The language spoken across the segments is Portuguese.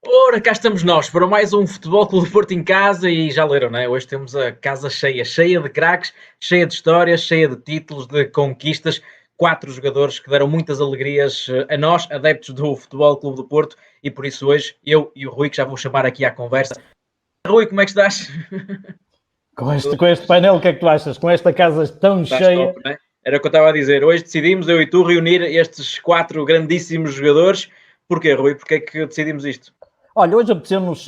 Ora, cá estamos nós para mais um Futebol Clube do Porto em casa e já leram, não é? Hoje temos a casa cheia, cheia de craques, cheia de histórias, cheia de títulos, de conquistas. 4 jogadores que deram muitas alegrias a nós, adeptos do Futebol Clube do Porto, e por isso hoje eu e o Rui, que já vou chamar aqui à conversa. Rui, como é que estás? Com este painel, o que é que tu achas? Com esta casa tão Estás cheia. top, não é? Era o que eu estava a dizer. Hoje decidimos, eu e tu, reunir estes 4 grandíssimos jogadores. Porquê, Rui? Porquê é que decidimos isto? Olha, hoje apeteceu-nos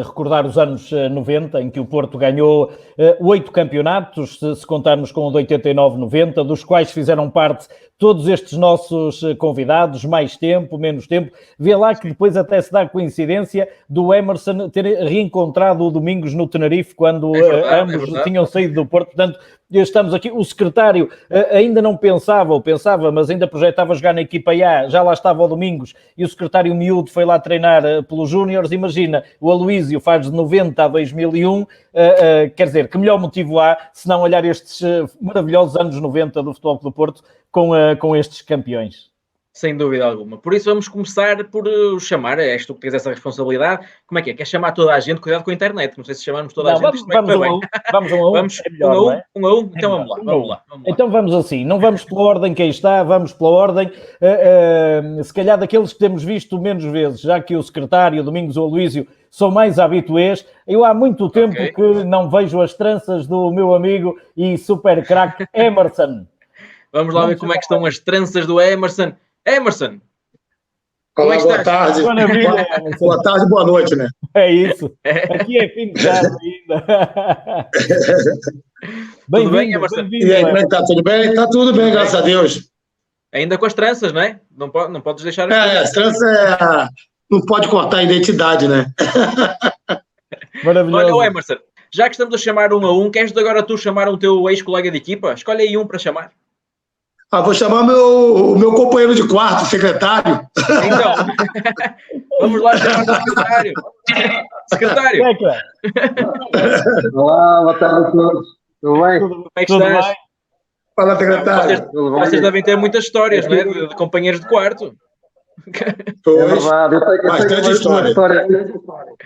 recordar os anos 90, em que o Porto ganhou 8 campeonatos, se contarmos com o de 89-90, dos quais fizeram parte todos estes nossos convidados, mais tempo, menos tempo. Vê lá que depois até se dá a coincidência do Emerson ter reencontrado o Domingos no Tenerife, quando ambos tinham saído do Porto. Portanto, estamos aqui. O secretário ainda não pensava, mas ainda projetava jogar na equipa A, já lá estava o Domingos, e o secretário miúdo foi lá treinar pelos Júniores. Imagina, o Aloísio faz de 90 a 2001, quer dizer, que melhor motivo há se não olhar estes maravilhosos anos 90 do Futebol Clube do Porto com estes campeões? Sem dúvida alguma. Por isso vamos começar por chamar, és tu que tens essa responsabilidade. Como é que é? Queres chamar toda a gente? Cuidado com a internet, não sei se chamarmos toda a gente. Vamos um a um. Vamos um a um. Vamos é melhor, um a um, é? um a um. Então vamos lá. Então vamos assim, não vamos pela ordem que aí está, vamos pela ordem, se calhar daqueles que temos visto menos vezes, já que o secretário, o Domingos ou o Aloísio são mais habituês. Eu há muito tempo que não vejo as tranças do meu amigo e super craque Emerson. Vamos lá ver como é que estão as tranças do Emerson. Emerson! Olá, boa tarde. Boa tarde, boa noite, né? É isso. Aqui é fim de tarde ainda. Tudo bem, Emerson? E aí, como é que tá? Tudo bem? Tá tudo bem, graças a Deus. Ainda com as tranças, não é? Não podes deixar... as tranças não pode cortar a identidade, né? Maravilhoso. Olha, Emerson, já que estamos a chamar um a um, queres agora tu chamar o teu ex-colega de equipa? Escolhe aí um para chamar. Vou chamar o meu companheiro de quarto, secretário. Então, vamos lá chamar o secretário. Secretário! Olá, boa tarde a todos. Tudo bem? Como é que estás? Fala, secretário. Vocês devem ter muitas histórias, não é? De companheiros de quarto. É verdade,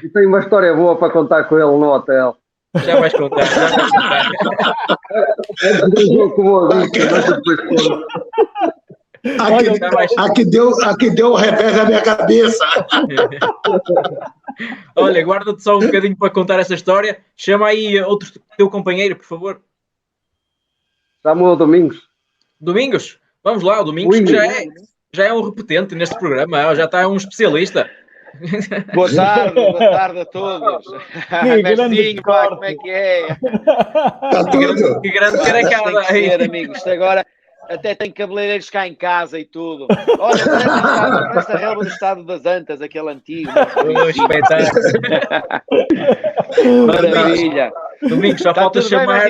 eu tenho uma história boa para contar com ele no hotel. Já vais contar. Aqui deu um revés na minha cabeça. Olha, guarda-te só um bocadinho para contar essa história. Chama aí outro teu companheiro, por favor. Chama o Domingos. Domingos? Vamos lá, o Domingos que já é um repetente neste programa, já está um especialista. Boa tarde a todos. Mestinho, pá, como é que é? Que grande caracada. Tem que ser, amigos. Isto agora até tem cabeleireiros cá em casa e tudo. Olha, parece a relva do estado das Antas, aquele antigo. Espetáculo. Maravilha. Domingos, só falta chamar...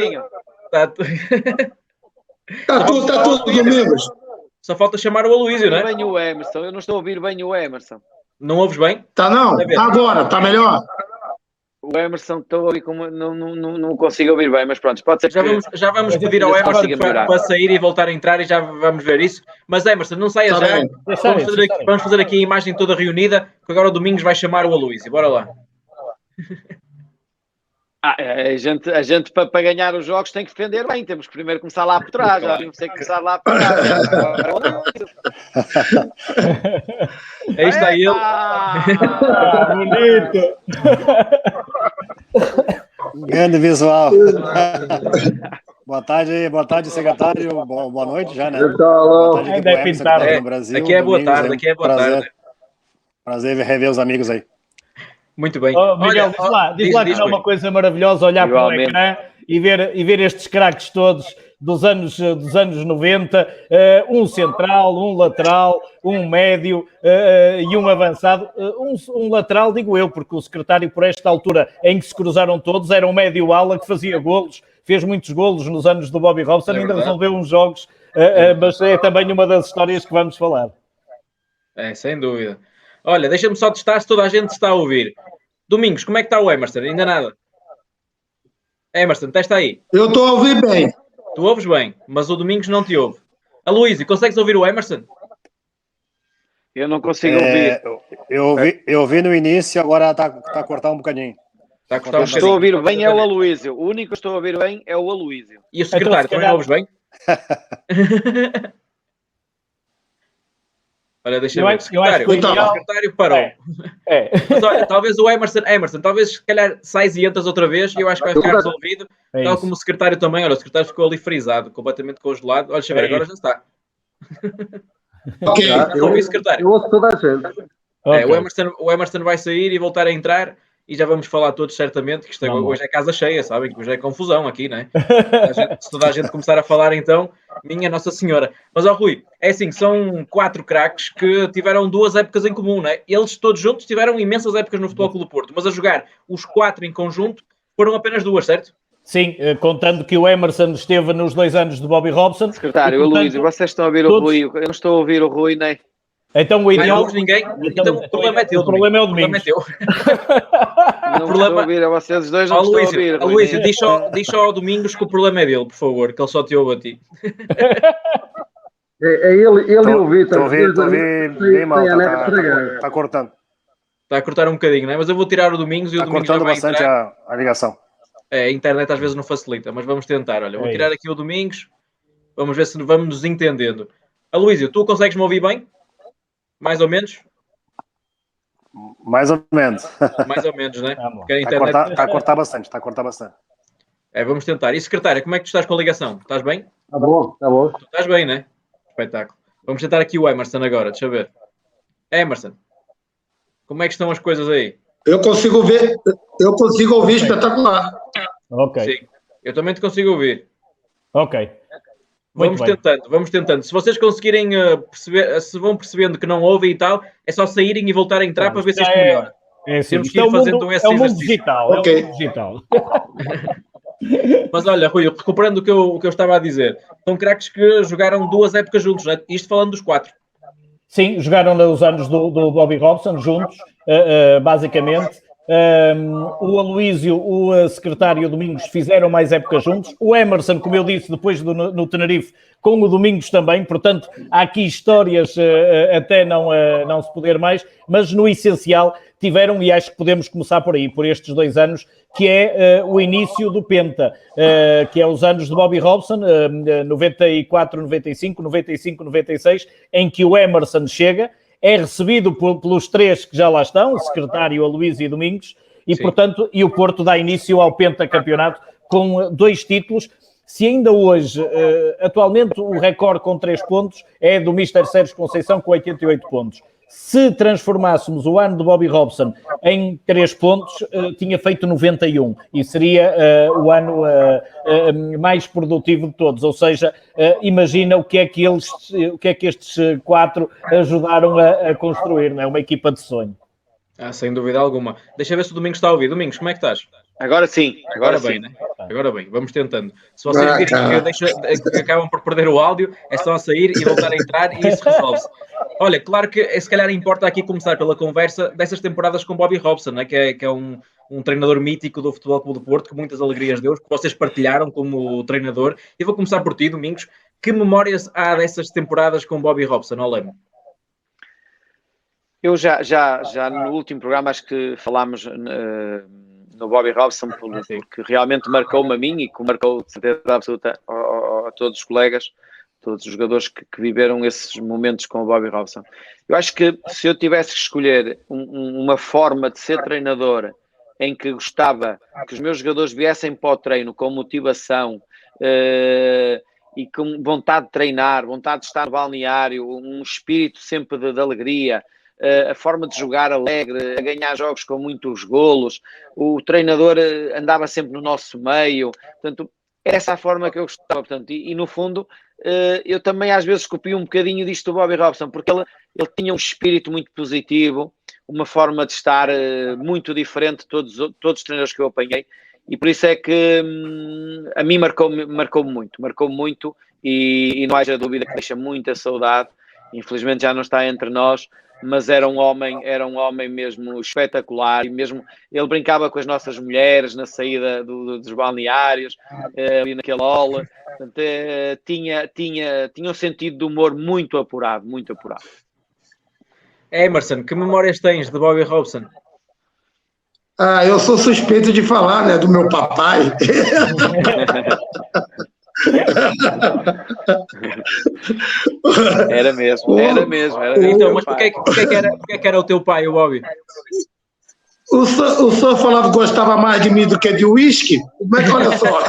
Está tudo, Domingos. Só falta chamar o Aloísio, não é? Bem o Emerson. Eu não estou a ouvir bem o Emerson. Não ouves bem? Tá não? Agora, tá melhor? O Emerson, estou a ouvir como não consigo ouvir bem, mas pronto, pode ser que... Já vamos pedir ao Emerson para sair e voltar a entrar e já vamos ver isso. Mas Emerson, não saias já. Vamos fazer aqui a imagem toda reunida, que agora o Domingos vai chamar o Aloísio. Bora lá. A gente para ganhar os jogos tem que defender bem, temos que primeiro começar lá por trás, já temos que começar lá por trás. Aí está ele. Bonito! Grande visual. Boa tarde, secretário. Boa noite já, né? Boa tarde, ainda é pintado no Brasil. Aqui é boa tarde, tarde. Prazer rever os amigos aí. Muito bem. Miguel, diz lá que não é uma coisa maravilhosa olhar para o ecrã e ver estes craques todos dos anos 90, um central, um lateral, um médio e um avançado. Um lateral, digo eu, porque o secretário, por esta altura em que se cruzaram todos, era um médio-ala que fazia golos, fez muitos golos nos anos do Bobby Robson, ainda resolveu uns jogos, mas é também uma das histórias que vamos falar. Sem dúvida. Olha, deixa-me só testar se toda a gente está a ouvir. Domingos, como é que está o Emerson? Ainda nada. Emerson, testa aí. Eu estou a ouvir bem. Tu ouves bem, mas o Domingos não te ouve. Aloísio, consegues ouvir o Emerson? Eu não consigo ouvir. Eu vi no início, agora está a cortar um bocadinho. Está a cortar um bocadinho. Estou a ouvir bem é o Aloísio. O único que estou a ouvir bem é o Aloísio. E o secretário, também não ouves bem? Olha, deixa eu ver. O secretário parou. Mas olha, talvez o Emerson, talvez se calhar sais e entras outra vez e eu acho que vai ficar resolvido. Tal como o secretário também. Olha, o secretário ficou ali frisado, completamente congelado. Olha, deixa eu ver, agora já está. Ok. Eu ouço toda a gente. O Emerson vai sair e voltar a entrar e já vamos falar todos certamente, que isto hoje é casa cheia, sabem? Que hoje é confusão aqui, não é? Se toda a gente começar a falar, então, minha Nossa Senhora. Mas, Rui, é assim, são 4 craques que tiveram 2 épocas em comum, não é? Eles todos juntos tiveram imensas épocas no Futebol Clube do Porto, mas a jogar os 4 em conjunto foram apenas 2, certo? Sim, contando que o Emerson esteve nos 2 anos de Bobby Robson. Secretário, o Luís, vocês estão a ouvir o Rui, eu não estou a ouvir o Rui, nem... Então o ideal... Não ninguém. Então o problema é teu. O problema é o Domingos. Não estou a ouvir a vocês dois, não estou a ouvir. Luísio, diz só ao Domingos que o problema é dele, por favor, que ele só te ouve a ti. É ele e o Vitor. Estou a ouvir bem mal, está cortando. Está a cortar um bocadinho, não é? Mas eu vou tirar o Domingos e o Domingos já vai bastante a ligação. A internet às vezes não facilita, mas vamos tentar. Olha, vou tirar aqui o Domingos, vamos ver se vamos nos entendendo. Aloísio, tu consegues-me ouvir bem? Mais ou menos? Mais ou menos. Mais ou menos, né? Está a cortar bastante, vamos tentar. E secretária, como é que tu estás com a ligação? Estás bem? Está bom. Tu estás bem, né? Espetáculo. Vamos tentar aqui o Emerson agora, deixa eu ver. Emerson, como é que estão as coisas aí? Eu consigo ouvir espetacular. Ok. Sim, eu também te consigo ouvir. Ok. Vamos tentando. Se vocês conseguirem perceber, se vão percebendo que não ouvem e tal, é só saírem e voltar a entrar para ver se isto melhora. Temos que ir fazendo esse exercício. Digital, é o mundo digital. Mas olha, Rui, recuperando o que eu estava a dizer, são craques que jogaram 2 épocas juntos, né? Isto falando dos 4. Sim, jogaram nos anos do Bobby Robson juntos, basicamente. O Aloísio, o secretário Domingos fizeram mais épocas juntos. O Emerson, como eu disse, depois no Tenerife, com o Domingos também. Portanto, há aqui histórias até não se poder mais, mas no essencial tiveram, e acho que podemos começar por aí, por estes 2 anos, que é o início do Penta, que é os anos de Bobby Robson, 94, 95, 95, 96, em que o Emerson chega, é recebido pelos 3 que já lá estão, o secretário, a Aloísio e Domingos, e, portanto, o Porto dá início ao pentacampeonato com 2 títulos. Se ainda hoje, atualmente, o recorde com 3 pontos é do Mister Sérgio Conceição com 88 pontos. Se transformássemos o ano de Bobby Robson em 3 pontos, tinha feito 91 e seria o ano mais produtivo de todos. Ou seja, imagina o que é que estes 4 ajudaram a construir, não é? Uma equipa de sonho. Sem dúvida alguma. Deixa eu ver se o Domingos está a ouvir. Domingos, como é que estás? Agora sim. Agora bem, né? Agora bem, vamos tentando. Se vocês virem que acabam por perder o áudio, é só sair e voltar a entrar e isso resolve-se. Olha, claro que se calhar importa aqui começar pela conversa dessas temporadas com Bobby Robson, né? que é um treinador mítico do Futebol Clube do Porto, que muitas alegrias deu, que vocês partilharam como treinador. E vou começar por ti, Domingos. Que memórias há dessas temporadas com Bobby Robson, ao Leme? Eu já no último programa acho que falámos no Bobby Robson, porque realmente marcou-me a mim e que marcou de certeza absoluta a todos os colegas, todos os jogadores que viveram esses momentos com o Bobby Robson. Eu acho que se eu tivesse que escolher uma forma de ser treinador em que gostava que os meus jogadores viessem para o treino com motivação e com vontade de treinar, vontade de estar no balneário, um espírito sempre de alegria, a forma de jogar alegre, a ganhar jogos com muitos golos, o treinador andava sempre no nosso meio, portanto, essa é a forma que eu gostava, portanto, e no fundo, eu também às vezes copio um bocadinho disto do Bobby Robson, porque ele tinha um espírito muito positivo, uma forma de estar muito diferente de todos os treinadores que eu apanhei, e por isso é que a mim marcou-me muito, e não haja dúvida que deixa muita saudade. Infelizmente já não está entre nós, mas era um homem mesmo espetacular, e mesmo ele brincava com as nossas mulheres na saída dos balneários, ali naquele hall. Portanto, tinha um sentido de humor muito apurado. Emerson, que memórias tens de Bobby Robson? Eu sou suspeito de falar, né, do meu papai. Era mesmo. Então, mas porquê que era o teu pai, o Bobby? O senhor falava que gostava mais de mim do que de uísque? Como é que olha só?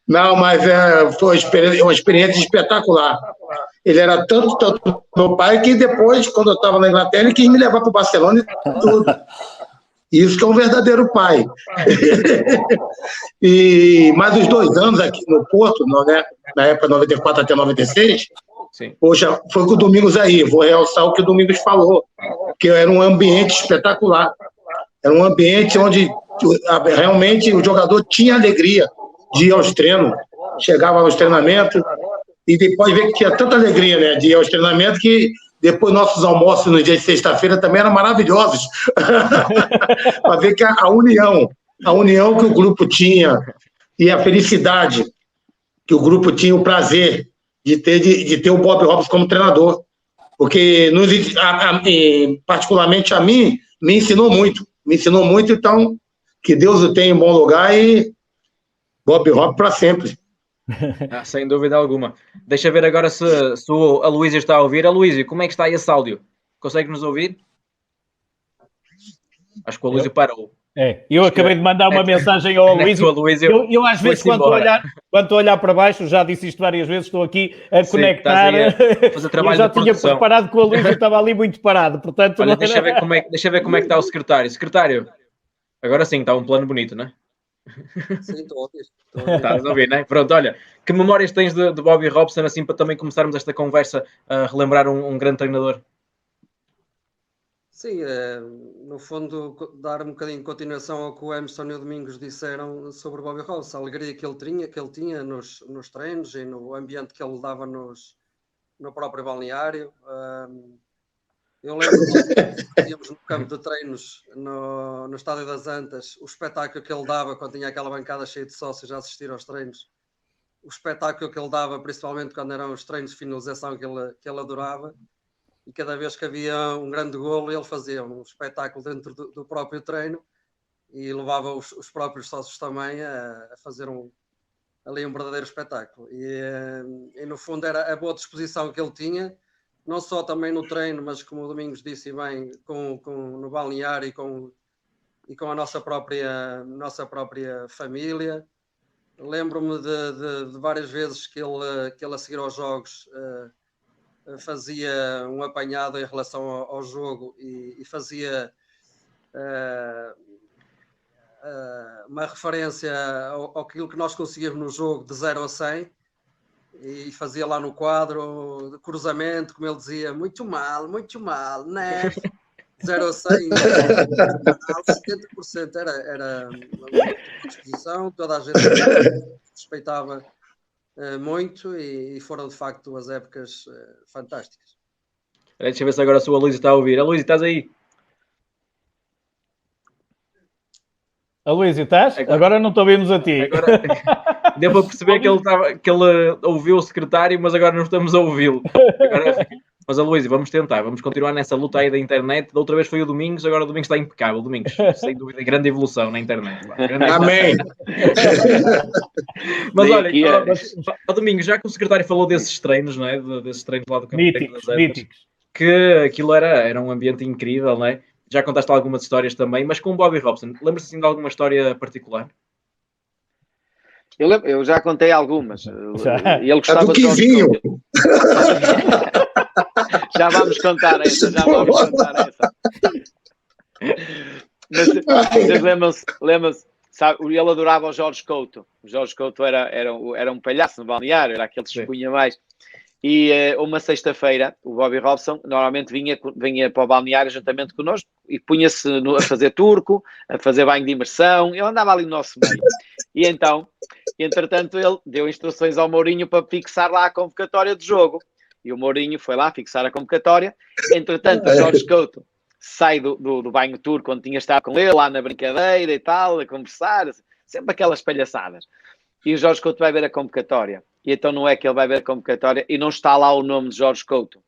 Não, mas foi uma experiência espetacular. Ele era tanto meu pai que depois, quando eu estava na Inglaterra, ele quis me levar para o Barcelona e tudo. Isso que é um verdadeiro pai. Mais os 2 anos aqui no Porto, né, na época 94 até 96, sim. Poxa, foi com o Domingos aí. Vou realçar o que o Domingos falou, que era um ambiente espetacular. Era um ambiente onde realmente o jogador tinha alegria de ir aos treinos. Chegava aos treinamentos e depois ver que tinha tanta alegria, né, de ir aos treinamentos, que depois nossos almoços no dia de sexta-feira também eram maravilhosos. Para ver que a união que o grupo tinha e a felicidade que o grupo tinha, o prazer de ter o Bob Robson como treinador. Porque, particularmente a mim, me ensinou muito. Então, que Deus o tenha em bom lugar e Bob Robson para sempre. Sem dúvida alguma. Deixa ver agora se a Luísa está a ouvir. Luísa, como é que está esse áudio? Consegue nos ouvir? Acho que o Luísa parou. Eu acabei de mandar uma mensagem ao Luísa. Eu às vezes, quando estou a olhar para baixo, já disse isto várias vezes, estou aqui a conectar. Fazer trabalho, eu já tinha preparado com a Luísa e estava ali muito parado. Portanto, olha, deixa ver como é que está o secretário. Secretário, agora sim, está um plano bonito, não é? Sim, estou a ouvir. Estás a ouvir, não é? Pronto, olha, que memórias tens de Bobby Robson, assim, para também começarmos esta conversa a relembrar um grande treinador? Sim, no fundo, dar um bocadinho de continuação ao que o Emerson e o Domingos disseram sobre o Bobby Robson, a alegria que ele tinha nos treinos e no ambiente que ele dava no próprio balneário. Eu lembro que íamos no campo de treinos no Estádio das Antas, o espetáculo que ele dava quando tinha aquela bancada cheia de sócios a assistir aos treinos, o espetáculo que ele dava, principalmente quando eram os treinos de finalização que ele adorava, e cada vez que havia um grande golo ele fazia um espetáculo dentro do próprio treino e levava os próprios sócios também a fazer ali um verdadeiro espetáculo. E no fundo era a boa disposição que ele tinha, não só também no treino, mas como o Domingos disse bem, no balneário e com a nossa própria família. Lembro-me de várias vezes que ele a seguir aos jogos fazia um apanhado em relação ao jogo e fazia uma referência àquilo que nós conseguimos no jogo de 0 a 100. E fazia lá no quadro de cruzamento, como ele dizia, muito mal, né? 0 a 100, 70% era uma disposição, toda a gente respeitava muito e foram de facto 2 épocas fantásticas. Deixa eu ver se agora a sua Luísa está a ouvir. Luísa, estás aí? Luísa, estás? Agora não te ouvimos a ti. Agora, deu para perceber que ele ouviu o secretário, mas agora não estamos a ouvi-lo. Mas a Luísa, vamos tentar, vamos continuar nessa luta aí da internet. Da outra vez foi o Domingos, agora o Domingos está impecável. Domingos, sem dúvida, grande evolução na internet. Amém! Mas olha, Domingos, já que o secretário falou desses treinos, não é? Desses treinos lá do campo míticos. Que aquilo era um ambiente incrível, não é? Já contaste algumas histórias também, mas com o Bobby Robson, lembras-te assim de alguma história particular? Eu já contei algumas. Ele gostava do Kivinho. Já vamos contar essa. Mas lembram-se, sabe, ele adorava o Jorge Couto. O Jorge Couto era um palhaço no balneário, era aquele que se expunha mais. E uma sexta-feira, o Bobby Robson normalmente vinha para o balneário juntamente connosco e punha-se a fazer turco, a fazer banho de imersão. Ele andava ali no nosso meio. E então, entretanto, ele deu instruções ao Mourinho para fixar lá a convocatória de jogo. E o Mourinho foi lá fixar a convocatória. Entretanto, o Jorge Couto sai do banho turco, onde tinha estado com ele, lá na brincadeira e tal, a conversar, sempre aquelas palhaçadas. E o Jorge Couto vai ver a convocatória. e então não é que ele vai ver a convocatória e não está lá o nome de Jorge Couto.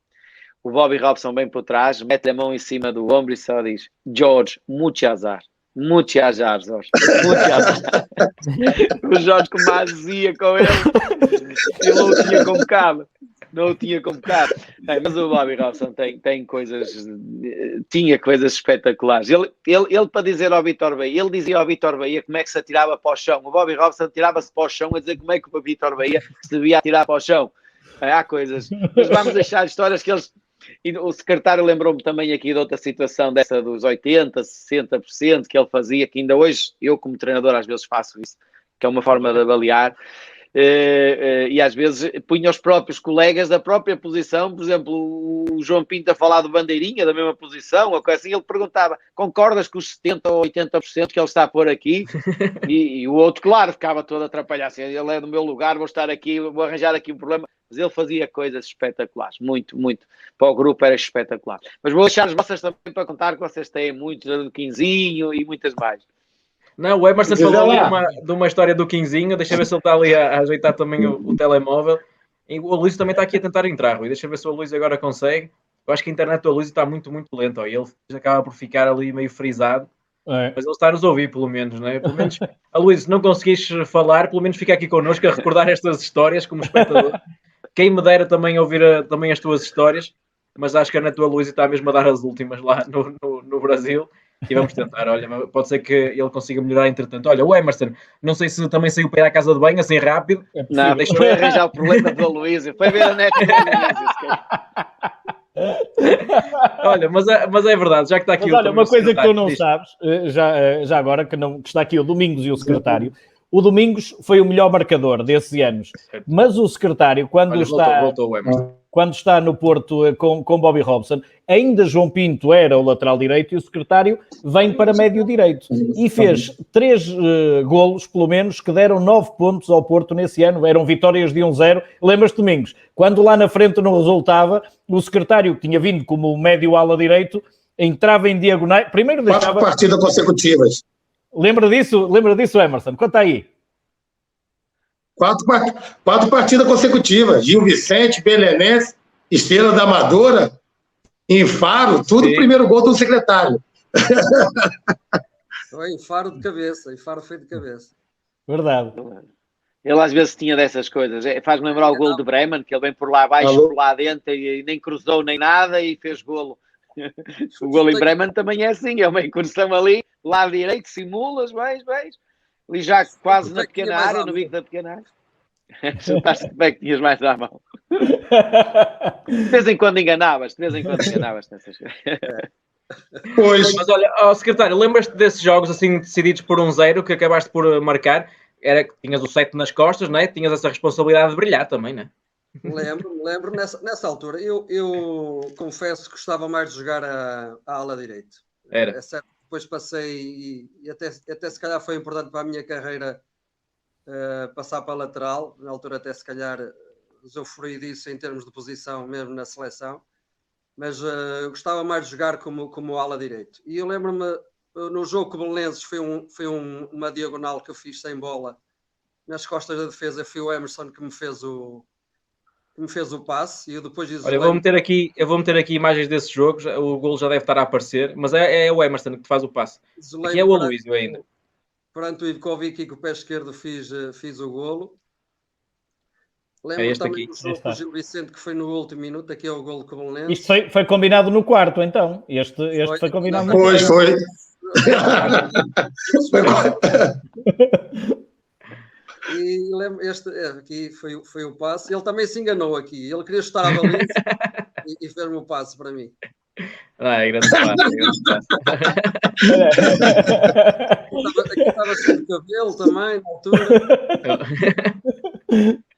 O Bobby Robson vem por trás, mete a mão em cima do ombro e só diz: Jorge, muito azar. Muito azar, Jorge. Muito azar. O Jorge com uma azia com ele. Ele não o tinha convocado. Não o tinha convocado. Mas o Bobby Robson tem coisas... Tinha coisas espetaculares. Ele para dizer ao Vítor Bahia, ele dizia ao Vítor Bahia como é que se atirava para o chão. O Bobby Robson tirava-se para o chão a dizer como é que o Vítor Bahia se devia atirar para o chão. Há coisas. Mas vamos deixar histórias que eles... E o secretário lembrou-me também aqui de outra situação dessa dos 80%, 60% que ele fazia, que ainda hoje eu como treinador às vezes faço isso, que é uma forma de avaliar, e às vezes punha os próprios colegas da própria posição, por exemplo, o João Pinto a falar do bandeirinha, da mesma posição, ou coisa assim, ele perguntava, concordas com os 70% ou 80% que ele está a pôr aqui? E o outro, claro, ficava todo atrapalhado, assim, ele é do meu lugar, vou estar aqui, vou arranjar aqui um problema. Mas ele fazia coisas espetaculares, muito, muito. Para o grupo era espetacular. Mas vou deixar as vossas também para contar que vocês têm muitos do Quinzinho e muitas mais. Não, o Emerson falou de uma história do Quinzinho. Deixa eu ver se ele está ali a ajeitar também o telemóvel. E o Luís também está aqui a tentar entrar, Rui. Deixa eu ver se o Luís agora consegue. Eu acho que a internet do Luís está muito, muito lenta. Ó. E ele acaba por ficar ali meio frisado. É. Mas ele está a nos ouvir, pelo menos, não é? Pelo menos, Luís, se não conseguis falar, pelo menos fica aqui connosco a recordar estas histórias como espectador. Quem me dera também ouvir também as tuas histórias, mas acho que a tua Luísa está mesmo a dar as últimas lá no Brasil e vamos tentar. Olha, pode ser que ele consiga melhorar entretanto. Olha, o Emerson, não sei se também saiu para ir à casa de banho assim rápido. Não, deixa eu arranjar o problema da Luísa. Foi ver a net da Luísa. Olha, mas é verdade, já que está aqui olha, uma coisa que tu não sabes, já agora, que está aqui o Domingos e o secretário. O Domingos foi o melhor marcador desses anos, mas o secretário, quando está no Porto com Bobby Robson, ainda João Pinto era o lateral direito e o secretário vem para médio direito. E fez 3 golos, pelo menos, que deram 9 pontos ao Porto nesse ano. Eram vitórias de 1-0. Lembras-te, Domingos? Quando lá na frente não resultava, o secretário, que tinha vindo como médio ala direito, entrava em diagonais. Primeiro deixava... 4 partidas consecutivas. Lembra disso, Emerson? Conta aí. 4 partidas consecutivas. Gil Vicente, Belenense, Estrela da Amadora, em Faro, tudo o primeiro gol do secretário. Em Faro de cabeça, em Faro foi de cabeça. Verdade. Ele às vezes tinha dessas coisas. Faz-me lembrar o gol de Bremen, que ele vem por lá abaixo, por lá dentro, e nem cruzou nem nada e fez golo. O golo em Bremen também é assim, é uma incursão ali, lado direito, simulas, vais, ali já quase na pequena área, no bico da pequena área. Chutaste bem que tinhas mais à mão. De vez em quando enganavas nessas coisas. Pois. Mas olha, secretário, lembras-te desses jogos assim decididos por 1-0 que acabaste por marcar? Era que tinhas o 7 nas costas, não é? Tinhas essa responsabilidade de brilhar também, não é? Lembro nessa altura. Eu confesso que gostava mais de jogar a ala direito. Era. É certo, depois passei e até se calhar foi importante para a minha carreira passar para a lateral. Na altura até se calhar usufruí disso em termos de posição mesmo na seleção. Mas eu gostava mais de jogar como ala direito. E eu lembro-me, no jogo com o Belenenses foi uma diagonal que eu fiz sem bola. Nas costas da defesa foi o Emerson que me fez o passe e eu depois Olha, eu vou meter aqui imagens desses jogos, o golo já deve estar a aparecer, mas é o Emerson que te faz o passe. Aqui é o Aloísio ainda. Perante o Ivkovic e com o pé esquerdo fiz o golo. Lembro também do jogo com o Gil Vicente que foi no último minuto, aqui é o golo com o Belenenses. Isto foi combinado no quarto, então. Este foi combinado no quarto. Foi. E lembro, aqui foi o passe. Ele também se enganou aqui. Ele queria estar a baliza e fez-me o passe para mim. É grande passe. Aqui estava sem cabelo também, na altura.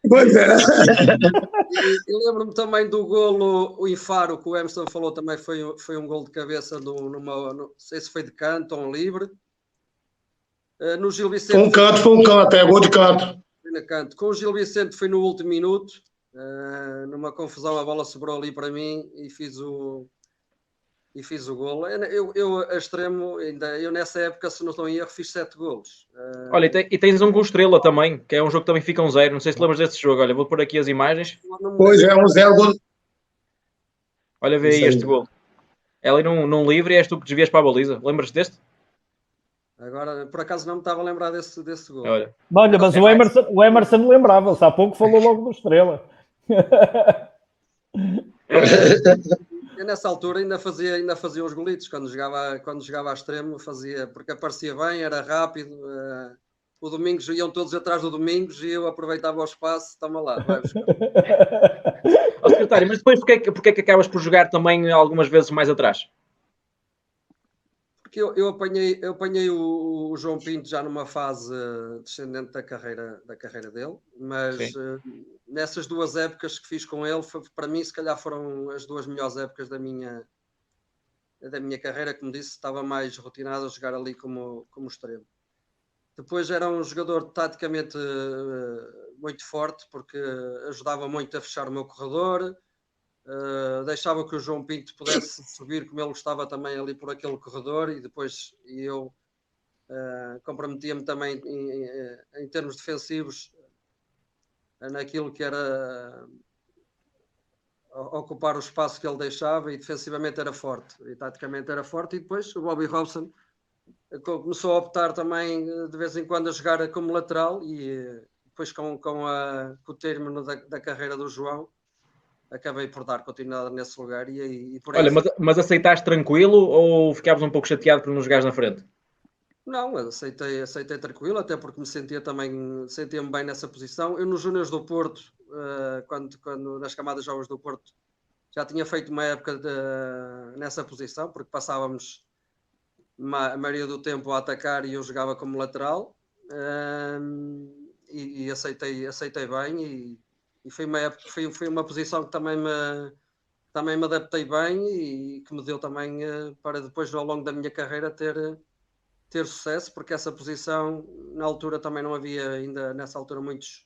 Pois é. E lembro-me também do golo, o Infaro, que o Emerson falou também, foi um golo de cabeça, não sei se foi de canto ou um livre. No Gil Vicente... Foi um canto, é gol de canto. Com o Gil Vicente foi no último minuto, numa confusão a bola sobrou ali para mim e fiz o e fiz o golo. Eu a extremo, eu nessa época, se não estou em erro, fiz 7 golos. Olha, e tens um com estrela também, que é um jogo que também fica 1-0. Não sei se lembras desse jogo. Olha, vou pôr aqui as imagens. Pois é, 1-0 gol. Olha, vê aí este gol. É ali num livre e és tu que desvias para a baliza. Lembras-te deste? Agora, por acaso, não me estava a lembrar desse gol. Olha, mas o Emerson lembrava-se. Há pouco falou logo do Estrela. Eu nessa altura ainda fazia os golitos. Quando jogava a extremo, fazia, porque aparecia bem, era rápido. O Domingos, iam todos atrás do Domingos e eu aproveitava o espaço. Toma lá, vai buscar. Secretário, mas depois porque é que acabas por jogar também algumas vezes mais atrás? Porque eu apanhei o João Pinto já numa fase descendente da carreira dele, mas nessas 2 épocas que fiz com ele, para mim, se calhar foram as 2 melhores épocas da minha carreira. Como disse, estava mais rotinado a jogar ali como extremo. Depois era um jogador taticamente muito forte, porque ajudava muito a fechar o meu corredor. Deixava que o João Pinto pudesse subir como ele gostava também ali por aquele corredor, e depois eu comprometia-me também em termos defensivos naquilo que era ocupar o espaço que ele deixava, e defensivamente era forte e taticamente era forte. E depois o Bobby Robson começou a optar também de vez em quando a jogar como lateral, e depois com o término da carreira do João acabei por dar continuidade nesse lugar. E por aí. Olha, mas aceitaste tranquilo ou ficavas um pouco chateado por não jogares na frente? Não, aceitei tranquilo, até porque me sentia-me bem nessa posição. Eu nos Júniores do Porto, quando nas camadas jovens do Porto, já tinha feito uma época nessa posição, porque passávamos a maioria do tempo a atacar e eu jogava como lateral, e aceitei bem, e foi uma posição que também me adaptei bem e que me deu também para depois, ao longo da minha carreira, ter sucesso, porque essa posição na altura também não havia ainda nessa altura muitos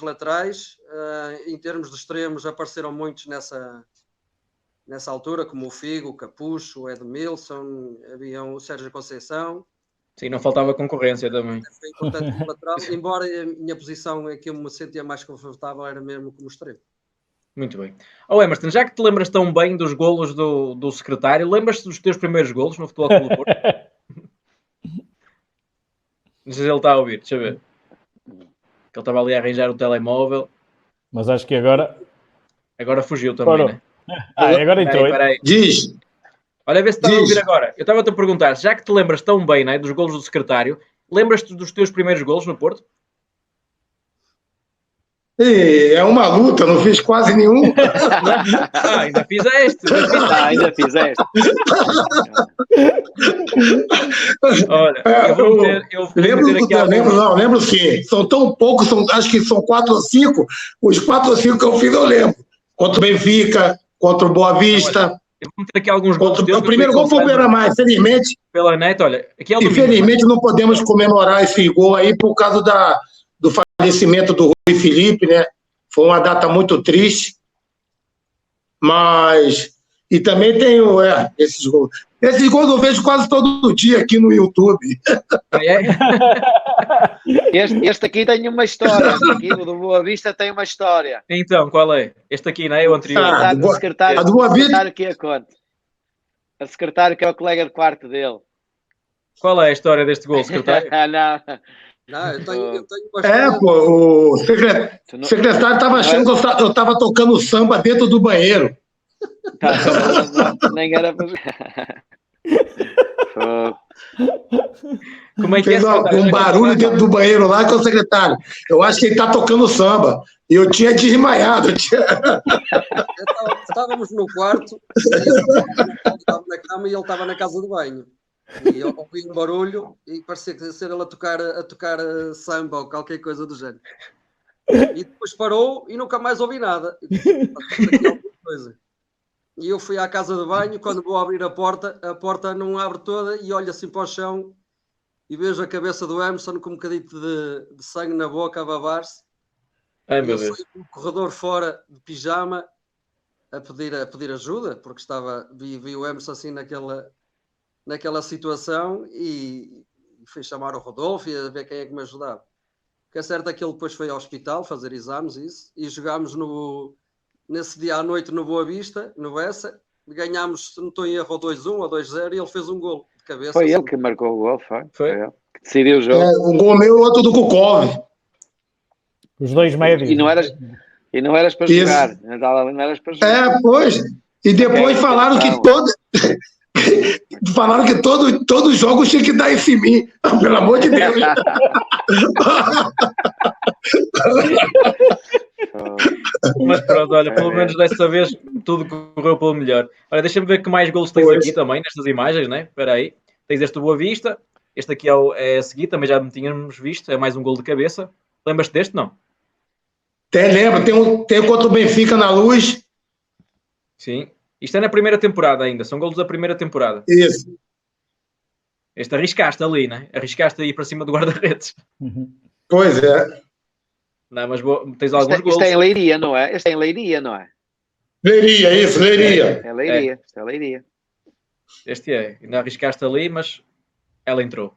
laterais. Em termos de extremos apareceram muitos nessa altura, como o Figo, o Capucho, o Edmilson, havia o Sérgio Conceição. Sim, não faltava concorrência também. Foi importante no lateral, embora a minha posição em que eu me sentia mais confortável era mesmo como extremo. Muito bem. Emerson, já que te lembras tão bem dos golos do secretário, lembras-te dos teus primeiros golos no Futebol Clube do Porto? Não sei se ele está a ouvir, deixa eu ver. Que ele estava ali a arranjar o telemóvel. Mas acho que agora fugiu também, né? Agora entrou. Peraí. Diz. Olha, vê se está a ouvir agora. Eu estava-te a perguntar, já que te lembras tão bem, né, dos golos do secretário, lembras-te dos teus primeiros golos no Porto? É uma luta, não fiz quase nenhum. Ainda fizeste. Ainda fizeste. Olha, lembro sim. São tão poucos, acho que são 4 ou 5. Os 4 ou 5 que eu fiz eu lembro. Contra o Benfica, contra o Boa Vista. Eu vou meter aqui alguns gols. O primeiro gol foi o Beira-Mar, infelizmente. Pela net, olha. Aqui é o infelizmente não podemos comemorar esse gol aí por causa do falecimento do Rui Felipe, né? Foi uma data muito triste. Mas... E também tenho esses gols. Esses gols eu vejo quase todo dia aqui no YouTube. Este aqui tem uma história. Aqui, o do Boa Vista tem uma história. Então, qual é? Este aqui, não é? O anterior. O secretário, a do Boa Vista... que a conta. O secretário que é o colega de quarto dele. Qual é a história deste gol, secretário? Não, eu tenho bastante... o secretário estava achando que eu estava tocando samba dentro do banheiro. Nem era para... Como é que fez um barulho dentro do banheiro lá com o secretário. Eu acho que ele está tocando samba. E eu tinha desmaiado. Estávamos no quarto, eu estava na cama e ele estava na casa de banho. E eu ouvi um barulho e parecia que ia ser ele a tocar samba ou qualquer coisa do género. E depois parou e nunca mais ouvi nada. E eu fui à casa de banho, quando vou abrir a porta não abre toda, e olho assim para o chão e vejo a cabeça do Emerson com um bocadito de sangue na boca a babar-se. Ai, meu Deus. Saí do corredor fora de pijama a pedir ajuda, porque vi o Emerson assim naquela situação e fui chamar o Rodolfo e a ver quem é que me ajudava. O que é certo é que ele depois foi ao hospital fazer exames e jogámos nesse dia à noite no Boa Vista, no Bessa, ganhámos, se não estou em erro, 2-1 ou 2-0 e ele fez um gol de cabeça. Foi ele que marcou o gol, foi ele que decidiu o jogo. O gol meu e o outro do Kukov. Os dois médios. E não eras para jogar. Não eras para jogar. Pois. E depois falaram que todos os jogos tinha que dar esse mim. Pelo amor de Deus. Mas pronto, olha, pelo menos desta vez tudo correu pelo melhor. Olha, deixa-me ver que mais golos tens aqui também, nestas imagens, né? Espera aí. Tens este do Boa Vista. Este aqui é a seguir, também já me tínhamos visto. É mais um gol de cabeça. Lembras-te deste, não? Lembro. Tem contra o Benfica na Luz. Sim. Isto é na primeira temporada ainda. São golos da primeira temporada. Isso. Este arriscaste ali, né? Arriscaste aí para cima do guarda-redes. Pois é. Não, mas tens alguns golos. Isto é em Leiria, não é? Este é em Leiria, não é? Leiria, isso, Leiria. É Leiria. Isto é Leiria. Este é. Ainda arriscaste ali, mas ela entrou.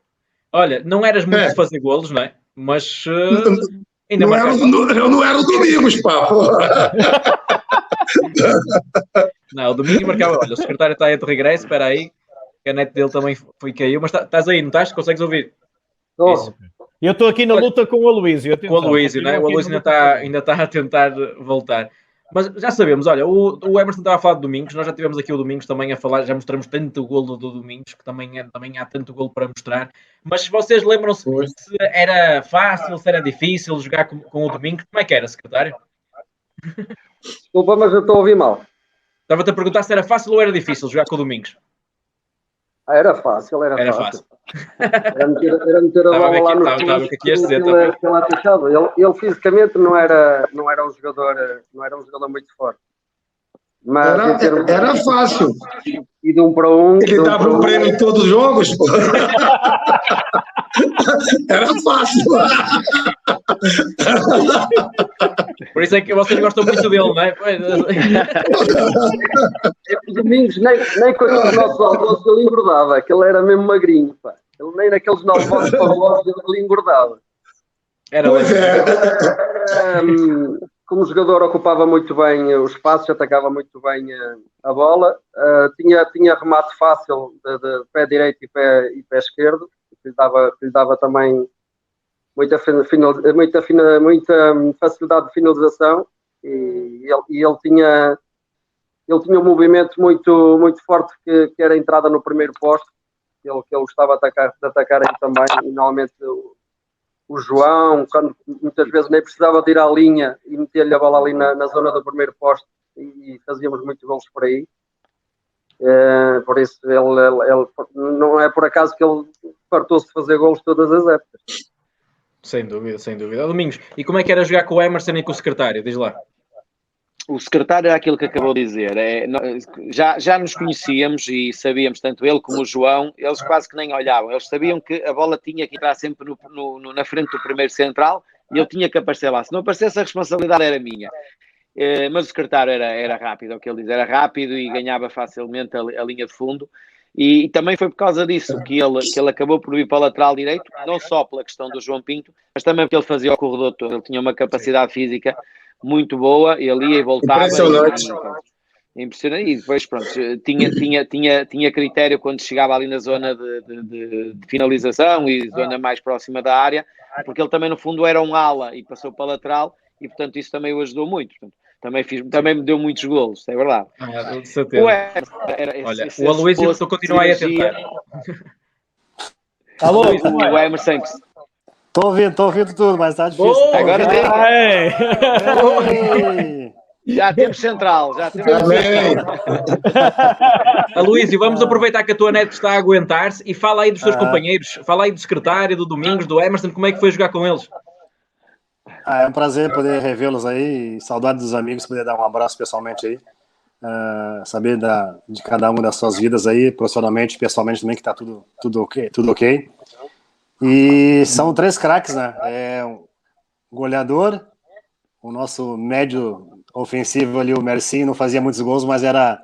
Olha, não eras muito de fazer golos, não é? Mas ainda marcaste. Eu não era o Domingos, pá. Não, o Domingos marcava. Olha, o secretário está aí de regresso. Espera aí. A net dele também caiu. Mas estás aí, não estás? Consegues ouvir? Isso. Eu estou aqui na luta com o Aloísio. Com o Aloísio, né? O Aloísio ainda está a tentar voltar. Mas já sabemos, olha, o Emerson estava a falar de Domingos, nós já tivemos aqui o Domingos também a falar, já mostramos tanto golo do Domingos, que também há tanto golo para mostrar. Mas se vocês lembram-se se era fácil, se era difícil jogar com o Domingos, como é que era, secretário? Desculpa, mas eu estou a ouvir mal. Estava-te a perguntar se era fácil ou era difícil jogar com o Domingos. Era fácil. Era fácil. Era meter a bola lá no fundo. Ele fisicamente não era um jogador muito forte. Mas era fácil. E de um para um. Ele dava um prêmio em todos os jogos. Era fácil. Por isso é que vocês gostam muito dele, não é? Domingos, nem com os nossos almoços ele engordava, que ele era mesmo magrinho, pá. Ele nem naqueles almoços famosos ele engordava. Como jogador ocupava muito bem os espaços, atacava muito bem a bola, tinha remate fácil de pé direito e pé esquerdo, que lhe dava também muita facilidade de finalização, e ele tinha um movimento muito, muito forte que era a entrada no primeiro posto, que ele gostava de atacar aí também, e normalmente o João, quando muitas vezes nem precisava de ir à linha e meter-lhe a bola ali na zona do primeiro posto, e fazíamos muitos golos por aí. Por isso ele não é por acaso que ele fartou-se de fazer golos todas as épocas. Sem dúvida. Domingos, e como é que era jogar com o Emerson e com o secretário? Diz lá. O secretário é aquilo que acabou de dizer. Já nos conhecíamos e sabíamos, tanto ele como o João, eles quase que nem olhavam. Eles sabiam que a bola tinha que entrar sempre na frente do primeiro central e eu tinha que aparecer lá. Se não aparecesse, a responsabilidade era minha. Mas o secretário era rápido, é o que ele diz. Era rápido e ganhava facilmente a linha de fundo. E também foi por causa disso que ele acabou por ir para o lateral direito, não só pela questão do João Pinto, mas também porque ele fazia o corredor todo. Ele tinha uma capacidade física muito boa, ele ia e voltava. Impressionante. E depois, pronto, tinha critério quando chegava ali na zona de finalização e zona mais próxima da área, porque ele também, no fundo, era um ala e passou para lateral, e, portanto, isso também o ajudou muito. Portanto, também me deu muitos golos, é verdade. De certeza. Olha, o Aloísio só continua aí a tentar. Alô, o Emerson. Estou ouvindo tudo, mas está difícil. Agora já temos central. Aloísio, vamos aproveitar que a tua net está a aguentar-se e fala aí dos teus companheiros. Fala aí do secretário, do Domingos, do Emerson, como é que foi jogar com eles? É um prazer poder revê-los aí, saudade dos amigos, poder dar um abraço pessoalmente aí, saber de cada uma das suas vidas aí, profissionalmente, pessoalmente também, que está tudo ok. E são 3 craques, né? Um goleador, o nosso médio ofensivo ali, o Merci não fazia muitos gols, mas era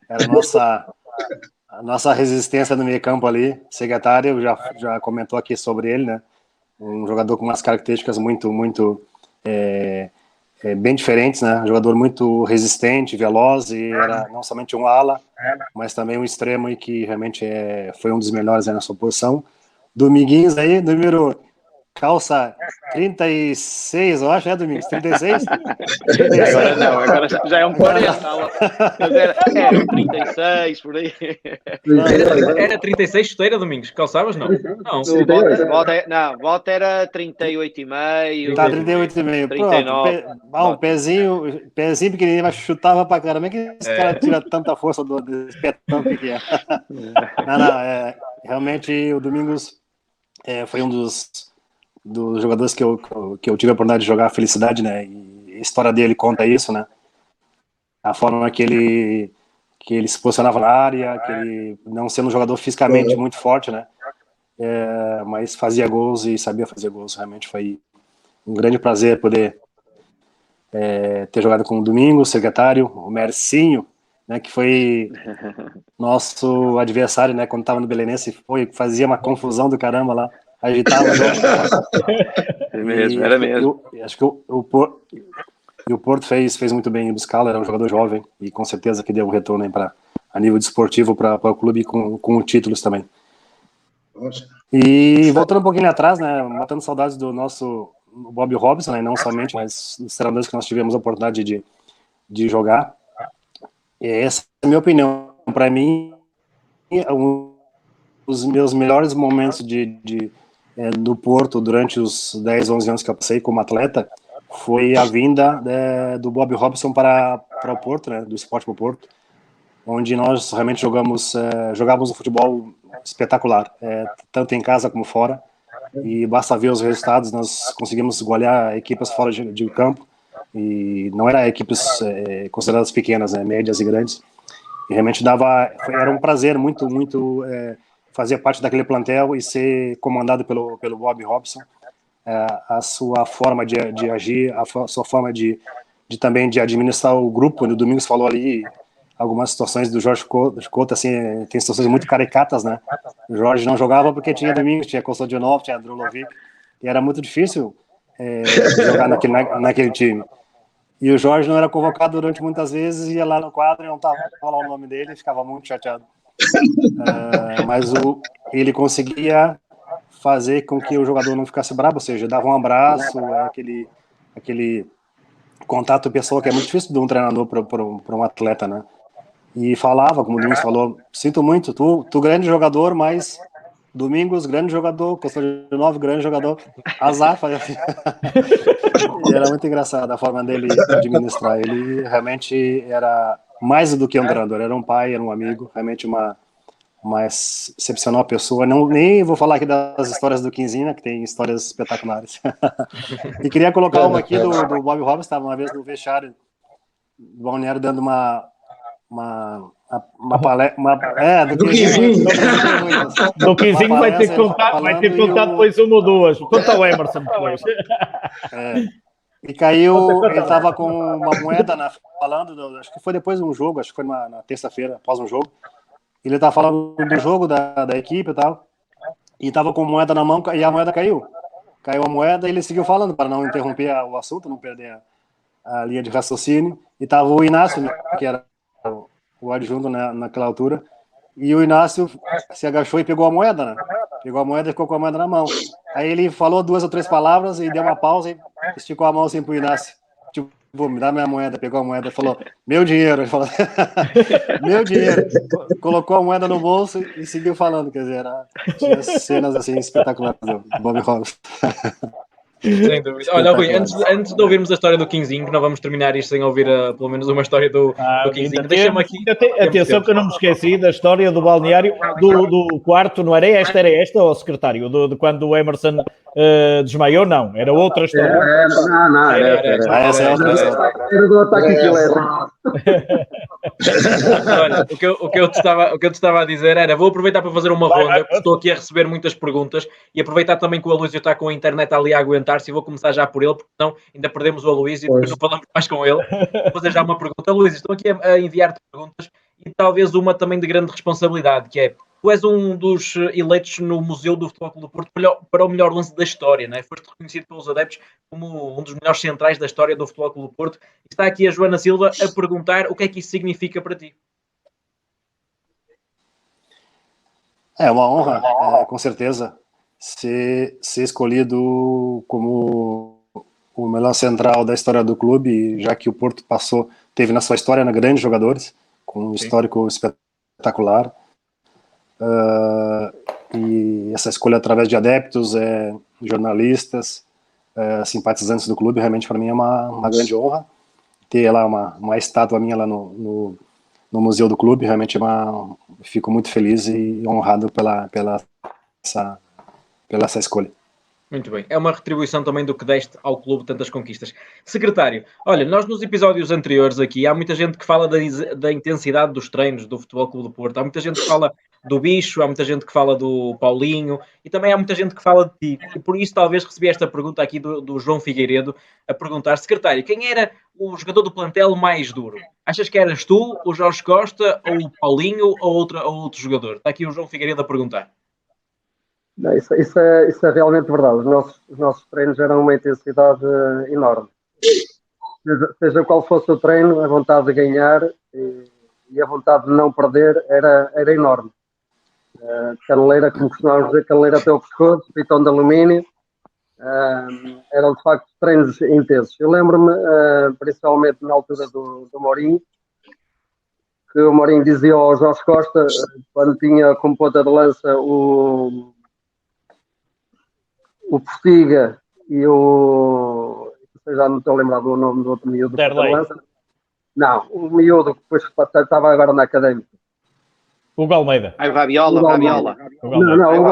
a nossa resistência no meio campo ali. Secretário já comentou aqui sobre ele, né? Um jogador com umas características muito bem diferentes, né? Um jogador muito resistente, veloz, e era não somente um ala, mas também um extremo, e que realmente foi um dos melhores aí na sua posição. Dominguinhos aí, número calça 36, eu acho, Domingos? 36? Agora não, agora já é um 40. Era 36, por aí. Era 36 chuteira, Domingos? Calçavas? Não. Bota era 38,5. Tá, 38,5. 39. Um pezinho pequenininho, mas chutava pra caramba. Como é que esse cara tira tanta força do petão que é? Não, realmente o Domingos foi um dos jogadores que eu tive a oportunidade de jogar, a felicidade, né? E a história dele conta isso, né? A forma que ele se posicionava na área, que ele, não sendo um jogador fisicamente muito forte, né? Mas fazia gols e sabia fazer gols. Realmente foi um grande prazer poder ter jogado com o Domingos, secretário, o Mercinho, né? Que foi nosso adversário, né? Quando estava no Belenense, fazia uma confusão do caramba lá. Agitava o jogo. Era mesmo. Acho que o Porto fez muito bem em buscá-lo, era um jogador jovem, e com certeza que deu um retorno a nível desportivo para o clube com títulos também. Nossa. E voltando um pouquinho atrás, né, matando saudades do nosso Bobby Robson, né, não somente, mas dos treinadores que nós tivemos a oportunidade de jogar. Essa é a minha opinião. Para mim, os meus melhores momentos do Porto durante os 10, 11 anos que eu passei como atleta foi a vinda do Bobby Robson para o Porto, né, do Sport para o Porto, onde nós realmente jogávamos um futebol espetacular, tanto em casa como fora, e basta ver os resultados. Nós conseguimos golear equipes fora de campo, e não eram equipes consideradas pequenas, né, médias e grandes, e realmente era um prazer muito fazer parte daquele plantel e ser comandado pelo Bobby Robson. A sua forma de agir, a sua forma de também de administrar o grupo. O Domingos falou ali algumas situações do Jorge Couto, assim, tem situações muito caricatas, né? O Jorge não jogava porque tinha Domingos, tinha Kostadinov, tinha Drulovic, e era muito difícil jogar naquele time. E o Jorge não era convocado durante muitas vezes, ia lá no quadro e não estava lá o nome dele, e ficava muito chateado. Mas ele conseguia fazer com que o jogador não ficasse bravo, ou seja, dava um abraço, aquele contato pessoal que é muito difícil de um treinador para um atleta, né? E falava, como o Domingos falou, sinto muito, tu grande jogador, mas Domingos, grande jogador, Kostadinov, grande jogador, azar. E era muito engraçado a forma dele administrar. Ele realmente era mais do que um treinador, era um pai, era um amigo, realmente uma excepcional pessoa. Nem vou falar aqui das histórias do Quinzinho, né, que tem histórias espetaculares. E queria colocar uma aqui do Bobby Robson, estava uma vez no vestiário do Balneário dando uma palestra. Do Quinzinho. Do Quinzinho vai ter que contar depois uma ou duas. Conta o Emerson depois. E caiu, ele estava com uma moeda falando, acho que foi depois de um jogo, acho que foi na terça-feira, após um jogo. Ele estava falando do jogo da equipe e tal, e estava com moeda na mão, e a moeda caiu. Caiu a moeda e ele seguiu falando, para não interromper o assunto, não perder a linha de raciocínio. E estava o Inácio, que era o adjunto naquela altura, e o Inácio se agachou e pegou a moeda, né? Pegou a moeda e ficou com a moeda na mão. Aí ele falou 2 ou 3 palavras e deu uma pausa e esticou a mão assim pro Inácio. Tipo, me dá minha moeda. Pegou a moeda e falou, meu dinheiro. Ele falou, meu dinheiro. Colocou a moeda no bolso e seguiu falando. Quer dizer, tinha cenas assim espetaculares do Bobby Robson. Sem dúvida. Olha, Rui, antes de ouvirmos a história do Quinzinho, que não vamos terminar isto sem ouvir pelo menos uma história do Quinzinho. Deixa-me aqui. Atenção que eu não me esqueci da história do balneário do quarto, não era esta, ó, secretário, de quando o Emerson desmaiou, não, era outra história. Não, era do ataque que leva. Olha, o que eu te estava a dizer era, vou aproveitar para fazer uma ronda, porque estou aqui a receber muitas perguntas, e aproveitar também que o Aloísio está com a internet ali a aguentar-se, e vou começar já por ele, porque senão ainda perdemos o Aloísio e depois não falamos mais com ele. Vou fazer já uma pergunta. Aloísio, estou aqui a enviar-te perguntas, e talvez uma também de grande responsabilidade, que é, tu és um dos eleitos no Museu do Futebol Clube do Porto para o melhor lance da história, não é? Foste reconhecido pelos adeptos como um dos melhores centrais da história do Futebol Clube do Porto. Está aqui a Joana Silva a perguntar o que é que isso significa para ti. É uma honra, com certeza, ser escolhido como o melhor central da história do clube, já que o Porto teve na sua história grandes jogadores, com um histórico espetacular. E essa escolha através de adeptos, jornalistas, simpatizantes do clube, realmente para mim é uma grande honra. Ter lá uma estátua minha lá no museu do clube, realmente fico muito feliz e honrado pela essa escolha. Muito bem, é uma retribuição também do que deste ao clube, tantas conquistas. Secretário, olha, nós nos episódios anteriores aqui, há muita gente que fala da intensidade dos treinos do Futebol Clube do Porto, há muita gente que fala do Bicho, há muita gente que fala do Paulinho, e também há muita gente que fala de ti, e por isso talvez recebi esta pergunta aqui do João Figueiredo, a perguntar, secretário, quem era o jogador do plantel mais duro? Achas que eras tu, o Jorge Costa, ou o Paulinho, ou outro jogador? Está aqui o João Figueiredo a perguntar. Não, isso é realmente verdade. Os nossos treinos eram uma intensidade enorme. Seja qual fosse o treino, a vontade de ganhar e a vontade de não perder era enorme. Caneleira, como costumávamos dizer, caneleira até o pescoço, pitão de alumínio. Eram de facto treinos intensos. Eu lembro-me, principalmente na altura do Mourinho, que o Mourinho dizia ao Jorge Costa, quando tinha como ponta de lança o Postiga e já não estou a lembrar do nome do outro miúdo. Não, o miúdo que depois estava agora na Académica. Hugo Almeida. O Rabiola. Não, o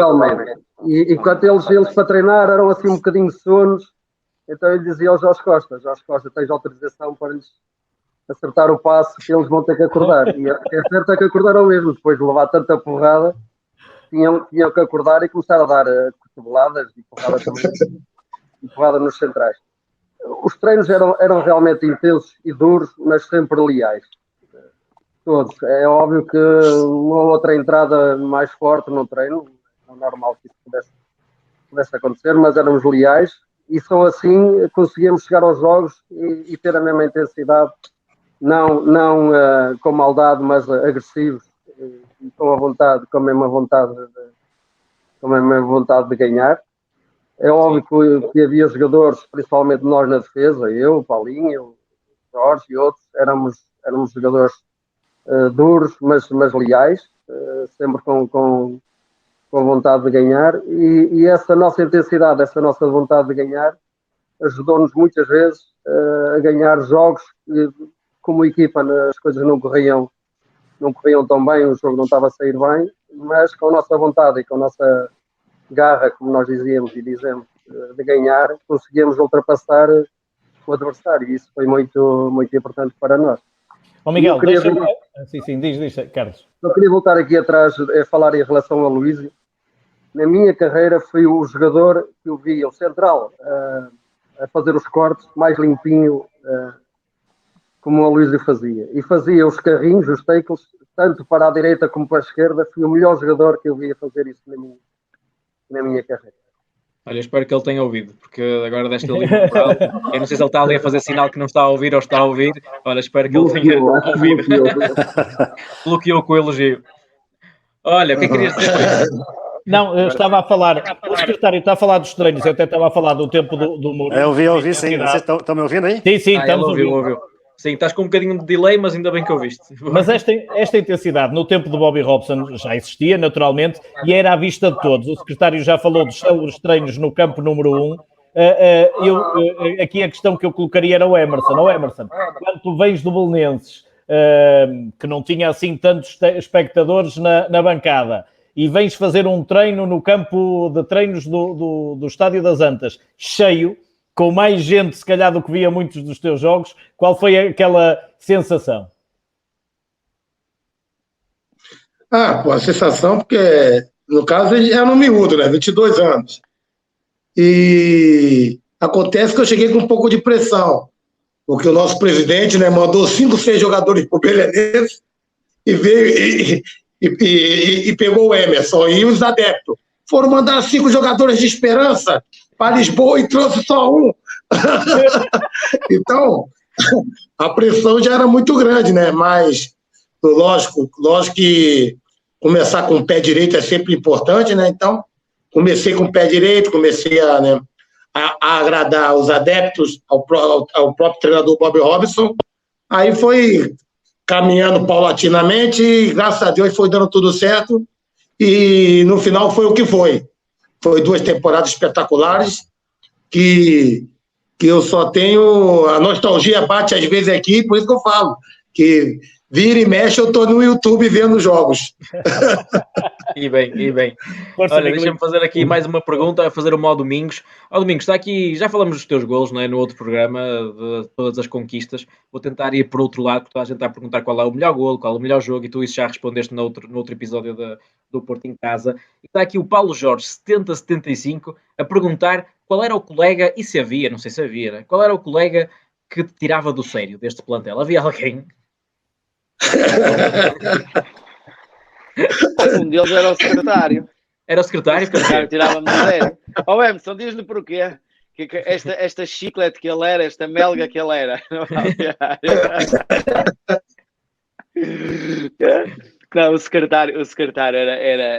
Almeida. E enquanto eles para treinar eram assim um bocadinho sonos, então ele dizia ao Jorge Costa, tens autorização para lhes acertar o passo que eles vão ter que acordar. E é certo que acordaram mesmo, depois de levar tanta porrada, tinham que acordar e começar a dar cotoveladas e porrada também, e porrada nos centrais. Os treinos eram realmente intensos e duros, mas sempre leais. Todos. É óbvio que uma outra entrada mais forte no treino, é normal que isso pudesse acontecer, mas éramos leais e só assim conseguíamos chegar aos jogos e ter a mesma intensidade, não com maldade, mas agressivos, com a mesma vontade de ganhar. É óbvio que havia jogadores, principalmente nós na defesa, eu, o Paulinho, o Jorge e outros, éramos jogadores duros, mas leais, sempre com vontade de ganhar, e essa nossa intensidade, essa nossa vontade de ganhar ajudou-nos muitas vezes a ganhar jogos que, como equipa, as coisas não corriam tão bem, o jogo não estava a sair bem, mas com a nossa vontade e com a nossa garra, como nós dizíamos e dizemos, de ganhar, conseguíamos ultrapassar o adversário, e isso foi muito, muito importante para nós. Miguel, diz, Carlos. Eu queria voltar aqui atrás a falar em relação a Aloísio. Na minha carreira foi o jogador que eu vi, o central, a fazer os cortes mais limpinho, como o Aloísio fazia. E fazia os carrinhos, os tackles, tanto para a direita como para a esquerda. Foi o melhor jogador que eu vi a fazer isso na minha carreira. Olha, espero que ele tenha ouvido, porque agora desta ali moral, eu não sei se ele está ali a fazer sinal que não está a ouvir ou está a ouvir. Olha, espero que ele tenha ouvido. Bloqueou com o elogio. Olha, o que é que querias dizer? Não, eu estava a falar, o secretário está a falar dos treinos, eu até estava a falar do tempo do Mourinho. Eu ouvi sim. Vocês estão me ouvindo aí? Sim, estamos ouvindo. Sim, estás com um bocadinho de delay, mas ainda bem que ouviste. Mas esta intensidade no tempo do Bobby Robson já existia, naturalmente, e era à vista de todos. O secretário já falou dos treinos no campo número 1. Aqui a questão que eu colocaria era o Emerson. Emerson, quando tu vens do Belenenses, que não tinha assim tantos espectadores na bancada, e vens fazer um treino no campo de treinos do Estádio das Antas, cheio, com mais gente, se calhar, do que via muitos dos teus jogos. Qual foi aquela sensação? A sensação, porque no caso ele era um miúdo, né? 22 anos. E acontece que eu cheguei com um pouco de pressão, porque o nosso presidente, né, mandou 5, 6 jogadores pro Belenenses e veio e pegou o Emerson e os adeptos. Foram mandar 5 jogadores de esperança para Lisboa e trouxe só um. Então, a pressão já era muito grande, né? Mas, lógico que começar com o pé direito é sempre importante, né? Então, comecei com o pé direito, comecei a agradar os adeptos, ao próprio treinador Bob Robson. Aí foi caminhando paulatinamente e, graças a Deus, foi dando tudo certo. E, no final, foi o que foi. Foi 2 temporadas espetaculares que eu só tenho... A nostalgia bate às vezes aqui, por isso que eu falo que vira e mexe, eu estou no YouTube vendo jogos. E bem. Olha, deixa-me fazer aqui mais uma pergunta, a fazer o ao Domingos. Domingos, está aqui, já falamos dos teus golos, não é? No outro programa, de todas as conquistas. Vou tentar ir por outro lado, porque toda a gente está a perguntar qual é o melhor golo, qual é o melhor jogo, e tu isso já respondeste no outro episódio do Porto em Casa. E está aqui o Paulo Jorge, 7075, a perguntar qual era o colega, e se havia, não sei se havia, né? Qual era o colega que te tirava do sério deste plantel? Havia alguém? Um deles era o secretário. Era o secretário? O secretário tirava-me de sério. Emerson, diz-lhe porquê. Que esta chiclete que ele era, esta melga que ele era. Não, o secretário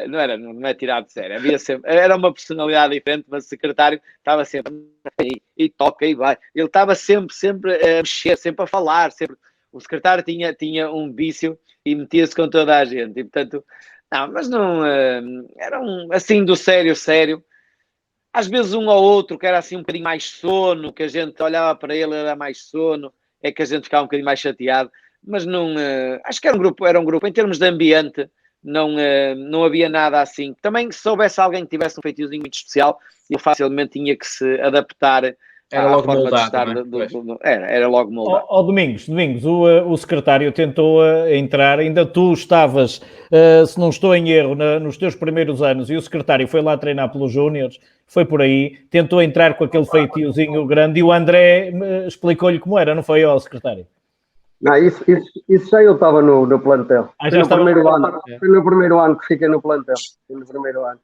não é tirado de sério. Era uma personalidade diferente, mas o secretário estava sempre e toca e vai. Ele estava sempre a mexer, sempre a falar, sempre. O secretário tinha um vício e metia-se com toda a gente. E, portanto, mas não... Era assim, do sério. Às vezes um ou outro que era assim um bocadinho mais sono, que a gente olhava para ele, era mais sono, é que a gente ficava um bocadinho mais chateado. Mas não... acho que era um grupo. Em termos de ambiente, não havia nada assim. Também, se soubesse alguém que tivesse um feitiozinho muito especial, ele facilmente tinha que se adaptar. Era logo moldado, era logo moldado. Domingos, o secretário tentou entrar, ainda tu estavas, se não estou em erro, nos teus primeiros anos, e o secretário foi lá treinar pelos Júniores, foi por aí, tentou entrar com aquele feitiozinho grande, e o André explicou-lhe como era, não foi, secretário? Não, isso já eu estava no plantel. Foi no primeiro ano que fiquei no plantel. Foi no primeiro ano.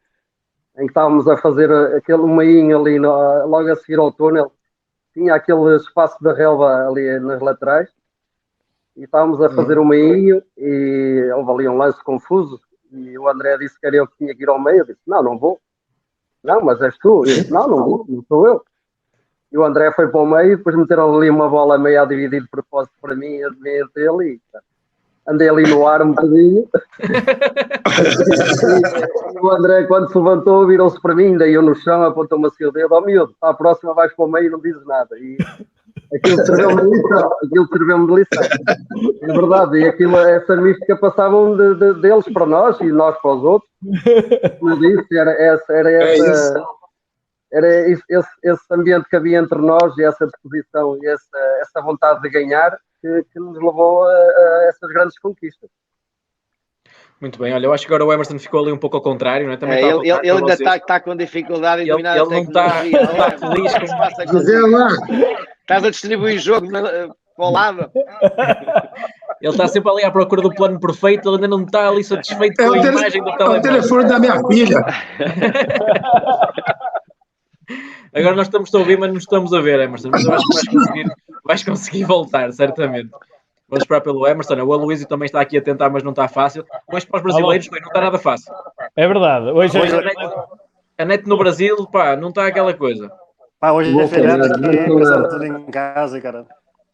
Em que estávamos a fazer aquele meinho ali, logo a seguir ao túnel. Tinha aquele espaço da relva ali nas laterais. E estávamos a fazer um meinho e houve ali um lance confuso. E o André disse que era eu que tinha que ir ao meio. Eu disse, não vou. Não, mas és tu. Eu disse, não vou, não sou eu. E o André foi para o meio, depois meteram ali uma bola meio a dividir de propósito para mim, entre ele e andei ali no ar um bocadinho. E o André, quando se levantou, virou-se para mim, daí eu no chão, apontou-me assim o dedo, miúdo, à próxima vais para o meio e não dizes nada. E aquilo serviu-me de lição. É verdade, e essa mística passavam deles para nós e nós para os outros. Como eu disse, era esse ambiente que havia entre nós e essa disposição e essa vontade de ganhar que nos levou a essas grandes conquistas. Muito bem, olha, eu acho que agora o Emerson ficou ali um pouco ao contrário, não é? Também ele ainda está com dificuldade em dominar a tecnologia. Ele não está feliz com o passa. Estás a distribuir jogo para o lado. Ele está sempre ali à procura do plano perfeito, ele ainda não está ali satisfeito com a imagem do telemóvel. É o telefone da minha filha. Agora nós estamos a ouvir, mas não estamos a ver, Emerson. Mas eu acho que vais conseguir voltar, certamente. Vamos esperar pelo Emerson. O Aloysio também está aqui a tentar, mas não está fácil. Hoje para os brasileiros não está nada fácil. É verdade. Hoje a net no Brasil, não está aquela coisa. Hoje é feriado aqui, está tudo em casa, cara.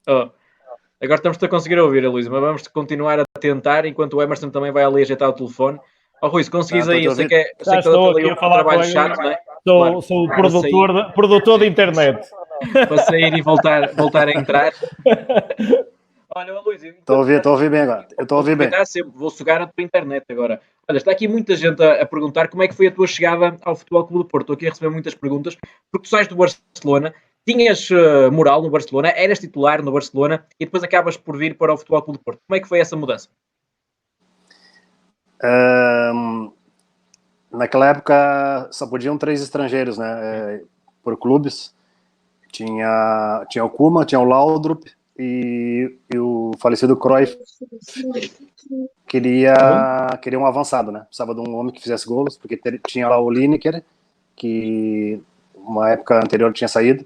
Agora estamos a conseguir ouvir, Aloysio, mas vamos continuar a tentar, enquanto o Emerson também vai ali ajeitar o telefone. Rui, se conseguires aí, eu sei que estou aqui a falar trabalho chato, não é? Sou o produtor de internet. Para sair e voltar a entrar. Olha, Luís, estou a ouvir bem agora. Eu estou a ouvir bem. Vou sugar a tua internet agora. Olha, está aqui muita gente a perguntar como é que foi a tua chegada ao Futebol Clube do Porto. Estou aqui a receber muitas perguntas, porque tu sais do Barcelona, tinhas moral no Barcelona, eras titular no Barcelona e depois acabas por vir para o Futebol Clube do Porto. Como é que foi essa mudança? Naquela época só podiam 3 estrangeiros, né? Por clubes. Tinha o Koeman, tinha o Laudrup e o falecido Cruyff queria um avançado, né? Precisava de um homem que fizesse gols, porque tinha lá o Lineker, que uma época anterior tinha saído,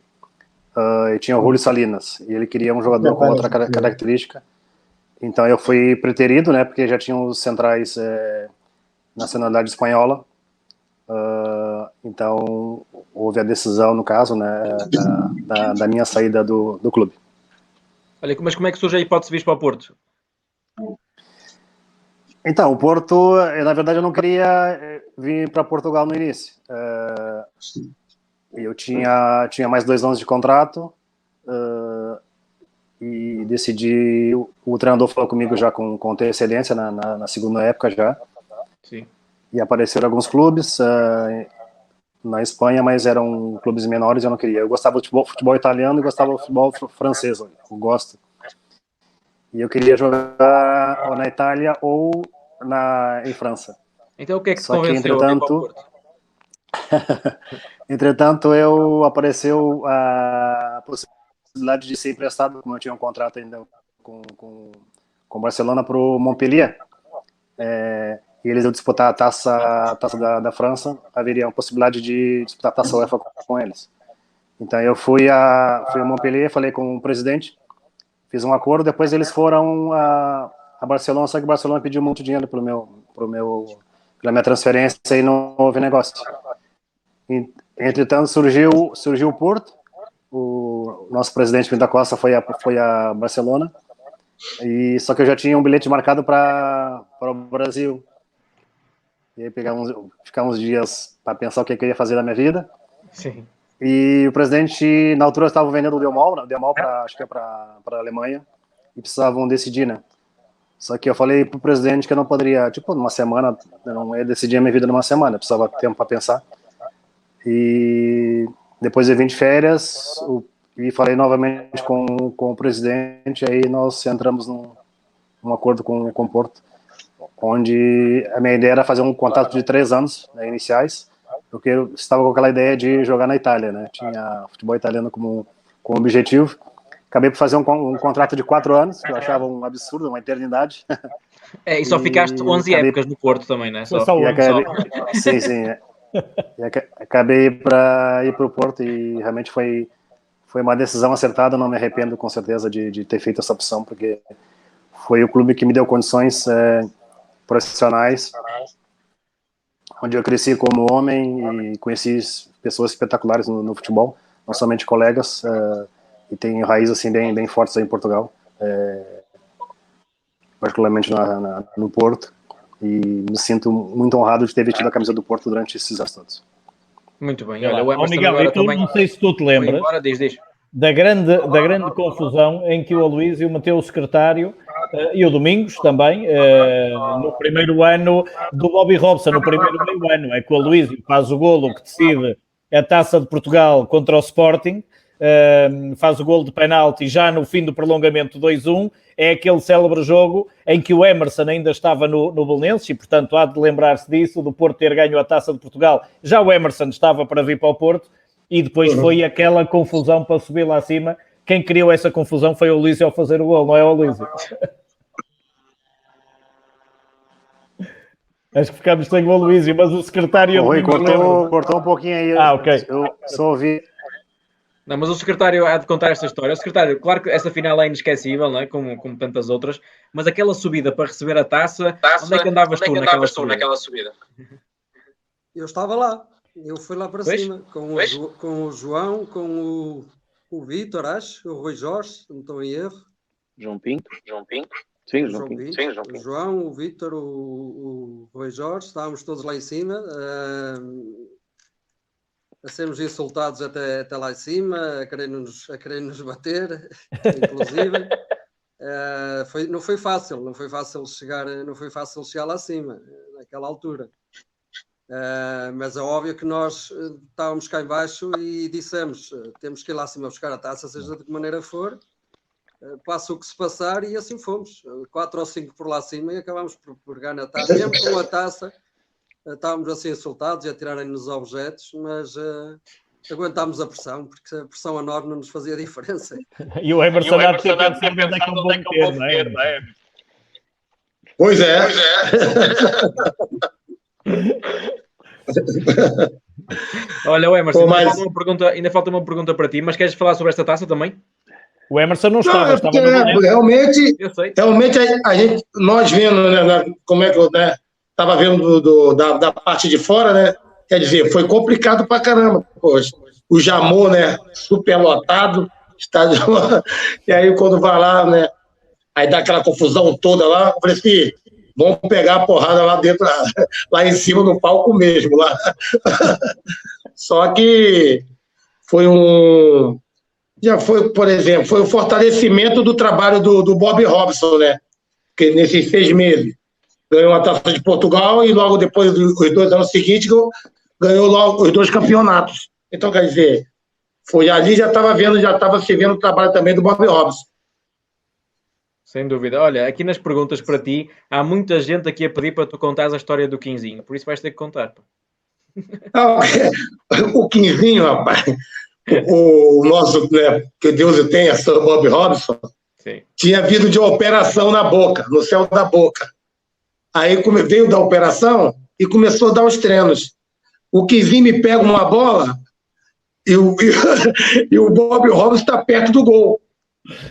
e tinha o Julio Salinas, e ele queria um jogador com outra característica. Então eu fui preterido, né? Porque já tinha os centrais nacionalidade espanhola. Então houve a decisão, no caso, né, da minha saída do clube. Olha, mas como é que surge a hipótese de vir para o Porto? Então, o Porto, na verdade, eu não queria vir para Portugal no início. Eu tinha mais 2 anos de contrato e decidi. O treinador falou comigo já com antecedência na segunda época já. Sim. E apareceram alguns clubes na Espanha, mas eram clubes menores, eu não queria. Eu gostava do futebol italiano e gostava do futebol francês, eu gosto. E eu queria jogar ou na Itália ou em França. Então o que é que te Só que, convenceu a vir para o Porto? Entretanto, apareceu a possibilidade de ser emprestado, como eu tinha um contrato ainda com o Barcelona, para o Montpellier. E eles iam disputar a taça da França, haveria uma possibilidade de disputar a taça UEFA com eles. Então eu fui a Montpellier, falei com o presidente, fiz um acordo, depois eles foram a Barcelona, só que o Barcelona pediu muito dinheiro pela minha transferência e não houve negócio. Entretanto, surgiu o Porto, o nosso presidente Pinto da Costa foi a Barcelona, e só que eu já tinha um bilhete marcado para o Brasil. E aí ficar uns dias para pensar o que eu ia fazer na minha vida. Sim. E o presidente, na altura, estava vendendo o Delmal acho que é para a Alemanha, e precisavam decidir, né? Só que eu falei pro presidente que eu não poderia, numa semana, eu não ia decidir a minha vida numa semana, eu precisava ter tempo para pensar. E depois eu vim de férias e falei novamente com o presidente, aí nós entramos num acordo com o Porto, onde a minha ideia era fazer um contrato de 3 anos, né, iniciais, porque eu estava com aquela ideia de jogar na Itália, né? Tinha futebol italiano como objetivo. Acabei por fazer um contrato de 4 anos, que eu achava um absurdo, uma eternidade. E só ficaste 11 épocas no Porto também, né? Sim. E acabei para ir para o Porto e realmente foi uma decisão acertada. Não me arrependo, com certeza, de ter feito essa opção, porque foi o clube que me deu condições profissionais, onde eu cresci como homem e conheci pessoas espetaculares no futebol, não somente colegas, e tenho raízes assim, bem fortes aí em Portugal, particularmente no Porto, e me sinto muito honrado de ter vestido a camisa do Porto durante esses anos todos. Muito bem, olha, o Emerson Miguel, agora tu, também... Não sei se tu te lembras embora, diz. Da grande confusão em que o Aloísio meteu o secretário e o Domingos também, no primeiro ano do Bobby Robson, no primeiro meio ano, é que o Aloísio faz o golo que decide a Taça de Portugal contra o Sporting, faz o golo de penalti já no fim do prolongamento 2-1, é aquele célebre jogo em que o Emerson ainda estava no Belenenses e, portanto, há de lembrar-se disso, do Porto ter ganho a Taça de Portugal. Já o Emerson estava para vir para o Porto e depois foi aquela confusão para subir lá acima. Quem criou essa confusão foi o Luís ao fazer o gol, não é o Luís? Acho que ficámos sem o Luís, mas o secretário... Rui, cortou um pouquinho aí. Ok. Eu só ouvi... Não, mas o secretário há de contar esta história. O secretário, claro que essa final é inesquecível, não é? Como tantas outras, mas aquela subida para receber a taça, onde é que andavas tu naquela subida? Eu estava lá, eu fui lá para cima, com o João, com o Vítor, acho, o Rui Jorge, não estou em erro. João Pinto. Sim, o João Pinto. O João, o Vítor, o Rui Jorge, estávamos todos lá em cima, a sermos insultados até lá em cima, a querer nos bater, inclusive. Não foi fácil chegar lá acima, naquela altura. Mas é óbvio que nós estávamos cá em baixo e dissemos, temos que ir lá acima buscar a taça, seja de que maneira for, passa o que se passar, e assim fomos, 4 ou 5 por lá acima, e acabámos por pegar na taça, mesmo com a taça, estávamos assim insultados e a tirarem-nos objetos, mas aguentámos a pressão, porque a pressão enorme não nos fazia diferença. E o Emerson há de ter pensado onde é que eu vou meter, não é? Pois é. Olha, o Emerson, ainda falta uma pergunta para ti, mas queres falar sobre esta taça também? O Emerson não estava, estava no realmente nós vendo, né, como é que eu estava vendo da parte de fora, né? Quer dizer, foi complicado pra caramba. Poxa, o Jamor, né? Super lotado, estádio. E aí quando vai lá, né? Aí dá aquela confusão toda lá. Eu falei assim, vamos pegar a porrada lá dentro, lá em cima no palco mesmo. Lá. Só que já foi, por exemplo, foi o fortalecimento do trabalho do Bob Robson, né? Que nesses 6 meses ganhou a Taça de Portugal e logo depois, os 2 anos seguintes, ganhou logo os 2 campeonatos. Então, quer dizer, foi ali, já estava se vendo o trabalho também do Bob Robson. Sem dúvida. Olha, aqui nas perguntas para ti, há muita gente aqui a pedir para tu contares a história do Quinzinho, por isso vais ter que contar. O Quinzinho, rapaz, o nosso, né, que Deus o tenha, Sir Bob Robson, sim, tinha vindo de uma operação na boca, no céu da boca. Aí veio da operação e começou a dar os treinos. O Quinzinho me pega uma bola e o Bob Robson está perto do gol.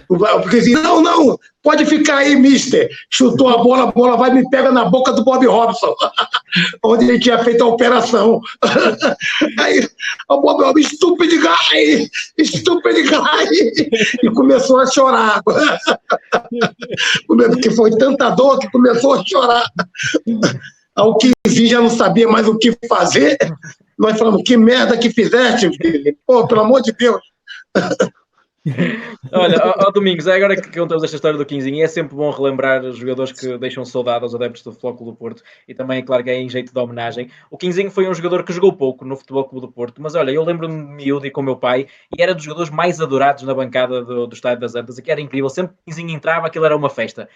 Porque assim, não, pode ficar aí, mister. Chutou a bola vai e me pega na boca do Bob Robson, onde ele tinha feito a operação. Aí o Bob Robson, stupid guy, e começou a chorar. Porque foi tanta dor que começou a chorar. O Quinzinho já não sabia mais o que fazer. Nós falamos, que merda que fizeste, filho. Pô, pelo amor de Deus. Olha, Domingos, agora que contamos esta história do Quinzinho, é sempre bom relembrar os jogadores que deixam saudade aos adeptos do Futebol Clube do Porto, e também, claro, que é em jeito de homenagem. O Quinzinho foi um jogador que jogou pouco no Futebol Clube do Porto, mas olha, eu lembro-me de miúdo e com o meu pai, e era dos jogadores mais adorados na bancada do Estádio das Antas, e que era incrível, sempre que o Quinzinho entrava, aquilo era uma festa.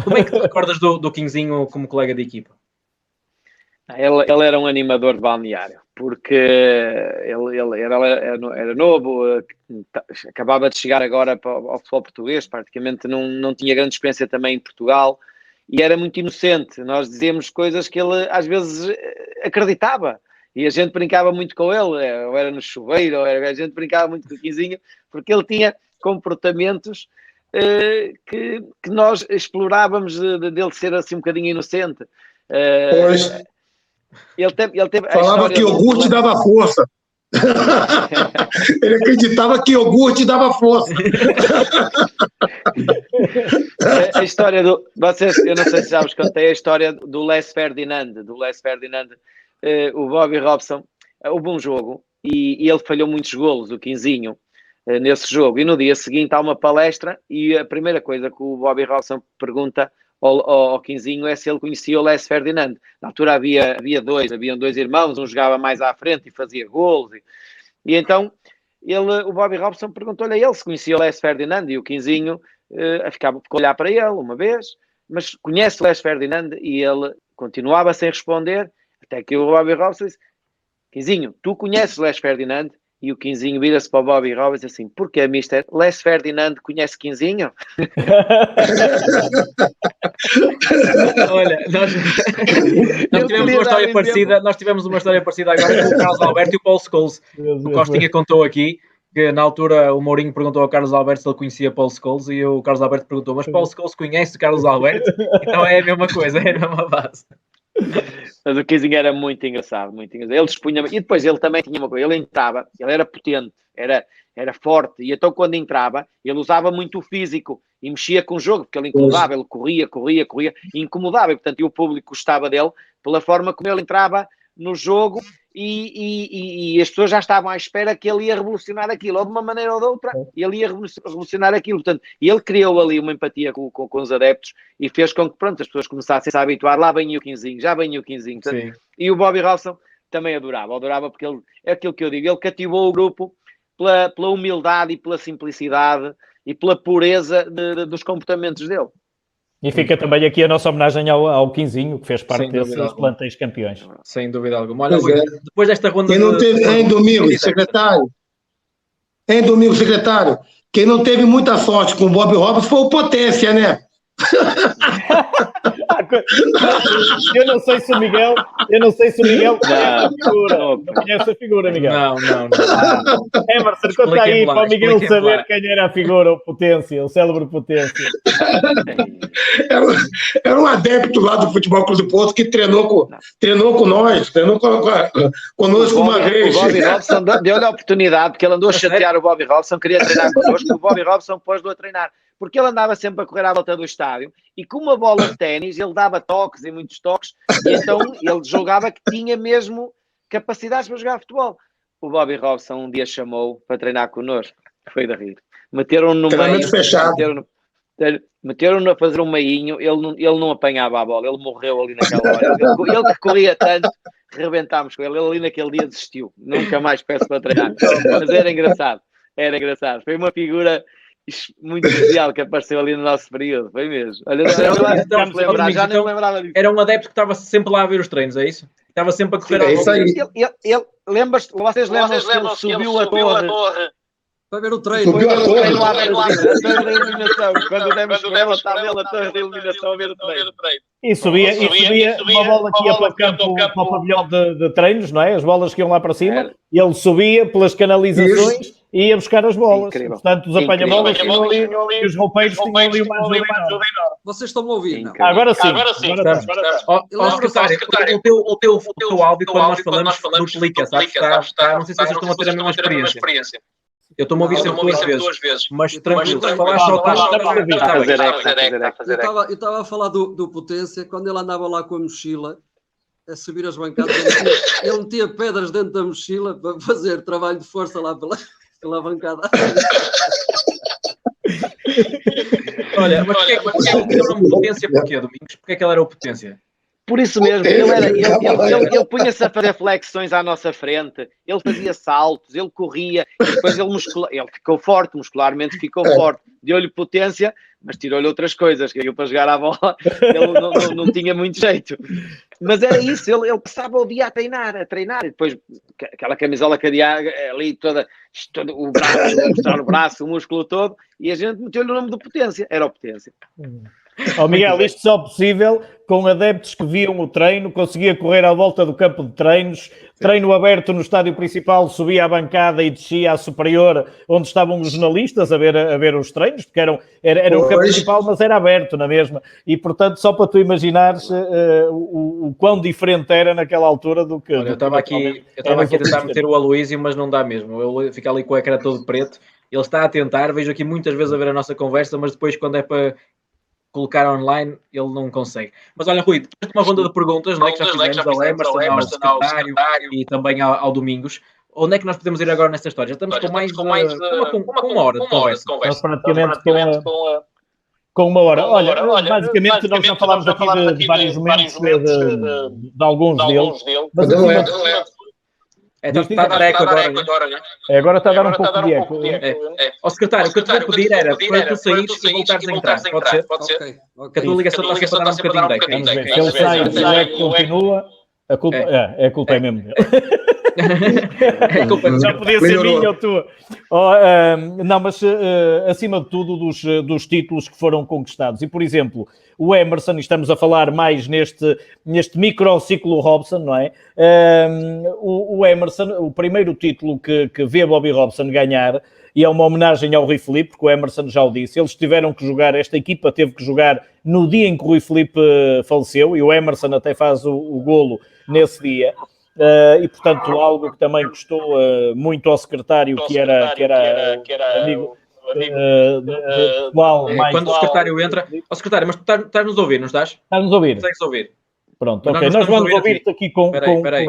Como é que te recordas do Quinzinho como colega de equipa? Ele era um animador de balneário, porque ele era novo, acabava de chegar agora ao futebol português, praticamente não tinha grande experiência também em Portugal, e era muito inocente. Nós dizíamos coisas que ele às vezes acreditava, e a gente brincava muito com ele, ou era no chuveiro, a gente brincava muito com o Quinzinho, porque ele tinha comportamentos que nós explorávamos dele ser assim um bocadinho inocente. Pois. Ele teve falava que iogurte dava força. Ele acreditava que iogurte dava força. A história do... Vocês, eu não sei se já vos contei a história do Les Ferdinand. O Bobby Robson, houve um jogo e ele falhou muitos golos, o Quinzinho, nesse jogo. E no dia seguinte há uma palestra e a primeira coisa que o Bobby Robson pergunta ao Quinzinho é se ele conhecia o Les Ferdinand. Na altura haviam 2 irmãos, um jogava mais à frente e fazia golos. E então o Bobby Robson perguntou-lhe a ele se conhecia o Les Ferdinand, e o Quinzinho ficou a olhar para ele uma vez, mas conhece o Les Ferdinand, e ele continuava sem responder, até que o Bobby Robson disse: Quinzinho, tu conheces o Les Ferdinand? E o Quinzinho vira-se para o Bobby Robson assim: porquê, mister? Les Ferdinand conhece Quinzinho? Olha, nós tivemos uma história parecida agora com o Carlos Alberto e o Paulo Scholes. O Costinha contou aqui que na altura o Mourinho perguntou ao Carlos Alberto se ele conhecia Paulo Scholes, e o Carlos Alberto perguntou: mas Paulo Scholes conhece o Carlos Alberto? Então é a mesma coisa, é a mesma base. Mas o Quinzinho era muito engraçado, muito engraçado. Ele expunha, e depois ele também tinha uma coisa, ele entrava, ele era potente, era forte, e então quando entrava, ele usava muito o físico e mexia com o jogo, porque ele incomodava, ele corria, e incomodava, e portanto o público gostava dele pela forma como ele entrava no jogo, e as pessoas já estavam à espera que ele ia revolucionar aquilo, ou de uma maneira ou de outra, ele ia revolucionar aquilo. Portanto, ele criou ali uma empatia com os adeptos e fez com que, pronto, as pessoas começassem a habituar. Lá vem o Quinzinho, já vem o Quinzinho. Portanto, e o Bobby Robson também adorava porque ele, é aquilo que eu digo, ele cativou o grupo pela humildade e pela simplicidade e pela pureza dos comportamentos dele. E fica também aqui a nossa homenagem ao Quinzinho, que fez parte desses plantéis campeões. Sem dúvida alguma. Olha, depois desta ronda... Quem não teve, em domingo, secretário, quem não teve muita sorte com o Bob Robson foi o Potência, né? Eu não sei se o Miguel conhece a figura, Miguel. Não. Emerson, conta aí para o Miguel saber quem era a figura, o Potência, o célebre Potência. Era um adepto lá do Futebol Clube do Porto que treinou conosco uma vez. O Bobby Robson deu-lhe a oportunidade, porque ele andou a chatear o Bobby Robson, queria treinar connosco, o Bobby Robson pôs-lo a treinar. Porque ele andava sempre a correr à volta do estádio e com uma bola de ténis ele dava toques e muitos toques e então ele julgava que tinha mesmo capacidades para jogar futebol. O Bobby Robson um dia chamou para treinar connosco, foi de rir. Meteram-no no meio, meteram-no a fazer um meinho, ele não apanhava a bola, ele morreu ali naquela hora. Ele que corria tanto, rebentámos com ele ali naquele dia desistiu, nunca mais peço para treinar. Mas era engraçado, foi uma figura muito especial que apareceu ali no nosso período, foi mesmo. Olha, já nem me lembrava disso. Era um adepto que estava sempre lá a ver os treinos, é isso? Estava sempre a correr à volta. Vocês lembram-se que ele subiu a torre para ver o treino. Subiu a torre lá a torre da eliminação. Quando demos com ela, estava ele a torre da eliminação a ver o treino. E subia uma bola que ia para o campo, para o pavilhão de treinos, não é? As bolas que iam lá para cima, e ele subia pelas canalizações e ia buscar as bolas. Incrível. Portanto, os apanha-bolas tinham ali, e os roupeiros tinham ali uma ajuda enorme. Vocês estão a ouvir, não? Agora sim. Secretário, o teu áudio, quando nós falamos, duplica, sabes? Não sei se vocês estão a ter a mesma experiência. Eu estou-me a ouvir sempre duas vezes. Mas tranquilo, se falares só eu estava a falar do Potência, quando ele andava lá com a mochila, a subir as bancadas, ele metia pedras dentro da mochila para fazer trabalho de força lá pela bancada. Olha, mas porquê que ele não Potência? Porquê, Domingos? Porquê que ele era o Potência? Por isso mesmo, ele punha-se a fazer flexões à nossa frente, ele fazia saltos, ele corria, e depois ele ficou forte, muscularmente ficou forte, deu-lhe potência, mas tirou-lhe outras coisas, que ele para jogar à bola, ele não tinha muito jeito. Mas era isso, ele passava o dia a treinar, e depois aquela camisola que havia ali todo o braço, mostrar o braço, o músculo todo, e a gente meteu-lhe o nome de Potência, era o Potência. Miguel, isto só possível com adeptos que viam o treino, conseguia correr à volta do campo de treinos, treino aberto no estádio principal, subia à bancada e descia à superior, onde estavam os jornalistas a ver os treinos, porque era o campo principal, mas era aberto na mesma. E, portanto, só para tu imaginares o quão diferente era naquela altura do que... Olha, eu estava aqui a tentar meter o Aloísio, mas não dá mesmo. Ele fica ali com o ecrã todo preto. Ele está a tentar, vejo aqui muitas vezes a ver a nossa conversa, mas depois quando é para colocar online, ele não consegue. Mas olha, Rui, depois de uma ronda de perguntas, não é, que já fizemos ao Emerson, ao secretário e também ao Domingos, onde é que nós podemos ir agora nesta história? Já estamos com mais uma hora de conversa. Nós praticamente com uma hora. Olha, basicamente nós já falámos aqui de vários momentos, de alguns deles. Mas está a dar eco agora, né? Agora está a dar um pouco de eco. Ó secretário, o que eu te vou pedir era para tu saíres e voltares a entrar. Pode ser? Que a tua ligação está sempre a dar um bocadinho de eco. Se ele sai e o eco continua, a culpa é mesmo dele. Já podia ser minha ou tua. Não, mas acima de tudo dos títulos que foram conquistados. E, por exemplo, o Emerson, e estamos a falar mais neste microciclo Robson, não é? O Emerson, o primeiro título que vê Bobby Robson ganhar, e é uma homenagem ao Rui Filipe, porque o Emerson já o disse, eles tiveram que jogar, esta equipa teve que jogar no dia em que o Rui Filipe faleceu, e o Emerson até faz o golo nesse dia. E portanto algo que também custou muito ao secretário, que era amigo quando o secretário entra, secretário, mas tu estás-nos a ouvir, não estás? Estás-nos a ouvir? Consegues ouvir? Pronto, ok, nós vamos ouvir-te aqui com... Espera aí.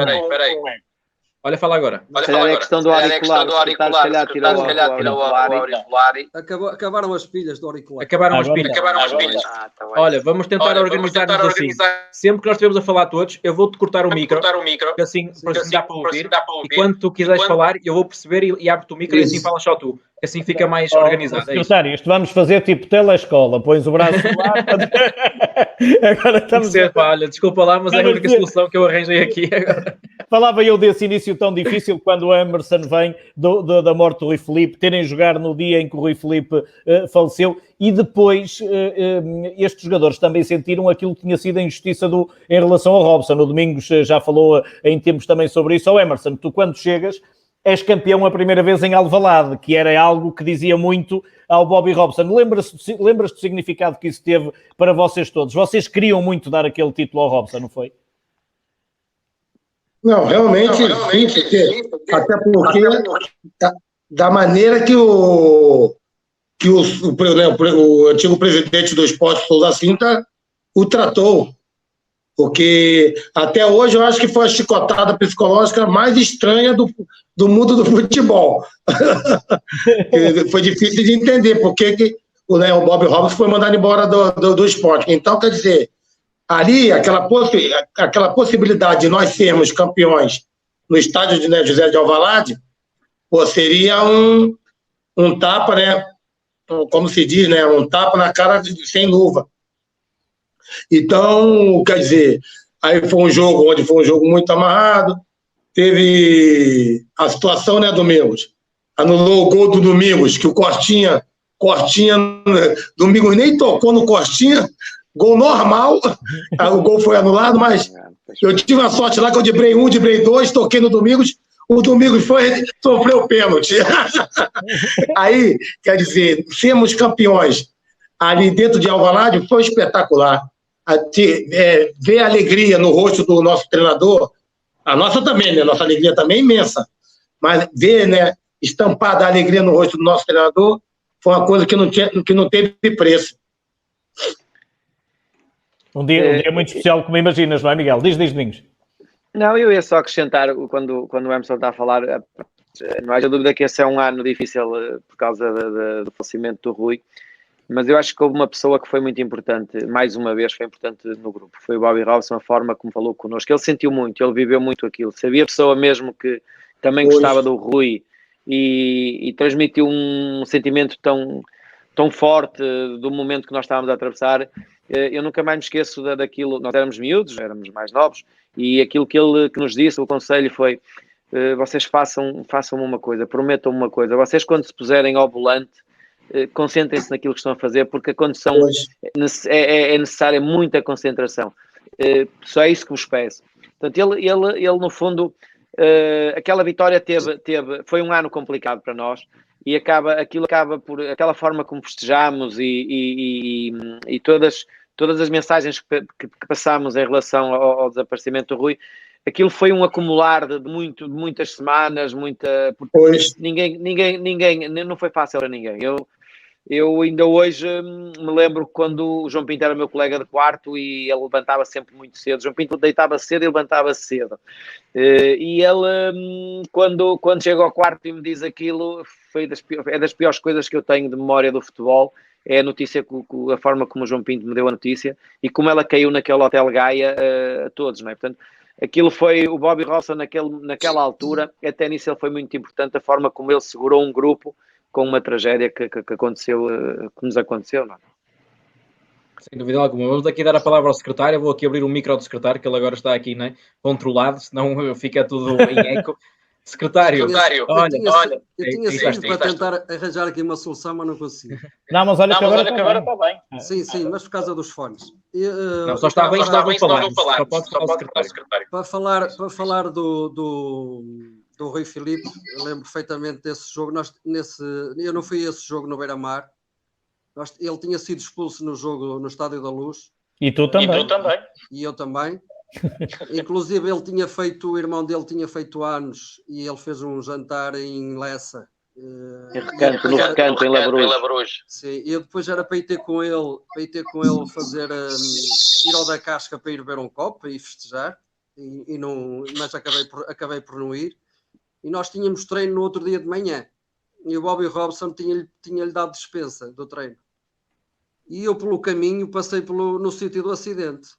Olha, fala agora. Se calhar é a questão do auricular. Se calhar tirou o auricular. Acabaram as pilhas do auricular. Acabaram as pilhas. Tá Olha, vamos tentar organizar-nos assim. Sempre que nós estivermos a falar todos, eu vou-te cortar o micro, que assim dá para ouvir. E quando tu quiseres falar, eu vou perceber e abro-te o micro e assim falas só tu. Que assim fica mais organizado. Secretário, isto vamos fazer tipo telescola. Pões o braço lá. Agora estamos... Olha, desculpa lá, mas é a única solução que eu arranjei aqui agora. Falava eu desse início tão difícil quando o Emerson vem da morte do Rui Filipe, terem jogado no dia em que o Rui Filipe faleceu, e depois estes jogadores também sentiram aquilo que tinha sido a injustiça em relação ao Robson. O Domingos já falou em tempos também sobre isso. Emerson, tu quando chegas és campeão a primeira vez em Alvalade, que era algo que dizia muito ao Bobby Robson. Lembras-te do significado que isso teve para vocês todos? Vocês queriam muito dar aquele título ao Robson, não foi? Não, realmente sim, até porque da maneira que o antigo presidente do esporte, Souza Cinta, o tratou. Porque até hoje eu acho que foi a chicotada psicológica mais estranha do mundo do futebol. Foi difícil de entender porque o Bobby Robson foi mandado embora do esporte. Então, quer dizer, ali, aquela possibilidade de nós sermos campeões no estádio de José de Alvalade, seria um tapa, né? Como se diz, né? Um tapa na cara sem luva. Então, quer dizer, aí foi um jogo muito amarrado. Teve a situação, né, Domingos? Anulou o gol do Domingos, que o Costinha, Domingos nem tocou no Costinha, gol normal, o gol foi anulado, mas eu tive a sorte lá que eu driblei 1, driblei 2, toquei no Domingos, o Domingos sofreu o pênalti. Aí, quer dizer, sermos campeões ali dentro de Alvalade foi espetacular. Ver a alegria no rosto do nosso treinador, a nossa também, né? Nossa alegria também é imensa, mas ver, né, estampada a alegria no rosto do nosso treinador foi uma coisa que não teve preço. Um dia muito especial, como imaginas, não é, Miguel? Diz, Domingos. Não, eu ia só acrescentar, quando o Emerson está a falar, não há dúvida que esse é um ano difícil por causa do falecimento do Rui, mas eu acho que houve uma pessoa que foi muito importante, mais uma vez foi importante no grupo, foi o Bobby Robson, a forma como falou connosco, ele sentiu muito, ele viveu muito aquilo, sabia a pessoa mesmo que também gostava do Rui e transmitiu um sentimento tão forte do momento que nós estávamos a atravessar. Eu nunca mais me esqueço daquilo, nós éramos miúdos, éramos mais novos, e aquilo que ele nos disse, o conselho foi, vocês façam uma coisa, prometam uma coisa, vocês quando se puserem ao volante, concentrem-se naquilo que estão a fazer, porque a condução é necessária muita concentração. Só é isso que vos peço. Portanto, ele no fundo, aquela vitória foi um ano complicado para nós, e aquilo acaba por aquela forma como festejamos e todas as mensagens que passámos em relação ao desaparecimento do Rui, aquilo foi um acumular de muitas semanas, ninguém, não foi fácil para ninguém. Eu ainda hoje me lembro quando o João Pinto era meu colega de quarto e ele levantava sempre muito cedo. O João Pinto deitava cedo e levantava-se cedo. E ele, quando chega ao quarto e me diz aquilo, é das piores coisas que eu tenho de memória do futebol. É a notícia, a forma como o João Pinto me deu a notícia e como ela caiu naquele Hotel Gaia a todos, não é? Portanto, aquilo foi o Bobby Robson naquela altura, até nisso ele foi muito importante, a forma como ele segurou um grupo com uma tragédia que aconteceu, que nos aconteceu, não é? Sem dúvida alguma. Vamos aqui dar a palavra ao secretário. Eu vou aqui abrir o micro do secretário, que ele agora está aqui, né, controlado, senão fica tudo em eco. Secretário, olha. Eu tinha sempre para tentar arranjar aqui uma solução, mas não consegui. Não, mas olha que agora está bem. Sim, mas por causa dos fones. Não, só está bem, falar. Só pode falar o secretário. Para falar do Rui Filipe, eu lembro perfeitamente desse jogo. Eu não fui a esse jogo no Beira-Mar. Ele tinha sido expulso no jogo no Estádio da Luz. E tu também. E eu também. Inclusive o irmão dele tinha feito anos e ele fez um jantar em Lessa. No recanto, em Labrouge. Sim, e eu depois era para ir ter com ele fazer ir ao da Casca para ir beber um copo e festejar, mas acabei por não ir. e nós tínhamos treino no outro dia de manhã. E o Bobby Robson tinha-lhe dado dispensa do treino. E eu, pelo caminho, passei no sítio do acidente.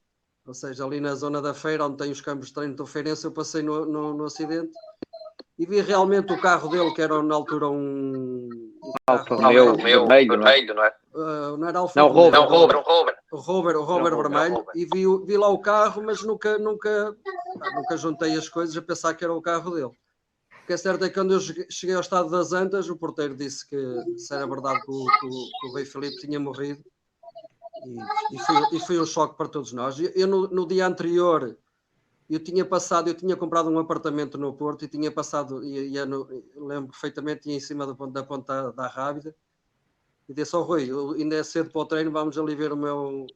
Ou seja, ali na zona da feira, onde tem os campos de treino do Feirense, eu passei no acidente e vi realmente o carro dele, que era na altura um Alfa Romeo vermelho, não é? Não era Alfa Romeo. O Rover vermelho. E vi lá o carro, mas nunca juntei as coisas a pensar que era o carro dele. O que é certo é que quando eu cheguei ao estado das Antas, o porteiro disse que se era verdade que o Rui Filipe tinha morrido. E foi um choque para todos nós. Eu no dia anterior, eu tinha comprado um apartamento no Porto e tinha passado, lembro perfeitamente, ia em cima da ponta da Rábida, e disse ao Rui, ainda é cedo para o treino, vamos ali ver um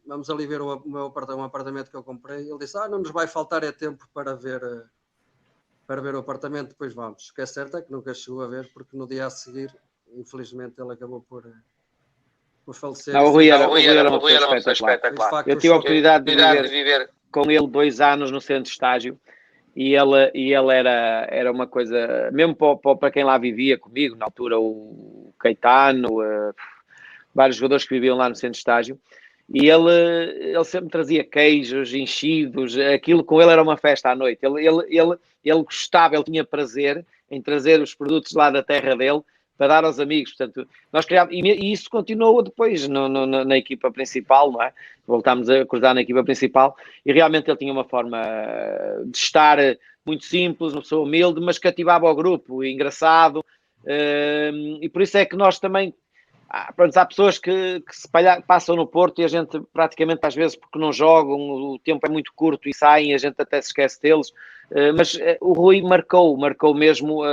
apartamento que eu comprei. Ele disse, não nos vai faltar tempo para ver o apartamento, depois vamos. O que é certo é que nunca chegou a ver, porque no dia a seguir, infelizmente, ele acabou por falecer. O Rui era uma pessoa espetacular. Eu tive a oportunidade de viver com ele 2 anos no centro de estágio, e ele era uma coisa, mesmo para quem lá vivia comigo, na altura o Caetano, vários jogadores que viviam lá no centro de estágio, e ele sempre trazia queijos, enchidos, aquilo com ele era uma festa à noite. Ele gostava, ele tinha prazer em trazer os produtos lá da terra dele para dar aos amigos. Portanto, nós criámos, e isso continuou depois na equipa principal, não é? Voltámos a cruzar na equipa principal, e realmente ele tinha uma forma de estar muito simples, uma pessoa humilde, mas cativava o grupo, engraçado, e por isso é que nós também, há pessoas que passam no Porto e a gente praticamente às vezes, porque não jogam, o tempo é muito curto e saem, a gente até se esquece deles, mas o Rui marcou mesmo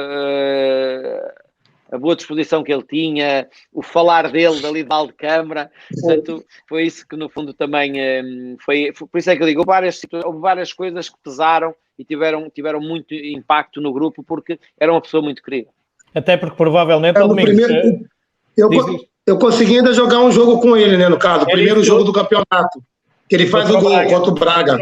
a boa disposição que ele tinha, o falar dele dali de Valdecâmara. Portanto, foi isso que no fundo também foi por isso é que eu digo, houve várias coisas que pesaram e tiveram muito impacto no grupo, porque era uma pessoa muito querida. Até porque provavelmente eu consegui ainda jogar um jogo com ele, né, no caso, o primeiro jogo do campeonato, que ele faz o gol contra o Braga.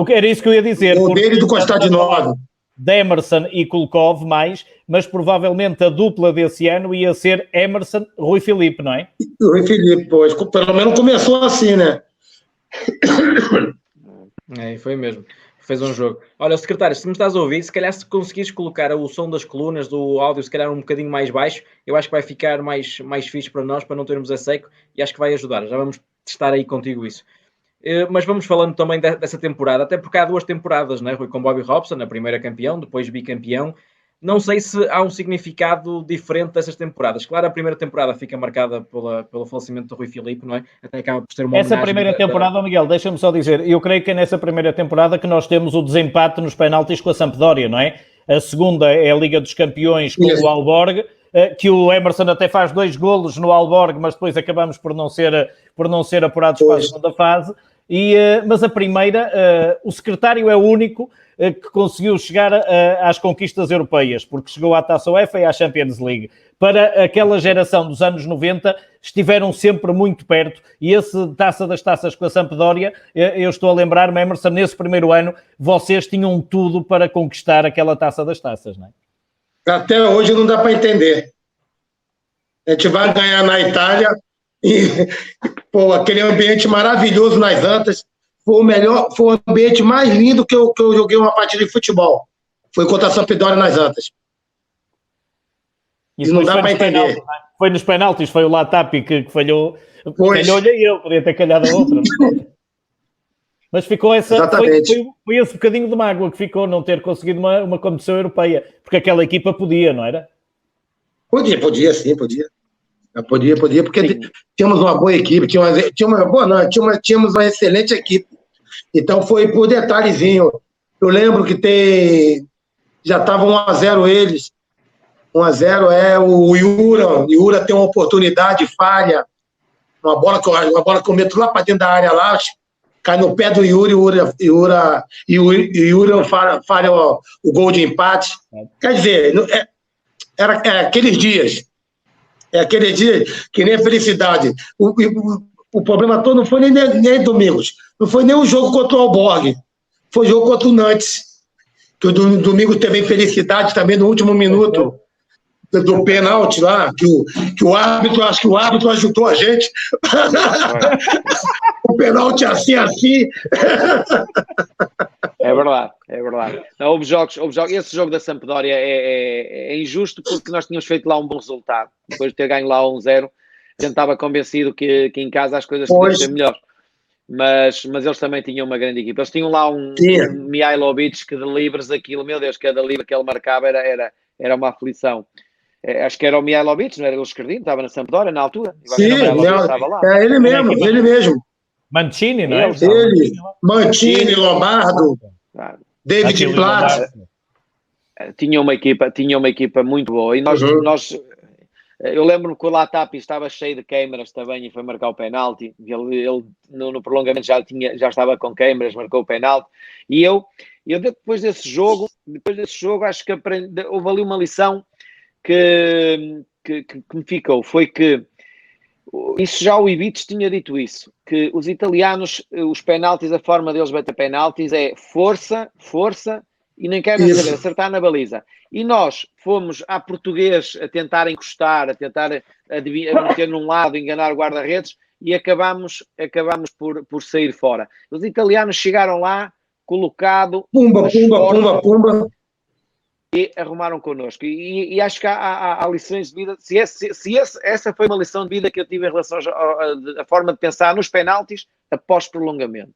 Era isso que eu ia dizer. O dele do Costa de Nova. De Emerson e Kulkov mas provavelmente a dupla desse ano ia ser Emerson, Rui Filipe, não é? Rui Filipe, pois, pelo menos começou assim, né? Foi mesmo. Fez um jogo. Olha, secretário, se me estás a ouvir, se calhar se conseguires colocar o som das colunas do áudio, se calhar um bocadinho mais baixo, eu acho que vai ficar mais fixe para nós, para não termos a seco, e acho que vai ajudar. Já vamos testar aí contigo isso. Mas vamos falando também dessa temporada, até porque há 2 temporadas, né, Rui, com Bobby Robson, a primeira campeão, depois bicampeão. Não sei se há um significado diferente dessas temporadas. Claro, a primeira temporada fica marcada pelo falecimento do Rui Filipe, não é? Até acaba por ser uma Essa primeira temporada, Miguel, deixa-me só dizer, eu creio que é nessa primeira temporada que nós temos o desempate nos penaltis com a Sampdoria, não é? A segunda é a Liga dos Campeões com o Aalborg, que o Emerson até faz 2 golos no Aalborg, mas depois acabamos por não ser apurados para a segunda fase. Mas a primeira, o secretário é o único que conseguiu chegar às conquistas europeias, porque chegou à Taça UEFA e à Champions League. Para aquela geração dos anos 90, estiveram sempre muito perto, e esse Taça das Taças com a Sampdoria, eu estou a lembrar-me, Emerson, nesse primeiro ano, vocês tinham tudo para conquistar aquela Taça das Taças, não é? Até hoje não dá para entender. A gente vai ganhar na Itália e, aquele ambiente maravilhoso nas Antas, foi o ambiente mais lindo que eu joguei uma partida de futebol. Foi contra a Sampdoria nas Antas. E não dá para entender. Foi nos penaltis, foi o Latapi que falhou. Falhou-lhe eu, podia ter calhado a outra. Mas ficou foi esse bocadinho de mágoa que ficou não ter conseguido uma competição europeia, porque aquela equipa podia, não era? Podia, sim, podia. Podia, porque tínhamos uma boa equipe, tínhamos uma excelente equipe. Então foi por detalhezinho. Eu lembro que já estava 1-0 eles. 1-0 o Yura tem uma oportunidade, falha. Uma bola que eu meto lá para dentro da área lá, cai no pé do Yura falha o gol de empate. Quer dizer, era aqueles dias. É aquele dia que nem a felicidade. O problema todo não foi nem domingos. Não foi nem o jogo contra o Aalborg. Foi o jogo contra o Nantes. que o Domingos teve infelicidade também no último minuto do pênalti lá, que o árbitro, acho que o árbitro ajudou a gente. O pênalti assim. É verdade. Não, houve jogos. Esse jogo da Sampdoria é injusto porque nós tínhamos feito lá um bom resultado. Depois de ter ganho lá 1-0, a gente estava convencido que em casa as coisas podiam ser melhores. Mas eles também tinham uma grande equipa. Eles tinham lá um Mihailovic que de livres aquilo, meu Deus, cada livre que ele marcava era uma aflição. Acho que era o Mihailovic, não era o Esquerdino, estava na Sampdoria na altura. Sim, estava lá. É ele mesmo. Mancini, não é? Ele, Mancini, Lombardo, David Platt. Tinha uma equipa muito boa. E nós eu lembro-me que o Latapi estava cheio de câimaras também e foi marcar o penalti. Ele no prolongamento já estava com câimaras, marcou o penalti. E eu depois desse jogo acho que houve ali uma lição que me ficou. Foi que isso já o Ibiza tinha dito isso, que os italianos, os penaltis, a forma deles bater penaltis é força e nem querem saber, acertar na baliza. E nós fomos à português a tentar encostar, a tentar meter num lado, enganar o guarda-redes e acabamos por sair fora. Os italianos chegaram lá, colocado... Pumba. E arrumaram connosco. E acho que há lições de vida. Essa foi uma lição de vida que eu tive em relação à forma de pensar nos penaltis após prolongamento.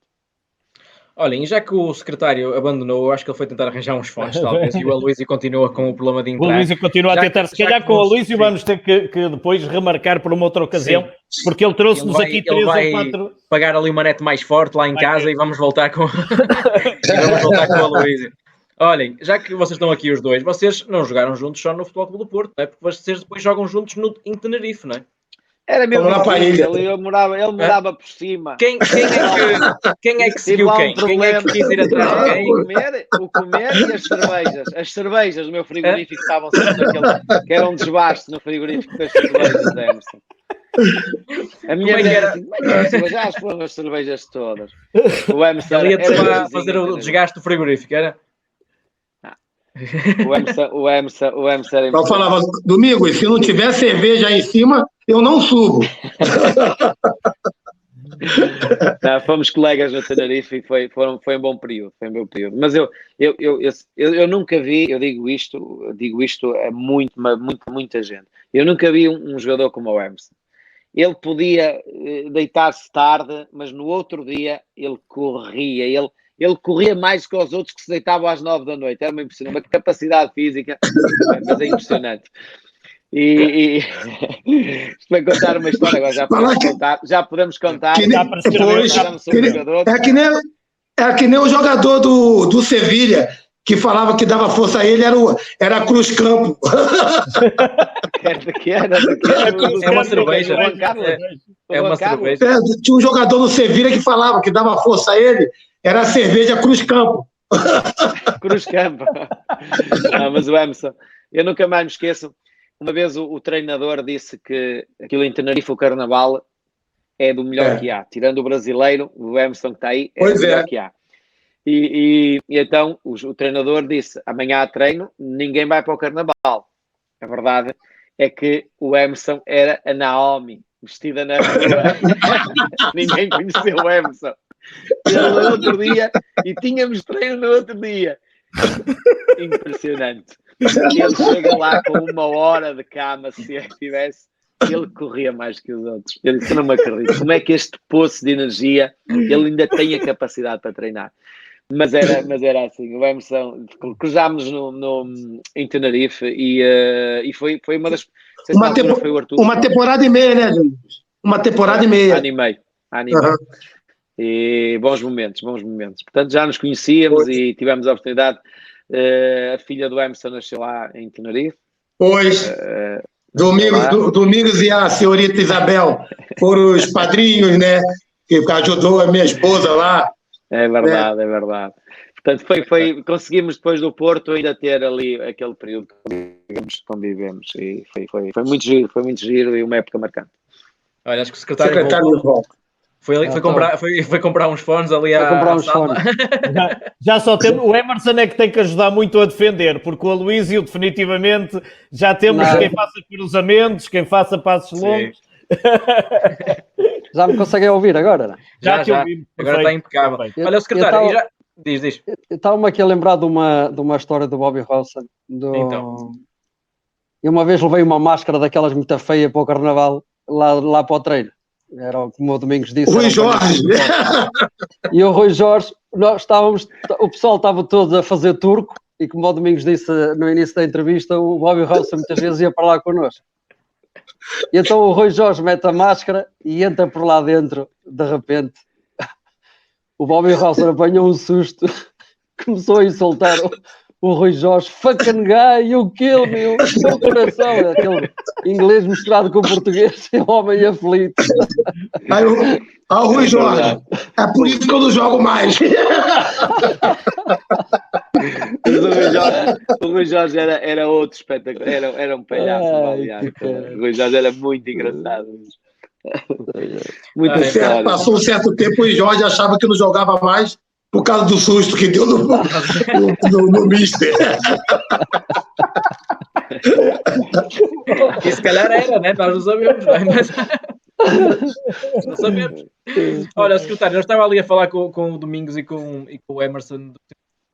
Olhem, já que o secretário abandonou, eu acho que ele foi tentar arranjar uns fones, talvez, e o Aloísio continua com o problema de entrar. O Aloísio continua a tentar, se calhar com o Aloísio vamos ter que depois remarcar por uma outra ocasião, porque ele trouxe-nos aqui 3 ou 4... pagar ali uma net mais forte lá em casa e vamos voltar com o Aloísio. Olhem, já que vocês estão aqui os dois, vocês não jogaram juntos só no Futebol Clube do Porto, não é? Porque vocês depois jogam juntos em Tenerife, não é? Era mesmo ele morava por cima. Quem é que seguiu quem? Quem é que quis ir atrás? O comer e as cervejas. As cervejas do meu frigorífico estavam sempre naquele... que era um desbaste no frigorífico das cervejas, Emerson. A minha mulher assim, já foram as cervejas todas. O Emerson ele ia fazer o desgaste do frigorífico, era? O Emerson era... Eu falava, Domingos, se não tiver cerveja aí em cima, eu não subo. Não, fomos colegas no Tenerife e foi um bom período. Mas eu nunca vi, eu digo isto a muita gente. Eu nunca vi um jogador como o Emerson. Ele podia deitar-se tarde, mas no outro dia ele corria, ele corria mais que os outros que se deitavam às 9 da noite. Era uma impressionante, uma capacidade física, mas é impressionante. E para contar uma história, agora já podemos contar. É que nem o jogador do Sevilha, que falava que dava força a ele, era a Cruz Campo. É uma cerveja. É uma cerveja. Tinha um jogador no Sevilha que falava que dava força a ele, era a cerveja Cruz Campo. Cruz Campo. Não, mas o Emerson, eu nunca mais me esqueço. Uma vez o treinador disse que aquilo em Tenerife, o Carnaval, é do melhor que há. Tirando o brasileiro, o Emerson que está aí, é do melhor que há. E então o treinador disse, amanhã há treino, ninguém vai para o Carnaval. A verdade é que o Emerson era a Naomi, vestida na rua. Ninguém conheceu o Emerson. Ele no outro dia, e tínhamos treino no outro dia. Impressionante. Ele chega lá com 1 hora de cama, se tivesse, ele corria mais que os outros. Eu disse, não me acredito. Como é que este poço de energia, ele ainda tem a capacidade para treinar? Mas era assim, o Emerson, cruzámos em Tenerife e foi uma das... Uma temporada e meia, né, Júlio? Uma temporada e meia. Animei. Uhum. E bons momentos. Portanto, já nos conhecíamos e tivemos a oportunidade. A filha do Emerson nasceu lá em Tenerife. Pois, Domingos e a senhorita Isabel foram os padrinhos, né? Que ajudou a minha esposa lá. É verdade. Portanto, conseguimos depois do Porto ainda ter ali aquele período que convivemos e foi muito giro e uma época marcante. Olha, acho que o secretário voltou. Foi comprar uns fones ali Foi comprar uns sala. fones. Já só temos, o Emerson é que tem que ajudar muito a defender, porque o Aloísio definitivamente já temos quem faça cruzamentos, quem faça passos longos. Já me conseguem ouvir agora? Já te ouvimos. Agora está impecável. Olha, o secretário, diz. Estava-me aqui a lembrar de uma história do Bobby Robson. Então. E uma vez levei uma máscara daquelas muito feia para o carnaval, lá para o treino. Era como o Domingos disse. Rui Jorge! E o Rui Jorge, o pessoal estava todo a fazer turco, e como o Domingos disse no início da entrevista, o Bobby Robson muitas vezes ia para lá connosco. E então o Rui Jorge mete a máscara e entra por lá dentro, de repente. O Bobby Robson apanhou um susto, começou a insultar o Rui Jorge, fucking guy, you kill me, o meu coração, aquele inglês misturado com português, e o homem aflito. O Rui Jorge, é por isso que eu não jogo mais. O Rui Jorge era outro espetáculo, era um palhaço. O Rui Jorge era muito engraçado. Passou um certo tempo e o Jorge achava que não jogava mais por causa do susto que deu no Mister. E se calhar era, né? Nós não sabemos, não é? Mas... não sabemos. Olha, secretário, eu estava ali a falar com o Domingos e com o Emerson.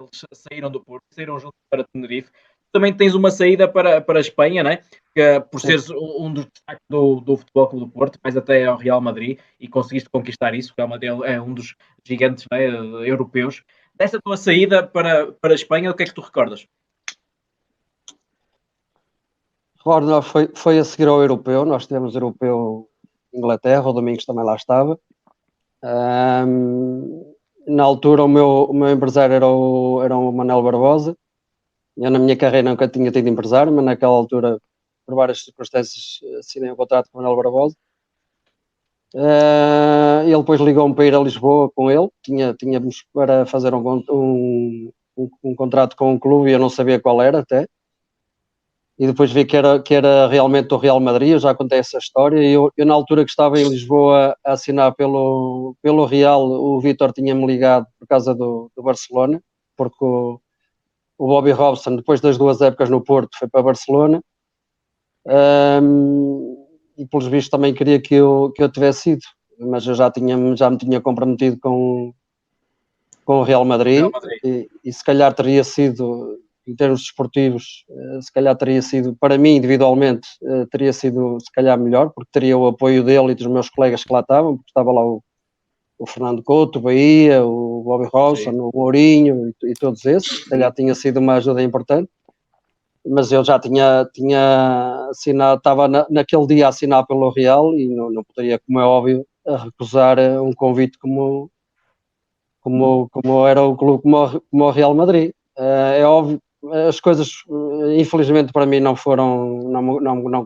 Eles saíram do Porto, saíram juntos para Tenerife. Também tens uma saída para a Espanha, né? Que, por seres um dos destaques do Futebol Clube do Porto, mais até ao Real Madrid, e conseguiste conquistar isso. O Real Madrid é um dos gigantes, né, europeus. Dessa tua saída para a Espanha, o que é que tu recordas? Recordo, foi a seguir ao europeu. Nós tivemos europeu Inglaterra, o Domingos também lá estava. Na altura o meu empresário era o Manuel Barbosa. Eu na minha carreira nunca tinha tido empresário, mas naquela altura, por várias circunstâncias, assinei um contrato com o Manuel Barbosa. Ele depois ligou-me para ir a Lisboa com ele. Tínhamos para fazer um contrato com um clube e eu não sabia qual era até. E depois vi que era realmente o Real Madrid. Eu já contei essa história. E eu na altura que estava em Lisboa a assinar pelo Real, o Vítor tinha-me ligado por causa do Barcelona, porque o Bobby Robson, depois das 2 épocas no Porto, foi para Barcelona. E pelos vistos também queria que eu tivesse ido, mas eu já me tinha comprometido com o Real Madrid. E se calhar teria sido, em termos desportivos, se calhar teria sido, para mim individualmente, teria sido se calhar melhor, porque teria o apoio dele e dos meus colegas que lá estavam, porque estava lá o Fernando Couto, o Bahia, o Bobby Robson, o Mourinho e todos esses. Se calhar tinha sido uma ajuda importante, mas eu já tinha assinado, estava naquele dia a assinar pelo Real e não poderia, como é óbvio, recusar um convite como era o clube, como o Real Madrid. É óbvio, as coisas infelizmente para mim não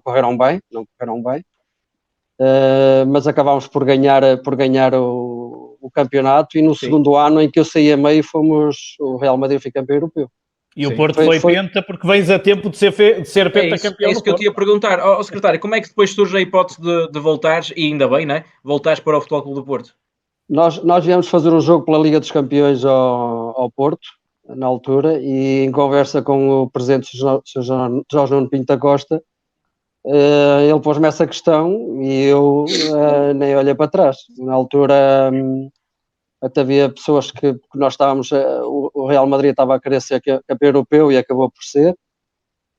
correram bem, mas acabámos por ganhar o campeonato, e no segundo ano em que eu saí a meio o Real Madrid foi campeão europeu. E o Porto foi penta porque vens a tempo de ser pentacampeão. É isso que eu te ia perguntar. Secretário, como é que depois surge a hipótese de voltares, e ainda bem, né? Voltares para o Futebol Clube do Porto? Nós viemos fazer um jogo pela Liga dos Campeões ao Porto, na altura, e em conversa com o presidente Jorge Nuno Pinto da Costa, ele pôs-me essa questão e eu nem olhei para trás. Na altura até havia pessoas que nós estávamos, o Real Madrid estava a querer ser campeão europeu e acabou por ser,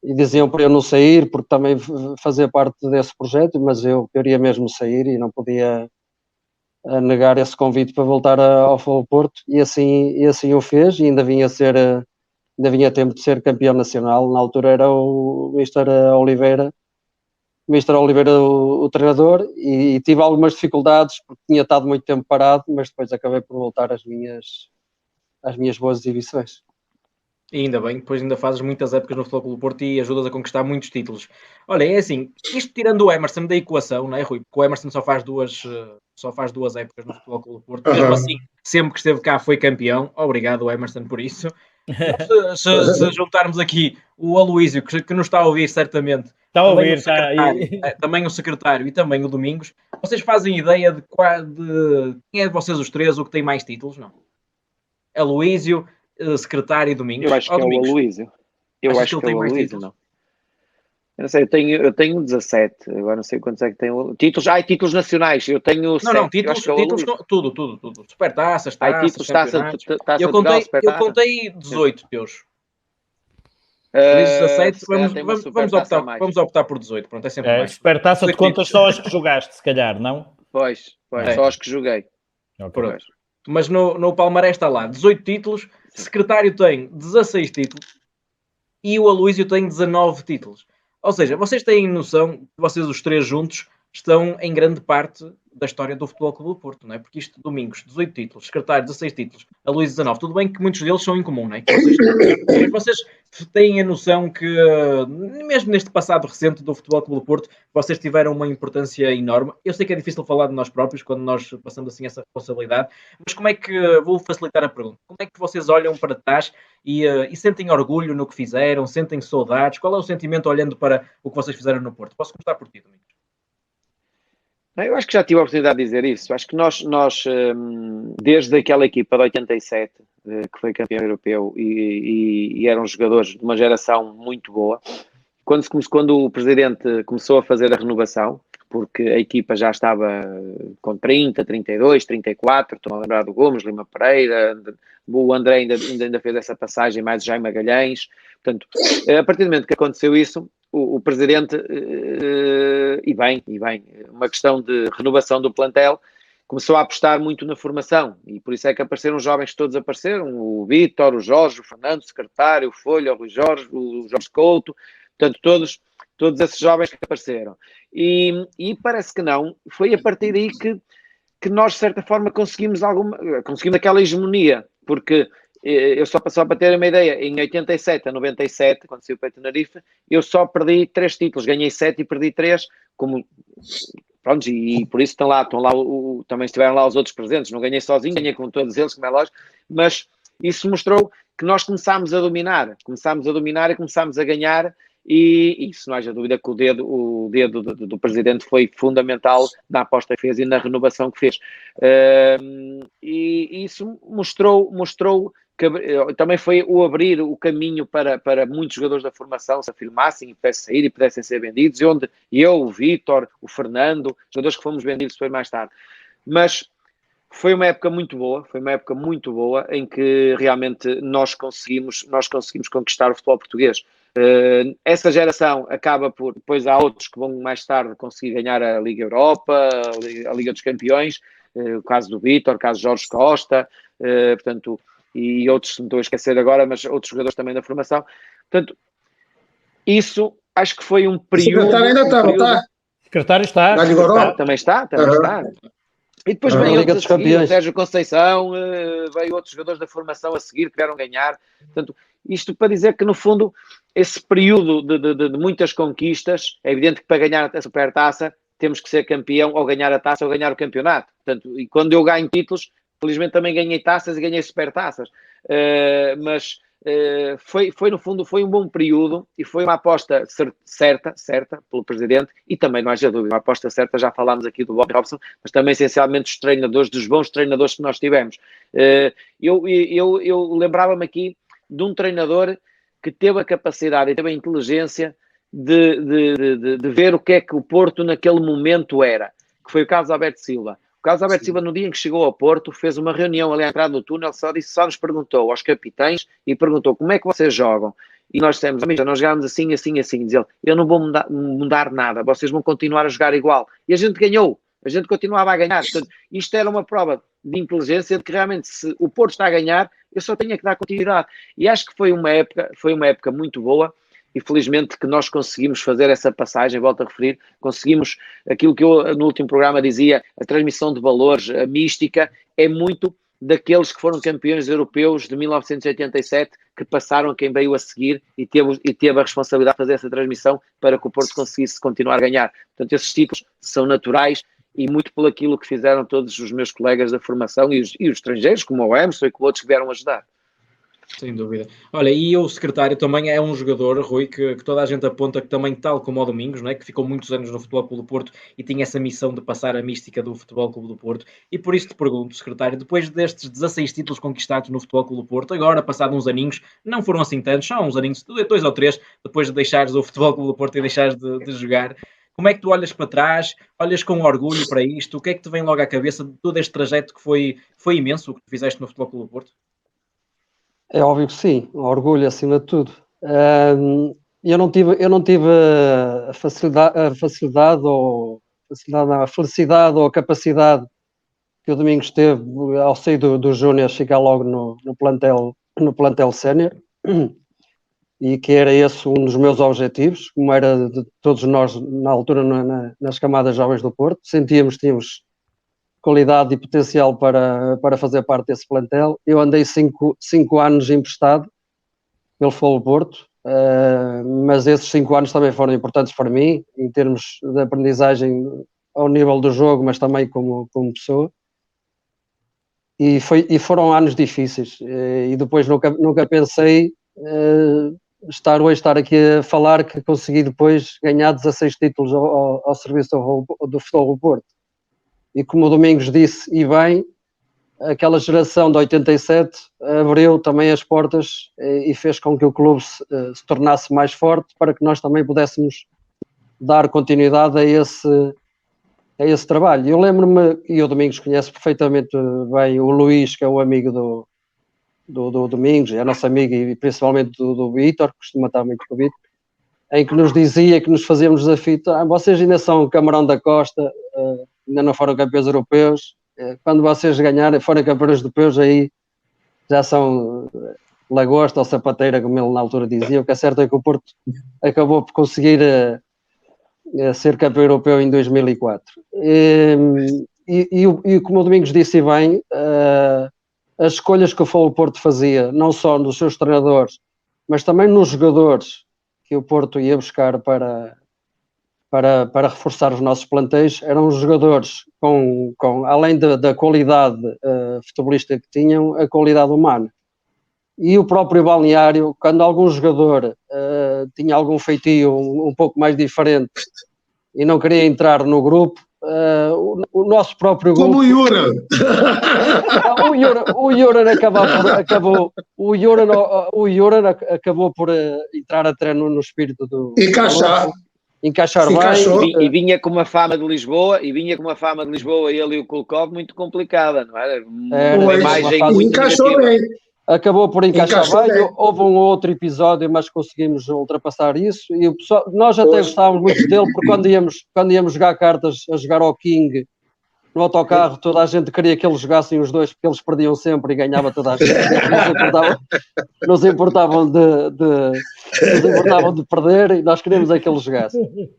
e diziam para eu não sair porque também fazia parte desse projeto, mas eu queria mesmo sair e não podia negar esse convite para voltar ao Futebol Porto, e assim o fez, e ainda vinha tempo de ser campeão nacional. Na altura era o Mr. Oliveira o treinador, e tive algumas dificuldades porque tinha estado muito tempo parado, mas depois acabei por voltar às minhas boas exibições. E ainda bem, depois ainda fazes muitas épocas no Futebol Clube do Porto e ajudas a conquistar muitos títulos. Olha, é assim, isto tirando o Emerson da equação, não é, Rui? Porque o Emerson só faz duas épocas no Futebol Clube do Porto. Mesmo assim, sempre que esteve cá foi campeão. Obrigado, Emerson, por isso. Se juntarmos aqui o Aloísio, que nos está a ouvir certamente, está a ouvir, está aí. Também o secretário e também o Domingos, vocês fazem ideia de quem é de vocês os três o que tem mais títulos? Não? Aloísio, secretário e Domingos. Eu acho que é o Aloísio. Eu acho que é o Aloísio, não. Eu não sei, eu tenho 17, agora não sei quantos é que tenho. Títulos, títulos nacionais, eu tenho 7. Não, títulos tudo. Supertaças, taças, campeonatos. Eu contei 18 teus. 17, vamos optar por 18, pronto, é sempre mais. Supertaça de contas só as que jogaste, se calhar, não? Pois, só as que joguei. Okay. Mas no palmarés está lá, 18 títulos, secretário tem 16 títulos e o Aloísio tem 19 títulos. Ou seja, vocês têm noção que vocês os três juntos estão em grande parte da história do Futebol Clube do Porto, não é? Porque isto, Domingos, 18 títulos, secretário, 16 títulos, Aloísio, 19. Tudo bem que muitos deles são em comum, não é? Mas vocês têm a noção que, mesmo neste passado recente do Futebol Clube do Porto, vocês tiveram uma importância enorme. Eu sei que é difícil falar de nós próprios quando nós passamos assim essa responsabilidade, mas como é que, vou facilitar a pergunta, como é que vocês olham para trás e sentem orgulho no que fizeram, sentem saudades? Qual é o sentimento olhando para o que vocês fizeram no Porto? Posso começar por ti, Domingos? Eu acho que já tive a oportunidade de dizer isso. Acho que nós desde aquela equipa de 87, que foi campeão europeu, e eram jogadores de uma geração muito boa, quando o presidente começou a fazer a renovação, porque a equipa já estava com 30, 32, 34, estou a lembrar do Gomes, Lima Pereira, o André ainda fez essa passagem, mais o Jaime Magalhães. Portanto, a partir do momento que aconteceu isso, o presidente, e bem, uma questão de renovação do plantel, começou a apostar muito na formação, e por isso é que apareceram os jovens que todos apareceram, o Vítor, o Jorge, o Fernando, o secretário, o Folha, o Rui Jorge, o Jorge Couto, portanto, todos esses jovens que apareceram. E parece que não, foi a partir daí que nós, de certa forma, conseguimos aquela hegemonia, porque eu só para ter uma ideia, em 87 a 97, quando saiu para o Tenerife, eu só perdi 3 títulos, ganhei 7 e perdi 3, pronto, e por isso estão lá também estiveram lá os outros presentes, não ganhei sozinho, ganhei com todos eles, como é lógico, mas isso mostrou que nós começámos a dominar e começámos a ganhar, e isso não haja dúvida que o dedo do presidente foi fundamental na aposta que fez e na renovação que fez. E isso mostrou que também foi o abrir o caminho para muitos jogadores da formação se afirmassem e pudessem sair e pudessem ser vendidos, e onde eu, o Vítor, o Fernando, jogadores que fomos vendidos depois mais tarde. Mas foi uma época muito boa, em que realmente nós conseguimos conquistar o futebol português. Essa geração acaba por, depois há outros que vão mais tarde conseguir ganhar a Liga Europa, a Liga dos Campeões, o caso do Vítor, o caso de Jorge Costa, portanto, e outros, não estou a esquecer agora, mas outros jogadores também da formação. Portanto, isso acho que foi um período... O secretário ainda está, não está? O secretário está. Também está. E depois vem outros a seguir, o Sérgio Conceição, veio outros jogadores da formação a seguir, que vieram ganhar. Portanto, isto para dizer que, no fundo, esse período de muitas conquistas, é evidente que para ganhar a Supertaça temos que ser campeão, ou ganhar a taça, ou ganhar o campeonato. Portanto, e quando eu ganho títulos, felizmente também ganhei taças e ganhei Supertaças. Mas foi, no fundo, foi um bom período e foi uma aposta certa pelo presidente, e também não haja dúvida, uma aposta certa, já falámos aqui do Bobby Robson, mas também essencialmente dos treinadores, dos bons treinadores que nós tivemos. Eu lembrava-me aqui de um treinador que teve a capacidade e teve a inteligência de ver o que é que o Porto naquele momento era, que foi o Carlos Alberto Silva. O Carlos Alberto Silva, no dia em que chegou ao Porto, fez uma reunião ali à entrada do túnel, só nos perguntou aos capitães e perguntou como é que vocês jogam. E nós dissemos, amigos, nós jogamos assim. Diz ele, eu não vou mudar nada, vocês vão continuar a jogar igual. E a gente ganhou, a gente continuava a ganhar. Portanto, isto era uma prova de inteligência, de que realmente, se o Porto está a ganhar, eu só tinha que dar continuidade. E acho que foi uma época muito boa, e felizmente que nós conseguimos fazer essa passagem, volto a referir, conseguimos aquilo que eu no último programa dizia, a transmissão de valores, a mística, é muito daqueles que foram campeões europeus de 1987, que passaram a quem veio a seguir e teve a responsabilidade de fazer essa transmissão para que o Porto conseguisse continuar a ganhar. Portanto, esses títulos são naturais, e muito por aquilo que fizeram todos os meus colegas da formação e os estrangeiros, como o Emerson e como outros que vieram ajudar. Sem dúvida. Olha, e o secretário também é um jogador, Rui, que toda a gente aponta que também, tal como o Domingos, não é? Que ficou muitos anos no Futebol Clube do Porto e tinha essa missão de passar a mística do Futebol Clube do Porto. E por isso te pergunto, secretário, depois destes 16 títulos conquistados no Futebol Clube do Porto, agora, passado uns aninhos, não foram assim tantos, só uns aninhos, 2 ou 3, depois de deixares o Futebol Clube do Porto e deixares de jogar, como é que tu olhas para trás, olhas com orgulho para isto? O que é que te vem logo à cabeça de todo este trajeto que foi imenso, o que tu fizeste no Futebol Clube do Porto? É óbvio que sim, um orgulho acima de tudo. Eu não tive a facilidade ou a felicidade ou a capacidade que o Domingos teve ao sair do Júnior chegar logo no plantel sénior, e que era esse um dos meus objetivos, como era de todos nós na altura nas camadas jovens do Porto. Tínhamos qualidade e potencial para fazer parte desse plantel. Eu andei 5 anos emprestado pelo Futebol do Porto, mas esses 5 anos também foram importantes para mim, em termos de aprendizagem ao nível do jogo, mas também como pessoa. E foram anos difíceis, e depois nunca pensei estar aqui a falar que consegui depois ganhar 16 títulos ao serviço do Futebol do Porto. E como o Domingos disse, e bem, aquela geração de 87 abriu também as portas e fez com que o clube se tornasse mais forte, para que nós também pudéssemos dar continuidade a esse trabalho. Eu lembro-me, e o Domingos conhece perfeitamente bem o Luís, que é o amigo do Domingos, é nosso amigo, e principalmente do Vítor, que costuma estar muito com o Vítor, em que nos dizia, que nos fazíamos desafio: vocês ainda são Camarão da Costa, ainda não foram campeões europeus, quando vocês ganharem, forem campeões europeus, aí já são lagosta ou sapateira, como ele na altura dizia. O que é certo é que o Porto acabou por conseguir ser campeão europeu em 2004. E como o Domingos disse bem, as escolhas que o Futebol do Porto fazia, não só nos seus treinadores, mas também nos jogadores que o Porto ia buscar para reforçar os nossos plantéis, eram jogadores com além da qualidade futebolística que tinham, a qualidade humana. E o próprio balneário, quando algum jogador tinha algum feitio um pouco mais diferente e não queria entrar no grupo, o nosso próprio grupo... Como o Yura! O Yura acabou por entrar a treino no espírito do... Encaixar bem. E vinha com uma fama de Lisboa, ele e o Kulkov muito complicada, não era? Uma imagem muito encaixou bem. Acabou por encaixar bem. Houve um outro episódio, mas conseguimos ultrapassar isso. E o pessoal, nós até gostávamos muito dele, porque quando íamos jogar cartas, a jogar ao King no autocarro, toda a gente queria que eles jogassem os dois, porque eles perdiam sempre e ganhava toda a gente. Nos importavam de perder, e nós queríamos é que eles jogassem.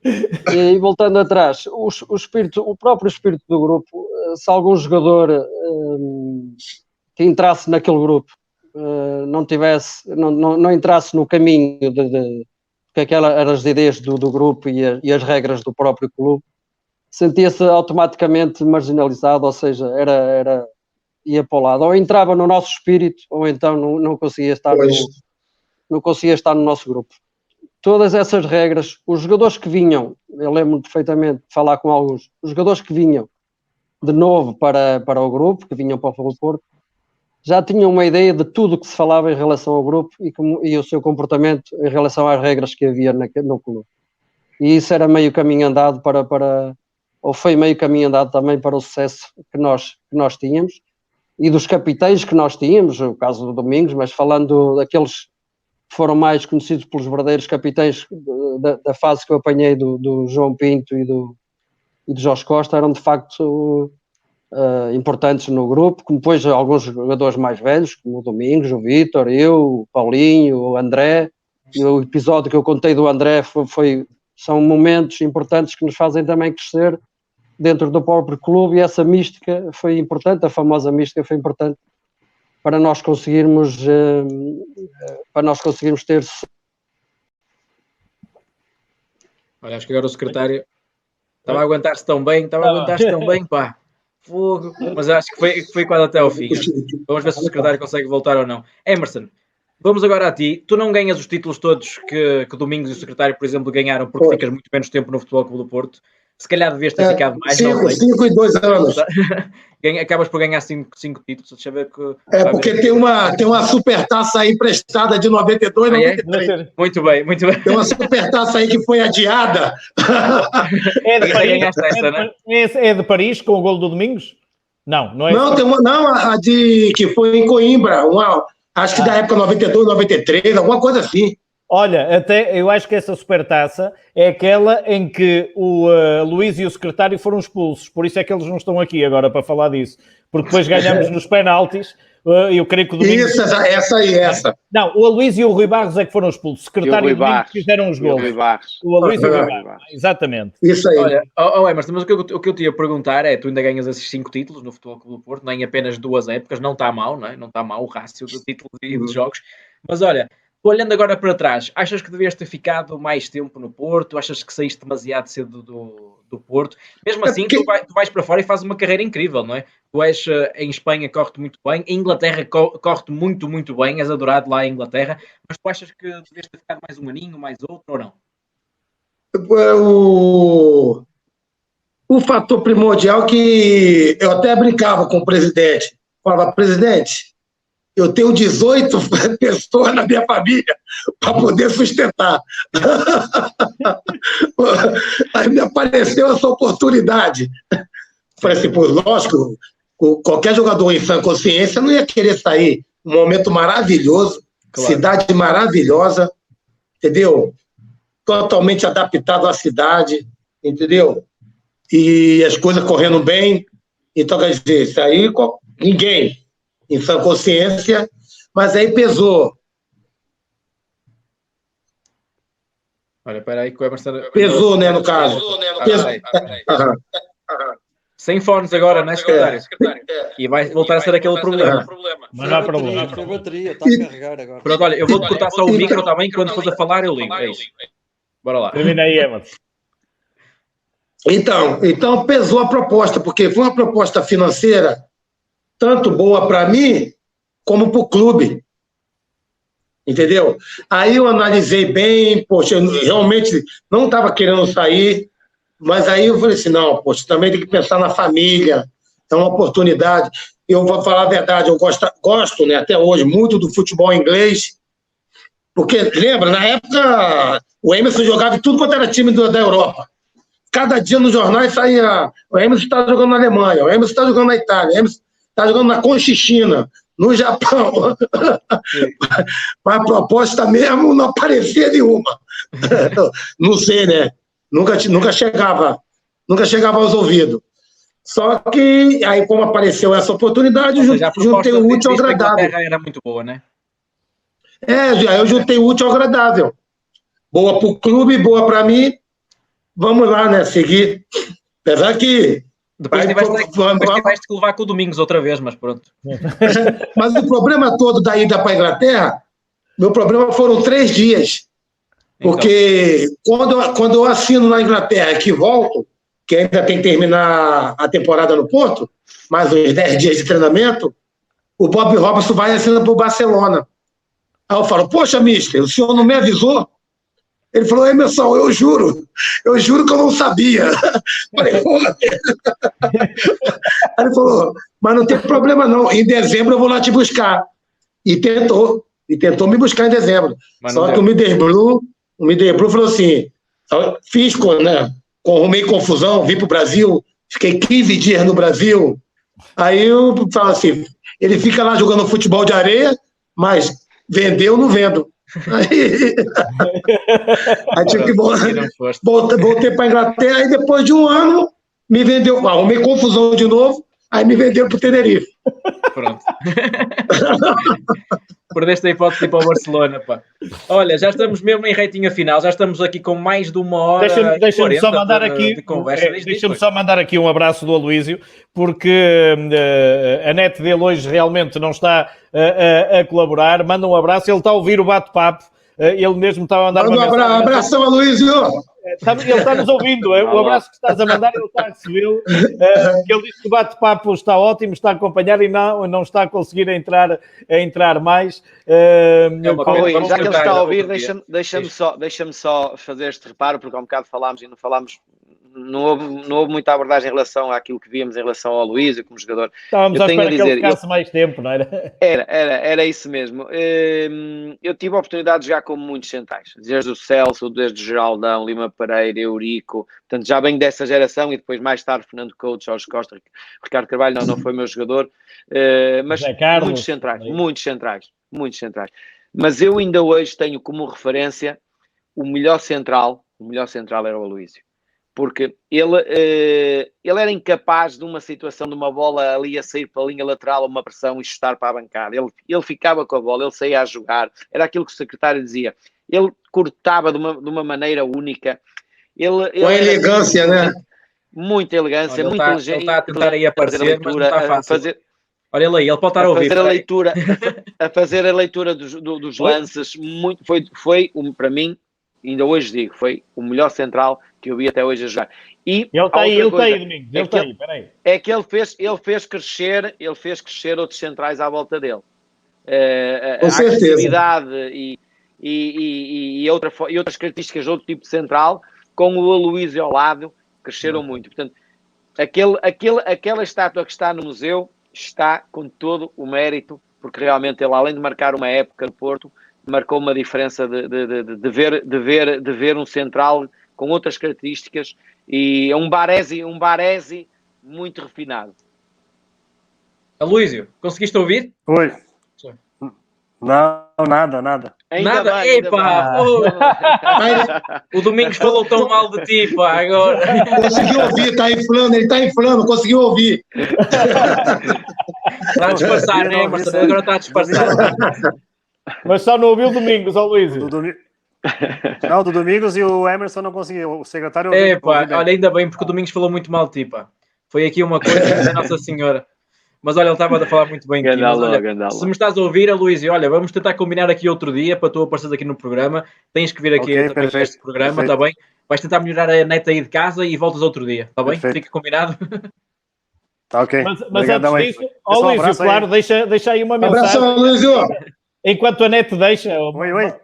E voltando atrás, o próprio espírito do grupo, se algum jogador que entrasse naquele grupo não entrasse no caminho porque aquelas eram as ideias do grupo e as regras do próprio clube, sentia-se automaticamente marginalizado, ou seja, ia para o lado, ou entrava no nosso espírito, ou então não conseguia estar no nosso grupo. Todas essas regras, os jogadores que vinham, eu lembro perfeitamente de falar com alguns, os jogadores que vinham de novo para o grupo, que vinham para o Futebol do Porto, já tinham uma ideia de tudo o que se falava em relação ao grupo e o seu comportamento em relação às regras que havia no clube. E isso era meio caminho andado ou foi meio caminho andado também para o sucesso que nós tínhamos, e dos capitães que nós tínhamos, o caso do Domingos, mas falando daqueles que foram mais conhecidos pelos verdadeiros capitães da fase que eu apanhei do João Pinto e do Jorge Costa, eram de facto importantes no grupo, como depois alguns jogadores mais velhos, como o Domingos, o Vítor, eu, o Paulinho, o André. E o episódio que eu contei do André são momentos importantes que nos fazem também crescer dentro do próprio clube, e essa mística foi importante, a famosa mística foi importante para nós conseguirmos ter... Olha, acho que agora o secretário estava a aguentar-se tão bem, pá, fogo, mas acho que foi quase até ao fim. Vamos ver se o secretário consegue voltar ou não. Emerson, Vamos agora a ti. Tu não ganhas os títulos todos que Domingos e o secretário, por exemplo, ganharam porque ficas muito menos tempo no Futebol Clube do Porto. Se calhar devias ter ficado mais. 5 e 2 anos. Acabas por ganhar 5 títulos. Deixa eu ver que... porque tem uma supertaça aí emprestada de 92, 93. Muito bem. Tem uma supertaça aí que foi adiada. É de Paris, com o golo do Domingos? Não é. Não, tem a que foi em Coimbra, acho que da época 92, 93, alguma coisa assim. Olha, até eu acho que essa supertaça é aquela em que o Luís e o secretário foram expulsos, por isso é que eles não estão aqui agora para falar disso, porque depois ganhamos nos penaltis. Eu creio que o Domingos... Isso, essa. Não, o Luís e o Rui Barros é que foram expulsos. O secretário e o Domingos fizeram os gols. O Luís e o Rui Barros. Exatamente. Isso aí. Olha, Emerson, mas o que eu te ia perguntar é, tu ainda ganhas esses 5 títulos no Futebol Clube do Porto, nem apenas 2 épocas, não está mal, não é? Não está mal o rácio de títulos e de jogos. Mas olha, olhando agora para trás, achas que devias ter ficado mais tempo no Porto? Achas que saíste demasiado cedo do Porto? Mesmo assim, tu vais para fora e fazes uma carreira incrível, não é? Tu és em Espanha, corre-te muito bem, em Inglaterra corre-te muito, muito bem, és adorado lá em Inglaterra, mas tu achas que devias ter ficado mais um aninho, mais outro, ou não? O fator primordial que eu até brincava com o presidente, falava, presidente, eu tenho 18 pessoas na minha família para poder sustentar. Aí me apareceu essa oportunidade. Falei assim, pô, lógico, qualquer jogador em sã consciência não ia querer sair. Um momento maravilhoso, claro. Cidade maravilhosa, entendeu? Totalmente adaptado à cidade, entendeu? E as coisas correndo bem. Então, quer dizer, isso aí ninguém em sã consciência, mas aí pesou. Olha, peraí, que o Emerson... Pesou, né, no caso. Pesou. Sem fones agora, não é, secretário? E vai voltar a ser aquele problema. Mas não há problema. A bateria está a carregar agora. Pronto, olha, eu vou-te cortar só o micro, está bem? Quando fores a falar, eu ligo. É isso. Bora lá. Termina aí, Emerson. Então pesou a proposta, porque foi uma proposta financeira tanto boa para mim, como para o clube. Entendeu? Aí eu analisei bem, poxa, eu realmente não estava querendo sair, mas aí eu falei assim, não, poxa, também tem que pensar na família, é uma oportunidade. Eu vou falar a verdade, eu gosto, né, até hoje, muito do futebol inglês, porque, lembra, na época, o Emerson jogava em tudo quanto era time da Europa. Cada dia nos jornais saía, o Emerson está jogando na Alemanha, o Emerson está jogando na Itália, o Emerson está jogando na Conchichina, no Japão. Mas a proposta mesmo não aparecia nenhuma. Não sei, né? Nunca chegava aos ouvidos. Só que aí, como apareceu essa oportunidade, juntei o útil ao agradável. A era muito boa, né? Aí eu juntei o útil ao agradável. Boa para o clube, boa para mim. Vamos lá, né? Seguir. Apesar que depois tiveste que levar com o Domingos outra vez, mas pronto. Mas o problema todo da ida para a Inglaterra, meu problema foram 3 dias. Porque quando eu assino na Inglaterra que volto, que ainda tem que terminar a temporada no Porto, mais uns 10 dias de treinamento, o Bob Robson vai e assina para o Barcelona. Aí eu falo, poxa, mister, o senhor não me avisou? Ele falou, Emerson, eu juro que eu não sabia. Falei, porra. Aí ele falou, mas não tem problema não, em dezembro eu vou lá te buscar. E tentou me buscar em dezembro. Só que o Middle Blue falou assim, né, arrumei confusão, vim para o Brasil, fiquei 15 dias no Brasil. Aí eu falo assim, ele fica lá jogando futebol de areia, mas vendeu, não vendo. Aí tive que voltei para a Inglaterra, aí depois de um ano me vendeu, arrumei confusão de novo, aí me vendeu para o Tenerife. Pronto. Perdeste a hipótese de ir para o Barcelona, pá. Olha, já estamos mesmo em reitinha final, já estamos aqui com mais de 1 hora. Deixa-me só mandar aqui, deixa-me só mandar aqui um abraço do Aloísio, porque a net dele hoje realmente não está a colaborar. Manda um abraço, ele está a ouvir o bate-papo. Ele mesmo estava a mandar uma mensagem. Abração, Aloísio! Ele está-nos ouvindo. O abraço que estás a mandar, ele está a recebê-lo. Ele diz que o bate-papo está ótimo, está a acompanhar e não está a conseguir entrar mais. Já que ele está a ouvir, deixa-me só fazer este reparo, porque há um bocado falámos e não falámos. Não houve muita abordagem em relação àquilo que víamos em relação ao Luísio como jogador. Estávamos à espera que ele ficasse mais tempo, não era? Era isso mesmo. Eu tive a oportunidade de jogar com muitos centrais, desde o Celso, desde o Geraldão, Lima Pereira, Eurico, portanto já venho dessa geração, e depois mais tarde Fernando Couto, Jorge Costa, Ricardo Carvalho não foi meu jogador, mas Carlos, muitos centrais. Mas eu ainda hoje tenho como referência o melhor central era o Luísio. Porque ele era incapaz de uma situação, de uma bola ali a sair para a linha lateral, uma pressão e chutar para a bancada. Ele ficava com a bola, ele saía a jogar. Era aquilo que o secretário dizia. Ele cortava de uma maneira única. Com elegância, né? Muita elegância, muito inteligente. Ele está a tentar aí aparecer, mas não está fácil. Olha ele aí, ele pode estar a ouvir. A fazer a leitura dos lances. Foi para mim, ainda hoje digo, foi o melhor central que eu vi até hoje a jogar. E ele está aí, Domingos. Ele está aí, peraí. É que ele fez crescer outros centrais à volta dele. Com certeza. A agressividade e outras características de outro tipo de central, com o Aloísio ao lado, cresceram muito. Portanto, aquela estátua que está no museu está com todo o mérito, porque realmente ele, além de marcar uma época no Porto, marcou uma diferença de ver um central com outras características, e um Baresi muito refinado. Aloísio, conseguiste ouvir? Oi. Não, nada. Nada? Epá! O Domingos falou tão mal de ti, pá, agora. Conseguiu ouvir, ele está inflando, conseguiu ouvir. Está a disfarçar, né? Mas agora está a disfarçar. Mas só não ouviu o Domingos, ó Luísio. Não, do Domingos, e o Emerson não conseguiu. O secretário ouviu. Olha, ainda bem, porque o Domingos falou muito mal de ti, pá. Foi aqui uma coisa da Nossa Senhora. Mas olha, ele estava a falar muito bem aqui. Se me estás a ouvir, Aloísio, olha, vamos tentar combinar aqui outro dia para tu apareceres aqui no programa. Tens que vir aqui a este programa, está bem? Vais tentar melhorar a net aí de casa e voltas outro dia, está bem? Fica combinado? Está ok. Mas antes disso, Luísio, claro, deixa aí uma mensagem. Abração, Luísio! Enquanto a net deixa... Oi.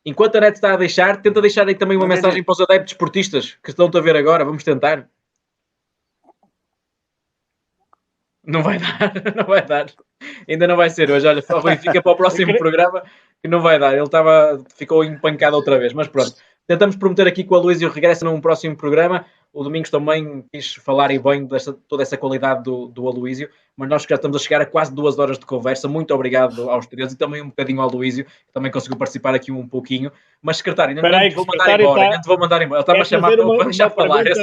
Enquanto a net está a deixar, tenta deixar aí também uma mensagem para os adeptos esportistas que estão-te a ver agora. Vamos tentar. Não vai dar. Ainda não vai ser hoje. Olha, fica para o próximo programa que não vai dar. Ele ficou empancado outra vez, mas pronto. Tentamos prometer aqui que o Aloísio regressa num próximo programa. O Domingos também quis falar e bem toda essa qualidade do Aloísio, mas nós já estamos a chegar a quase 2 horas de conversa. Muito obrigado aos três e também um bocadinho ao Aloísio, que também conseguiu participar aqui um pouquinho. Mas, secretário, ainda não te vou mandar embora. Ainda te vou mandar embora. Ele estava a chamar para deixar falar. Eu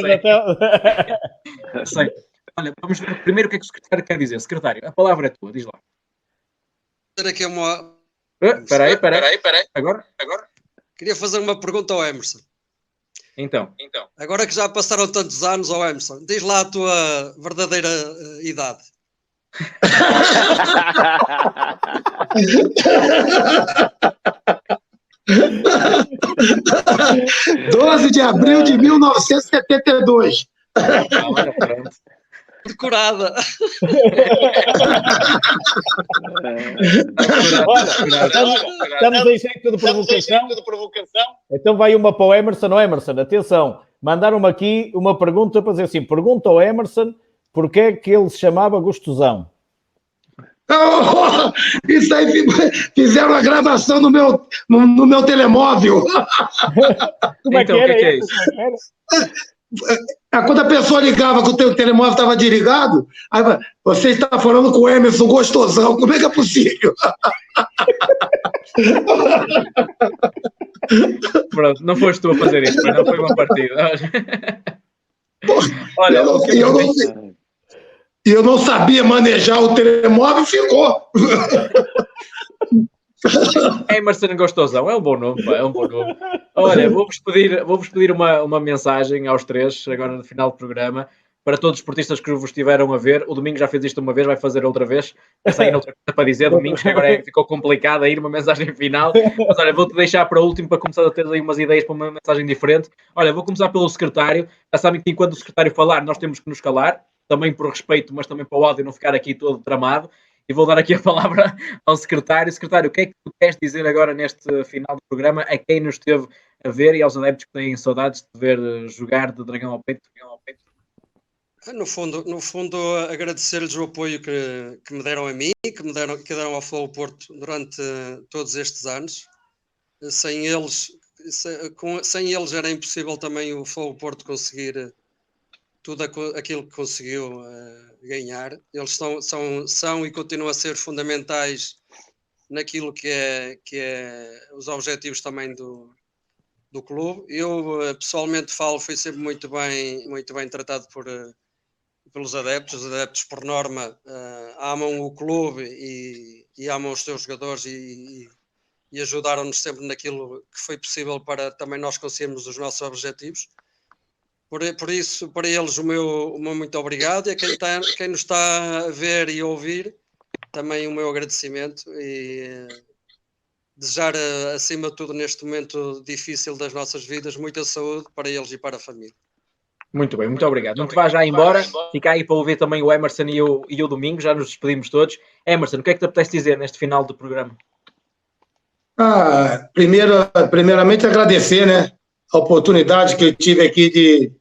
sei. Olha, vamos ver primeiro o que é que o secretário quer dizer. Secretário, a palavra é tua, diz lá. Aqui uma... Espera aí. Agora? Queria fazer uma pergunta ao Emerson. Então. Agora que já passaram tantos anos, ao Emerson, diz lá a tua verdadeira idade. 12 de abril de 1972. Decorada. Estamos em jeito de provocação. Então vai uma para o Emerson. Emerson, atenção. Mandaram-me aqui uma pergunta para dizer assim: pergunta ao Emerson porque é que ele se chamava Gostosão. Oh, isso aí fizeram a gravação no meu telemóvel. Como é que era? O que é isso? Quando a pessoa ligava que o teu telemóvel estava desligado, aí você está falando com o Emerson Gostosão, como é que é possível? Pronto, não foste tu a fazer isto, não foi uma partida. Olha, eu não sabia manejar o telemóvel, ficou. Emerson Gostosão, é um bom nome, pá, é um bom nome. Olha, vou-vos pedir uma mensagem aos três, agora no final do programa. para todos os esportistas que vos estiveram a ver. O Domingos já fez isto uma vez, vai fazer outra vez. Essa aí outra coisa para dizer, Domingos, que agora ficou complicado a ir uma mensagem final. Mas olha, vou-te deixar para o último para começar a ter aí umas ideias para uma mensagem diferente. Olha, vou começar pelo secretário. Já sabem que enquanto o secretário falar, nós temos que nos calar, também por respeito, mas também para o áudio não ficar aqui todo tramado. E vou dar aqui a palavra ao secretário. Secretário, o que é que tu queres dizer agora neste final do programa a quem nos esteve a ver e aos adeptos que têm saudades de ver jogar de dragão ao peito? No fundo, agradecer-lhes o apoio que me deram a mim, que deram ao Flow Porto durante todos estes anos. Sem eles era impossível também o Flow Porto conseguir tudo aquilo que conseguiu ganhar. Eles são e continuam a ser fundamentais naquilo que é os objetivos também do clube. Eu pessoalmente fui sempre muito bem tratado pelos adeptos. Os adeptos, por norma, amam o clube e amam os seus jogadores e ajudaram-nos sempre naquilo que foi possível para também nós conseguirmos os nossos objetivos. Por isso, para eles, o meu muito obrigado, e a quem nos está a ver e a ouvir, também o meu agradecimento e desejar, acima de tudo, neste momento difícil das nossas vidas, muita saúde para eles e para a família. Muito bem, muito obrigado. Não te vá já embora, fica aí para ouvir também o Emerson e o Domingos, já nos despedimos todos. Emerson, o que é que te apetece dizer neste final do programa? Primeiramente agradecer, né, a oportunidade que eu tive aqui de,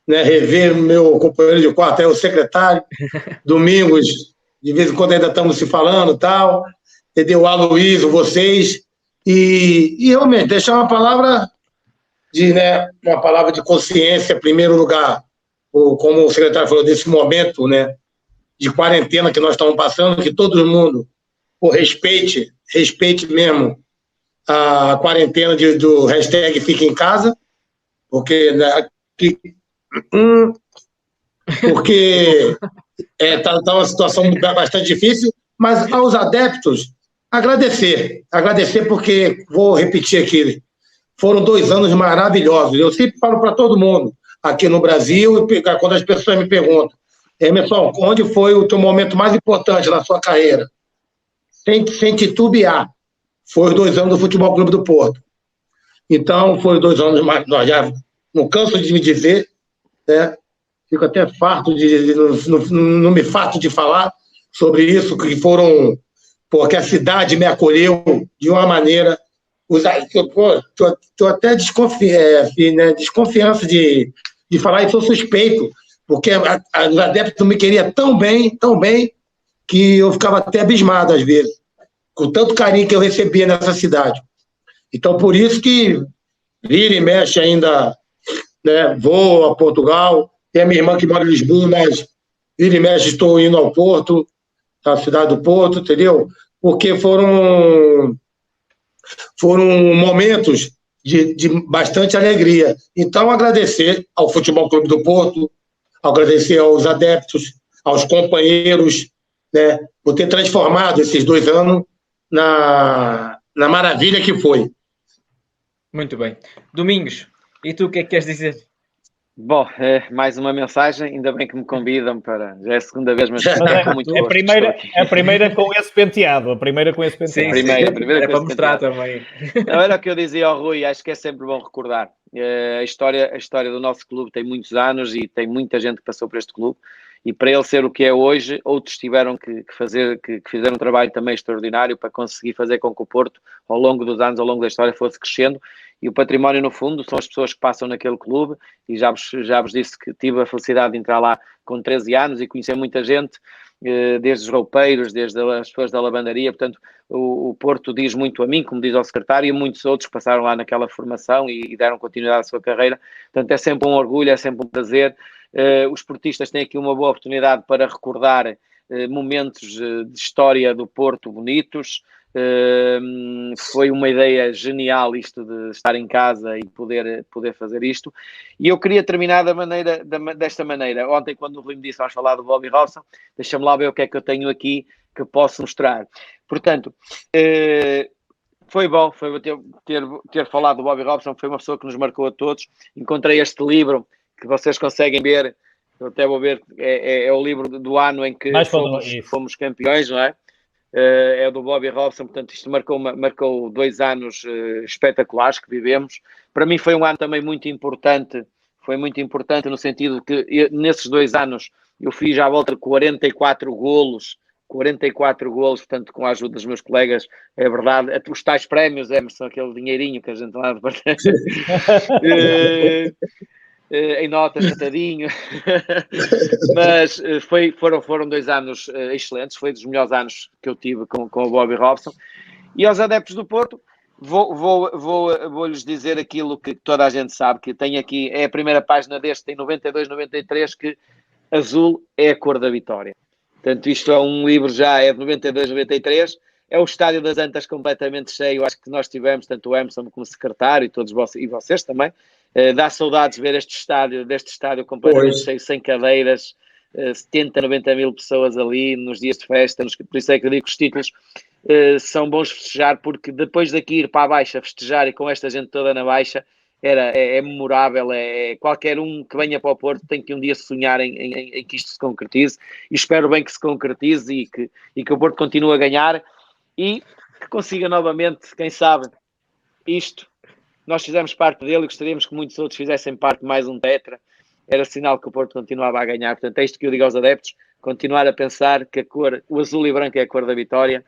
né, rever meu companheiro de quarto, o secretário, Domingos, de vez em quando ainda estamos se falando e tal, entendeu? O Aloysio, vocês, e realmente deixar uma palavra de consciência, em primeiro lugar, como o secretário falou, desse momento, né, de quarentena que nós estamos passando, que todo mundo respeite mesmo a quarentena do hashtag Fica em Casa, porque está uma situação bastante difícil, mas aos adeptos, agradecer porque, vou repetir aqui, foram 2 anos maravilhosos. Eu sempre falo para todo mundo, aqui no Brasil, quando as pessoas me perguntam, Emerson, onde foi o teu momento mais importante na sua carreira? Sem titubear, foi os 2 anos do Futebol Clube do Porto. Então, foram 2 anos mais, nós já não canso de me dizer, né? Fico até farto não me farto de falar sobre isso, que foram, porque a cidade me acolheu de uma maneira. Estou até desconfiança de falar, e sou suspeito, porque os adeptos me queriam tão bem, que eu ficava até abismado às vezes, com tanto carinho que eu recebia nessa cidade. Então, por isso que vira e mexe ainda, né, vou a Portugal, tem a minha irmã que mora em Lisboa, mas vira e mexe estou indo ao Porto, à cidade do Porto, entendeu? Porque foram momentos de bastante alegria. Então, agradecer ao Futebol Clube do Porto, agradecer aos adeptos, aos companheiros, né, por ter transformado esses 2 anos na maravilha que foi. Muito bem. Domingos, e tu o que é que queres dizer? Bom, mais uma mensagem, ainda bem que me convidam para... Já é a segunda vez, mas com muito gosto. A primeira com esse penteado. Sim, a primeira era para mostrar também. Não, era o que eu dizia ao Rui, acho que é sempre bom recordar. A história do nosso clube tem muitos anos e tem muita gente que passou por este clube, e para ele ser o que é hoje, outros tiveram que fizeram um trabalho também extraordinário para conseguir fazer com que o Porto, ao longo dos anos, ao longo da história, fosse crescendo. E o património, no fundo, são as pessoas que passam naquele clube, e já vos disse que tive a felicidade de entrar lá com 13 anos e conhecer muita gente, desde os roupeiros, desde as pessoas da lavandaria. Portanto, o Porto diz muito a mim, como diz ao secretário, e a muitos outros que passaram lá naquela formação e deram continuidade à sua carreira. Portanto, é sempre um orgulho, é sempre um prazer. Os portistas têm aqui uma boa oportunidade para recordar momentos de história do Porto bonitos. Foi uma ideia genial isto de estar em casa e poder fazer isto, e eu queria terminar desta maneira. Ontem, quando o Rui me disse vamos falar do Bobby Robson, deixa-me lá ver o que é que eu tenho aqui que posso mostrar. Portanto, foi bom ter falado do Bobby Robson, foi uma pessoa que nos marcou a todos. Encontrei este livro que vocês conseguem ver, Eu até vou ver, é o livro do ano em que fomos campeões, não é? É do Bobby Robson, portanto isto marcou 2 anos espetaculares que vivemos. Para mim foi um ano também muito importante, foi muito importante no sentido que nesses 2 anos eu fiz à volta de 44 golos, portanto com a ajuda dos meus colegas, é verdade, os tais prémios, Emerson, aquele dinheirinho que a gente lá em notas, catadinho, mas foram 2 anos excelentes, foi dos melhores anos que eu tive com o Bobby Robson. E aos adeptos do Porto, vou-lhes dizer aquilo que toda a gente sabe, que tem aqui, é a primeira página deste, em 92, 93, que azul é a cor da vitória. Portanto, isto é um livro já, é de 92, 93, é o Estádio das Antas completamente cheio, acho que nós tivemos, tanto o Emerson como o secretário, e vocês também. Dá saudades ver deste estádio completamente cheio, sem cadeiras, 70, 90 mil pessoas ali nos dias de festa, por isso é que eu digo que os títulos são bons festejar, porque depois daqui ir para a Baixa festejar e com esta gente toda na Baixa, é memorável, qualquer um que venha para o Porto tem que um dia sonhar em que isto se concretize, e espero bem que se concretize e que o Porto continue a ganhar e que consiga novamente, quem sabe, isto. Nós fizemos parte dele e gostaríamos que muitos outros fizessem parte de mais um tetra. Era sinal que o Porto continuava a ganhar. Portanto, é isto que eu digo aos adeptos, continuar a pensar que o azul e branco é a cor da vitória,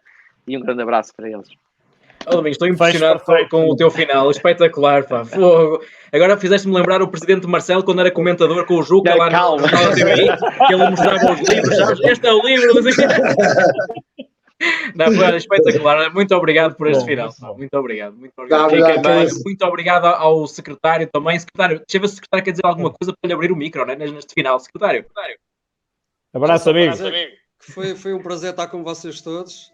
e um grande abraço para eles. Domingos, estou impressionado com o teu final, espetacular, pá, fogo. Agora fizeste-me lembrar o presidente Marcelo quando era comentador com o Juca lá na TVI, que ele mostrava os livros, sabes? Este é o livro, não sei o quê. Não, foi espetacular. Muito obrigado por este final. Muito obrigado. Muito obrigado ao secretário também. Secretário, deixa eu ver se o secretário quer dizer alguma coisa para lhe abrir o micro, né, neste final. Secretário. Abraço, amigos. Foi um prazer estar com vocês todos.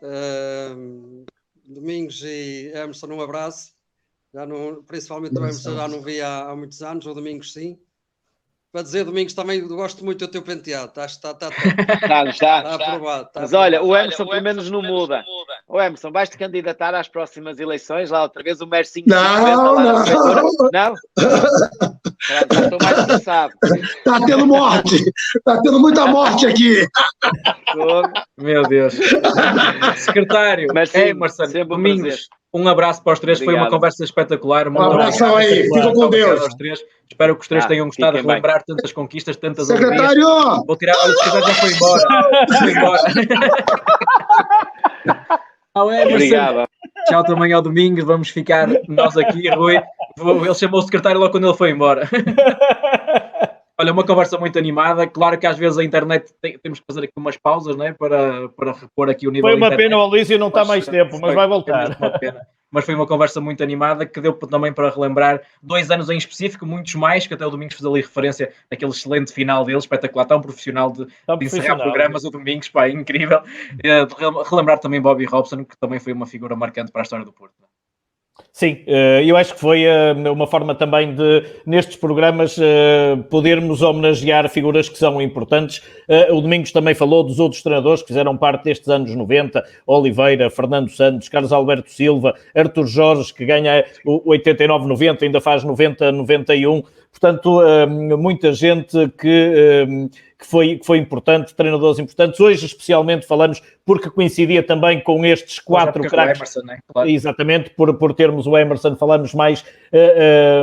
Domingos e Emerson, um abraço. Principalmente o Emerson já não vi há muitos anos, o Domingos sim. Para dizer, Domingos, também gosto muito do teu penteado. Está aprovado. Mas olha, o Emerson pelo menos não muda. O Emerson, vais-te candidatar às próximas eleições, lá outra vez o Mercinho. Não. Já estou mais cansado. Está tendo morte. Está tendo muita morte aqui. Meu Deus. Secretário, Emerson, Domingos, um abraço para os três. Obrigado. Foi uma conversa espetacular. Um abração aí. Fica com Deus. Aos três. Espero que os três tenham gostado de relembrar tantas conquistas, tantas secretário! alegrias. Vou tirar. Olha, o secretário já foi embora. Obrigado. Tchau também ao Domingos. Vamos ficar nós aqui, Rui. Ele chamou o secretário logo quando ele foi embora. Olha, uma conversa muito animada. Claro que às vezes a internet temos que fazer aqui umas pausas, não é? Para repor aqui o nível. Foi uma pena, o Alísio não está mais tempo, mas vai voltar. Mas foi uma conversa muito animada que deu também para relembrar 2 anos em específico, muitos mais, que até o Domingos fez ali referência naquele excelente final dele, espetacular, tão profissional de encerrar programas, o Domingos, pá, incrível. Relembrar também Bobby Robson, que também foi uma figura marcante para a história do Porto. Sim, eu acho que foi uma forma também de, nestes programas, podermos homenagear figuras que são importantes. O Domingos também falou dos outros treinadores que fizeram parte destes anos 90, Oliveira, Fernando Santos, Carlos Alberto Silva, Artur Jorge, que ganha o 89-90, ainda faz 90-91. Portanto, muita gente que foi importante, treinadores importantes. Hoje, especialmente, falamos porque coincidia também com estes 4 craques. Emerson, né? Claro. Exatamente, por termos o Emerson, falamos mais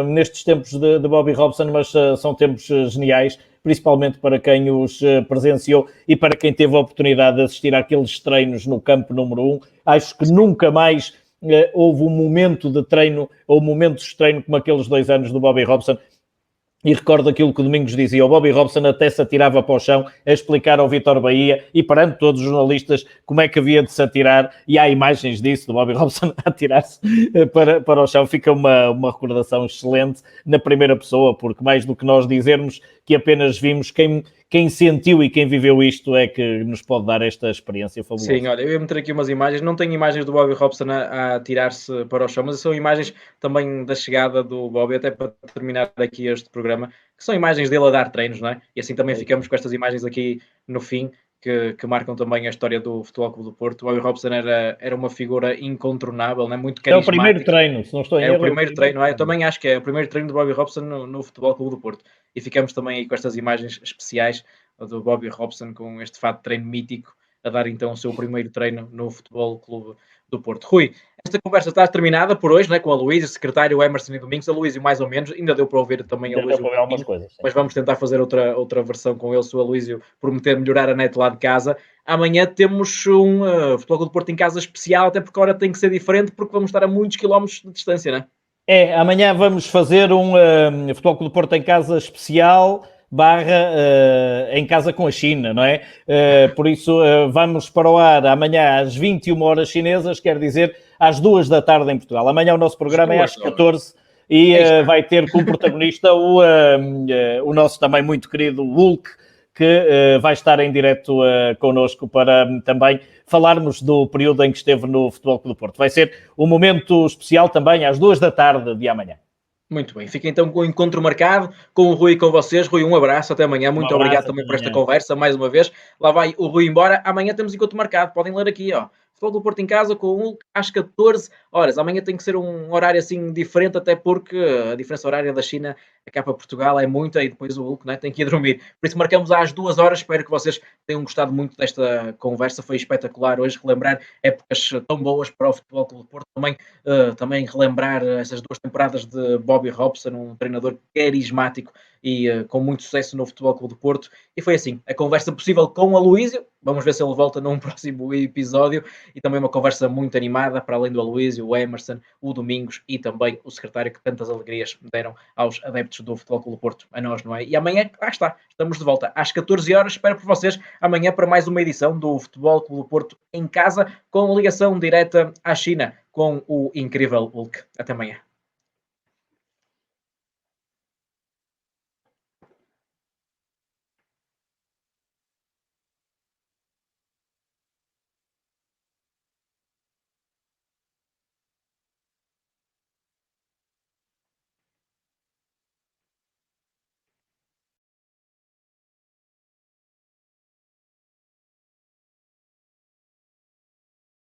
nestes tempos de Bobby Robson, mas são tempos geniais, principalmente para quem os presenciou e para quem teve a oportunidade de assistir àqueles treinos no campo número 1. Acho que nunca mais houve um momento de treino ou momentos de treino como aqueles 2 anos do Bobby Robson. E recordo aquilo que o Domingos dizia, o Bobby Robson até se atirava para o chão a explicar ao Vítor Bahia e perante todos os jornalistas como é que havia de se atirar, e há imagens disso, do Bobby Robson a atirar-se para o chão. Fica uma recordação excelente na primeira pessoa, porque mais do que nós dizermos que apenas vimos, quem sentiu e quem viveu isto é que nos pode dar esta experiência fabulosa. Sim, olha, eu ia meter aqui umas imagens, não tenho imagens do Bobby Robson a atirar-se para o chão, mas são imagens também da chegada do Bobby, até para terminar aqui este programa, que são imagens dele a dar treinos, não é? E assim também ficamos com estas imagens aqui no fim, que marcam também a história do Futebol Clube do Porto. O Bobby Robson era uma figura incontornável, né? Muito carismática. É o primeiro treino, se não estou em erro. É o primeiro treino, eu também acho que é o primeiro treino do Bobby Robson no Futebol Clube do Porto. E ficamos também aí com estas imagens especiais do Bobby Robson com este fato de treino mítico a dar então o seu primeiro treino no Futebol Clube do Porto. Rui, esta conversa está terminada por hoje, né, com a Luísa, secretário Emerson e Domingos. A Luísa mais ou menos, ainda deu para ouvir também a Luísa, algumas coisas, mas vamos tentar fazer outra versão com ele, se o Aloísio prometer melhorar a net lá de casa. Amanhã temos um Futebol Clube do Porto em casa especial, até porque a hora tem que ser diferente, porque vamos estar a muitos quilómetros de distância, não é? Amanhã vamos fazer um Futebol Clube do Porto em casa especial, em casa com a China, não é? Por isso vamos para o ar amanhã às 21 horas chinesas, quer dizer às 2 da tarde em Portugal. Amanhã o nosso programa é às 14 e vai ter como protagonista o nosso também muito querido Hulk, que vai estar em direto connosco para também falarmos do período em que esteve no Futebol Clube do Porto. Vai ser um momento especial também às 2 da tarde de amanhã. Muito bem, fica então com o encontro marcado com o Rui e com vocês. Rui, um abraço, até amanhã. Muito obrigado também por esta conversa, mais uma vez. Lá vai o Rui embora. Amanhã temos encontro marcado, podem ler aqui, ó. Futebol do Porto em casa com o Hulk às 14 horas. Amanhã tem que ser um horário assim diferente, até porque a diferença horária da China cá para Portugal é muita e depois o Hulk, né, tem que ir dormir. Por isso marcamos às 2 horas. Espero que vocês tenham gostado muito desta conversa. Foi espetacular hoje relembrar épocas tão boas para o Futebol Clube do Porto. Também relembrar essas 2 temporadas de Bobby Robson, um treinador carismático e com muito sucesso no Futebol Clube do Porto. E foi assim, a conversa possível com o Aloísio. Vamos ver se ele volta num próximo episódio. E também uma conversa muito animada, para além do Aloísio, o Emerson, o Domingos e também o secretário que tantas alegrias deram aos adeptos do Futebol Clube do Porto, a nós, não é? E amanhã, lá está, estamos de volta às 14 horas. Espero por vocês amanhã para mais uma edição do Futebol Clube do Porto em casa, com ligação direta à China, com o incrível Hulk. Até amanhã.